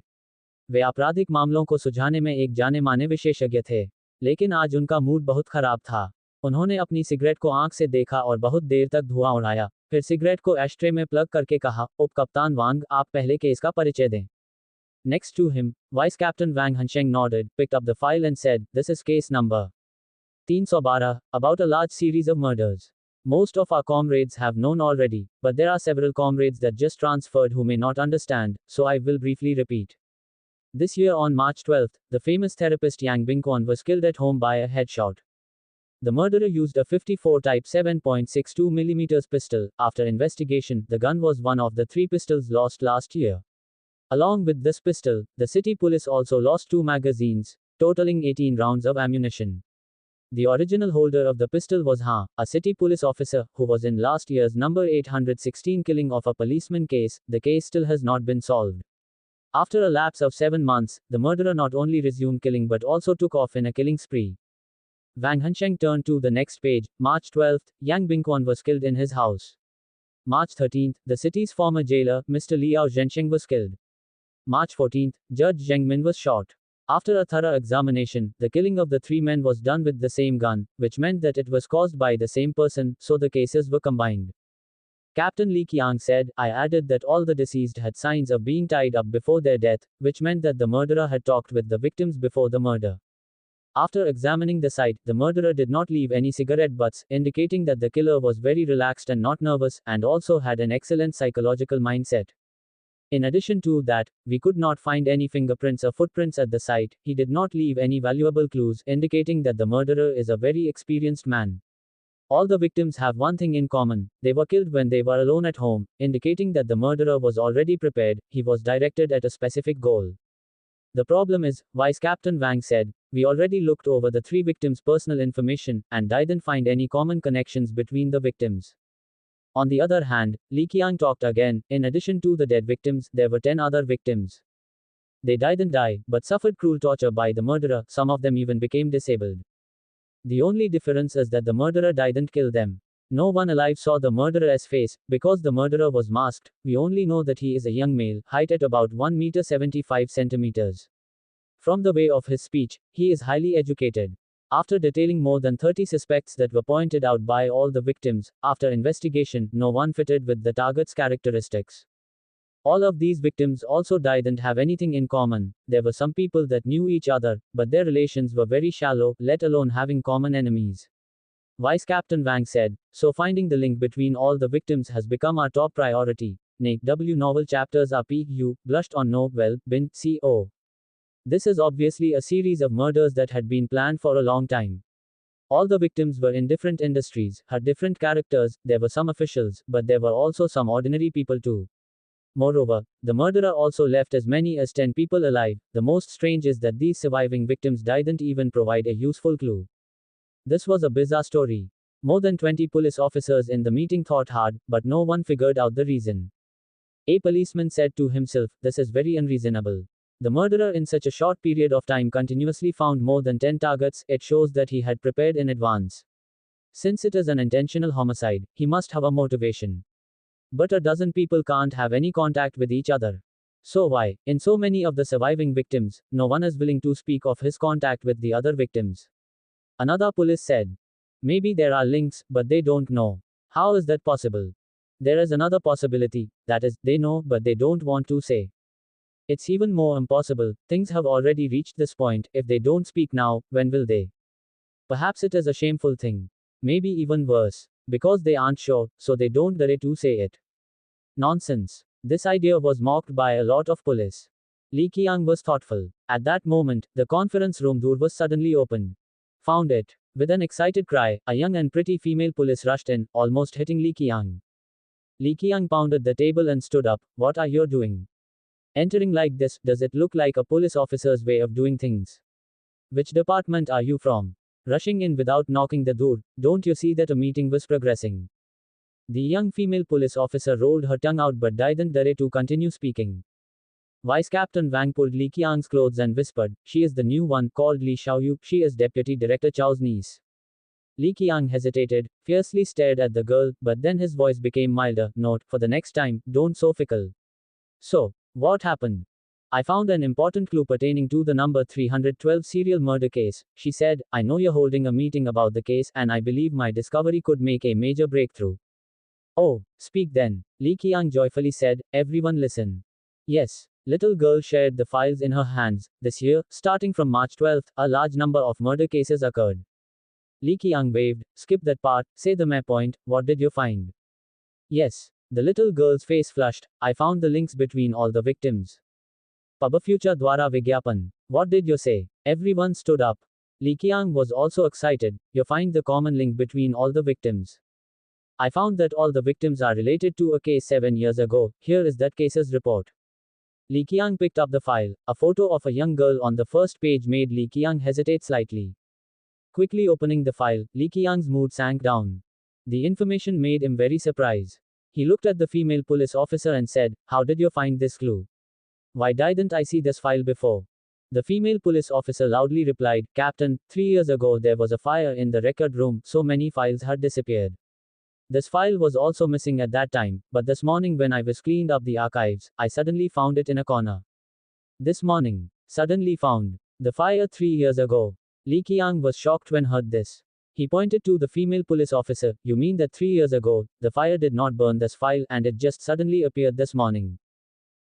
वे आपराधिक मामलों को सुलझाने में एक जाने माने विशेषज्ञ थे, लेकिन आज उनका मूड बहुत खराब था। उन्होंने अपनी सिगरेट को आंख से देखा और बहुत देर तक धुआं उड़ाया, फिर सिगरेट को एस्ट्रे में प्लग करके कहा, उप कप्तान वांग, आप पहले केस का परिचय दें। Next to him, Vice Captain Wang Hansheng nodded, picked up the file and said, this is case number 312, about a large series of murders. Most of our comrades have known already, but there are several comrades that just transferred who may not understand, so I will briefly repeat. This year on March 12, the famous therapist Yang Bingquan was killed at home by a headshot. The murderer used a 54 Type 7.62mm pistol. After investigation, the gun was one of the 3 pistols lost last year. Along with this pistol, the city police also lost 2 magazines, totaling 18 rounds of ammunition. The original holder of the pistol was Ha, a city police officer, who was in last year's number 816 killing of a policeman case. The case still has not been solved. After a lapse of 7 months, the murderer not only resumed killing but also took off in a killing spree. Wang Hansheng turned to the next page. March 12, Yang Bingquan was killed in his house. March 13, the city's former jailer, Mr. Liao Zhensheng, was killed. March 14, Judge Zheng Min was shot. After a thorough examination, the killing of the 3 men was done with the same gun, which meant that it was caused by the same person, so the cases were combined. Captain Li Qiang said, I added that all the deceased had signs of being tied up before their death, which meant that the murderer had talked with the victims before the murder. After examining the site, the murderer did not leave any cigarette butts, indicating that the killer was very relaxed and not nervous, and also had an excellent psychological mindset. In addition to that, we could not find any fingerprints or footprints at the site. He did not leave any valuable clues, indicating that the murderer is a very experienced man. All the victims have one thing in common: they were killed when they were alone at home, indicating that the murderer was already prepared, he was directed at a specific goal. The problem is, Vice Captain Wang said, we already looked over the 3 victims' personal information, and didn't find any common connections between the victims. On the other hand, Li Qiang talked again. In addition to the dead victims, there were 10 other victims. They didn't die, but suffered cruel torture by the murderer, some of them even became disabled. The only difference is that the murderer didn't kill them. No one alive saw the murderer's face, because the murderer was masked. We only know that he is a young male, height at about 1 meter 75 centimeters. From the way of his speech, he is highly educated. After detailing more than 30 suspects that were pointed out by all the victims, after investigation, no one fitted with the target's characteristics. All of these victims also didn't have anything in common. There were some people that knew each other, but their relations were very shallow, let alone having common enemies. Vice Captain Wang said, so finding the link between all the victims has become our top priority. Nate W. Novel chapters are P.U. blushed on No. Well, Bin, C.O. This is obviously a series of murders that had been planned for a long time. All the victims were in different industries, had different characters. There were some officials, but there were also some ordinary people too. Moreover, the murderer also left as many as 10 people alive. The most strange is that these surviving victims didn't even provide a useful clue. This was a bizarre story. More than 20 police officers in the meeting thought hard, but no one figured out the reason. A policeman said to himself, this is very unreasonable. The murderer in such a short period of time continuously found more than 10 targets. It shows that he had prepared in advance. Since it is an intentional homicide, he must have a motivation. But a dozen people can't have any contact with each other. So why, in so many of the surviving victims, no one is willing to speak of his contact with the other victims? Another police said. Maybe there are links, but they don't know. How is that possible? There is another possibility, that is, they know, but they don't want to say. It's even more impossible. Things have already reached this point. If they don't speak now, when will they? Perhaps it is a shameful thing. Maybe even worse. Because they aren't sure, so they don't dare to say it. Nonsense. This idea was mocked by a lot of police. Li Qiang was thoughtful. At that moment, the conference room door was suddenly opened. Found it. With an excited cry, a young and pretty female police rushed in, almost hitting Li Qiang. Li Qiang pounded the table and stood up. What are you doing? Entering like this, does it look like a police officer's way of doing things? Which department are you from? Rushing in without knocking the door, don't you see that a meeting was progressing? The young female police officer rolled her tongue out but didn't dare to continue speaking. Vice Captain Wang pulled Li Qiang's clothes and whispered, she is the new one, called Li Xiaoyu, she is Deputy Director Chao's niece. Li Qiang hesitated, fiercely stared at the girl, but then his voice became milder. Note, for the next time, don't so fickle. So, what happened? I found an important clue pertaining to the number 312 serial murder case, she said. I know you're holding a meeting about the case, and I believe my discovery could make a major breakthrough. Oh, speak then, Li Qiang joyfully said. Everyone listen. Yes. Little girl shared the files in her hands. This year, starting from March 12, a large number of murder cases occurred. Li Qiang waved. Skip that part, say the main point, what did you find? Yes. The little girl's face flushed. I found the links between all the victims. Pabafucha Dwara Vigyapan. What did you say? Everyone stood up. Li Qiang was also excited. You find the common link between all the victims. I found that all the victims are related to a case 7 years ago. Here is that case's report. Li Qiang picked up the file. A photo of a young girl on the first page made Li Qiang hesitate slightly. Quickly opening the file, Li Qiang's mood sank down. The information made him very surprised. He looked at the female police officer and said, "How did you find this clue? Why didn't I see this file before?" The female police officer loudly replied, "Captain, 3 years ago there was a fire in the record room, so many files had disappeared. This file was also missing at that time, but this morning when I was cleaned up the archives, I suddenly found it in a corner." This morning. Suddenly found. The fire 3 years ago. Li Qiang was shocked when heard this. He pointed to the female police officer. "You mean that 3 years ago, the fire did not burn this file and it just suddenly appeared this morning?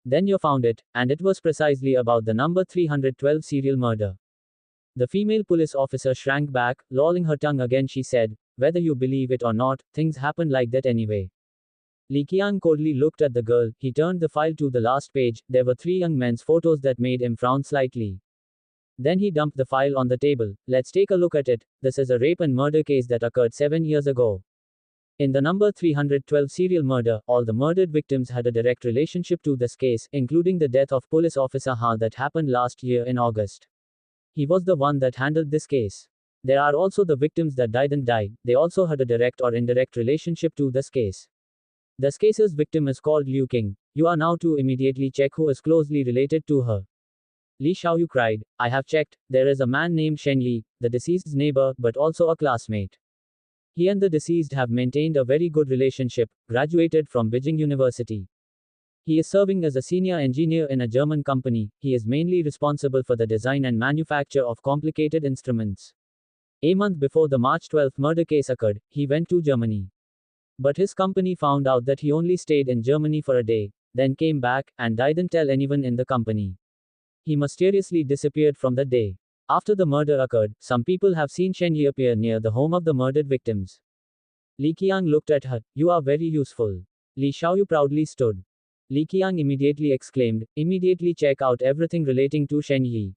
Then you found it, and it was precisely about the number 312 serial murder." The female police officer shrank back, lolling her tongue again. She said, "Whether you believe it or not, things happened like that anyway." Li Qiang coldly looked at the girl. He turned the file to the last page. There were 3 young men's photos that made him frown slightly. Then he dumped the file on the table. "Let's take a look at it. This is a rape and murder case that occurred 7 years ago. In the number 312 serial murder, all the murdered victims had a direct relationship to this case, including the death of police officer Ha that happened last year in August. He was the one that handled this case. There are also the victims that didn't die. They also had a direct or indirect relationship to this case. This case's victim is called Liu Qing. You are now to immediately check who is closely related to her." Li Xiaoyu cried, "I have checked. There is a man named Shen Yi, the deceased's neighbor, but also a classmate. He and the deceased have maintained a very good relationship, graduated from Beijing University. He is serving as a senior engineer in a German company. He is mainly responsible for the design and manufacture of complicated instruments. A month before the March 12 murder case occurred, he went to Germany. But his company found out that he only stayed in Germany for a day, then came back, and didn't tell anyone in the company. He mysteriously disappeared from that day. After the murder occurred, some people have seen Shen Yi appear near the home of the murdered victims." Li Qiang looked at her. "You are very useful." Li Xiaoyu proudly stood. Li Qiang immediately exclaimed, "Immediately check out everything relating to Shen Yi.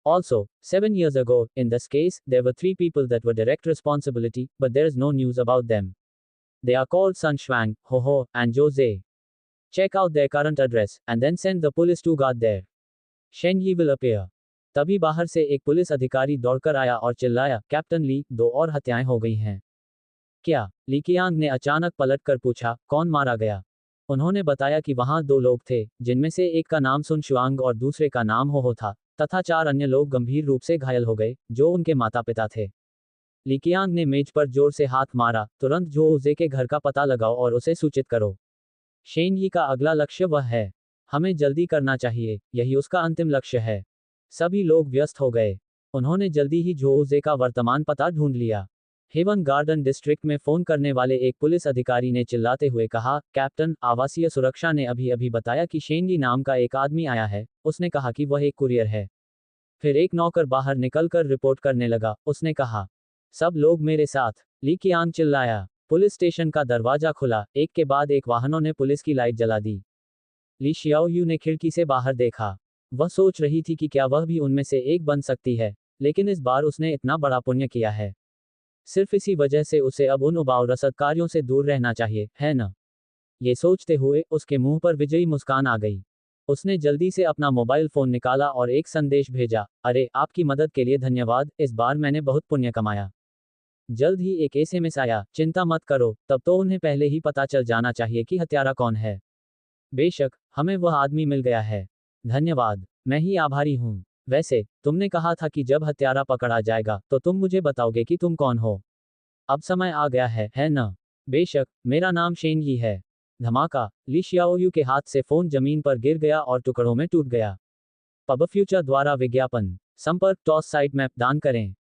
Also, 7 years ago, in this case, there were 3 people that were direct responsibility, but there is no news about them. They are called Sun Shuang, Ho Ho, and Zhou Zhe. Check out their current address, and then send the police to guard there. Shen Yi will appear." तभी बाहर से एक पुलिस अधिकारी दौड़कर आया और चिल्लाया, "कैप्टन ली, 2 और हत्याएं हो गई हैं। क्या?" ली कियांग ने अचानक पलटकर पूछा, "कौन मारा गया?" उन्होंने बताया कि वहां 2 लोग थे, जिनमें से एक का नाम सुन शुआंग और दूसरे का नाम हो था, तथा 4 अन्य लोग गंभीर रूप से घायल हो गए, जो उनके माता पिता थे। ली कियांग ने मेज पर जोर से हाथ मारा, "तुरंत झो उजे के घर का पता लगाओ और उसे सूचित करो। शेन यी का अगला लक्ष्य वह है। हमें जल्दी करना चाहिए, यही उसका अंतिम लक्ष्य है।" सभी लोग व्यस्त हो गए। उन्होंने जल्दी ही झो उजे का वर्तमान पता ढूंढ लिया। हेवन गार्डन डिस्ट्रिक्ट में फोन करने वाले एक पुलिस अधिकारी ने चिल्लाते हुए कहा, "कैप्टन, आवासीय सुरक्षा ने अभी अभी बताया कि शेन यी नाम का एक आदमी आया है। उसने कहा कि वह एक कुरियर है।" फिर एक नौकर बाहर निकलकर रिपोर्ट करने लगा। उसने कहा, "सब लोग मेरे साथ।" ली कियांग चिल्लाया। पुलिस स्टेशन का दरवाजा खुला, एक के बाद एक वाहनों ने पुलिस की लाइट जला दी। ली शियाओयू ने खिड़की से बाहर देखा। वह सोच रही थी कि क्या वह भी उनमें से एक बन सकती है, लेकिन इस बार उसने इतना बड़ा पुण्य किया है। सिर्फ इसी वजह से उसे अब उन उबाऊ रसदकारियों से दूर रहना चाहिए, है न? ये सोचते हुए, उसके मुंह पर विजयी मुस्कान आ गई। उसने जल्दी से अपना मोबाइल फोन निकाला और एक संदेश भेजा, "अरे, आपकी मदद के लिए धन्यवाद, इस बार मैंने बहुत पुण्य कमाया।" जल्द ही एक एसएमएस आया, "चिंता मत करो, तब तो उन्हें पहले ही पता चल जाना चाहिए कि हत्यारा कौन है। बेशक, हमें वह आदमी मिल गया है। धन्यवाद, मैं ही आभारी हूँ। वैसे, तुमने कहा था कि जब हत्यारा पकड़ा जाएगा, तो तुम मुझे बताओगे कि तुम कौन हो। अब समय आ गया है न? बेशक, मेरा नाम शेन यी है।" धमाका, ली शियाओयू के हाथ से फोन जमीन पर गिर गया और टुकड़ों में टूट गया। पब फ्यूचर द्वारा विज्ञापन। संपर्क टॉस साइट मैप दान करें।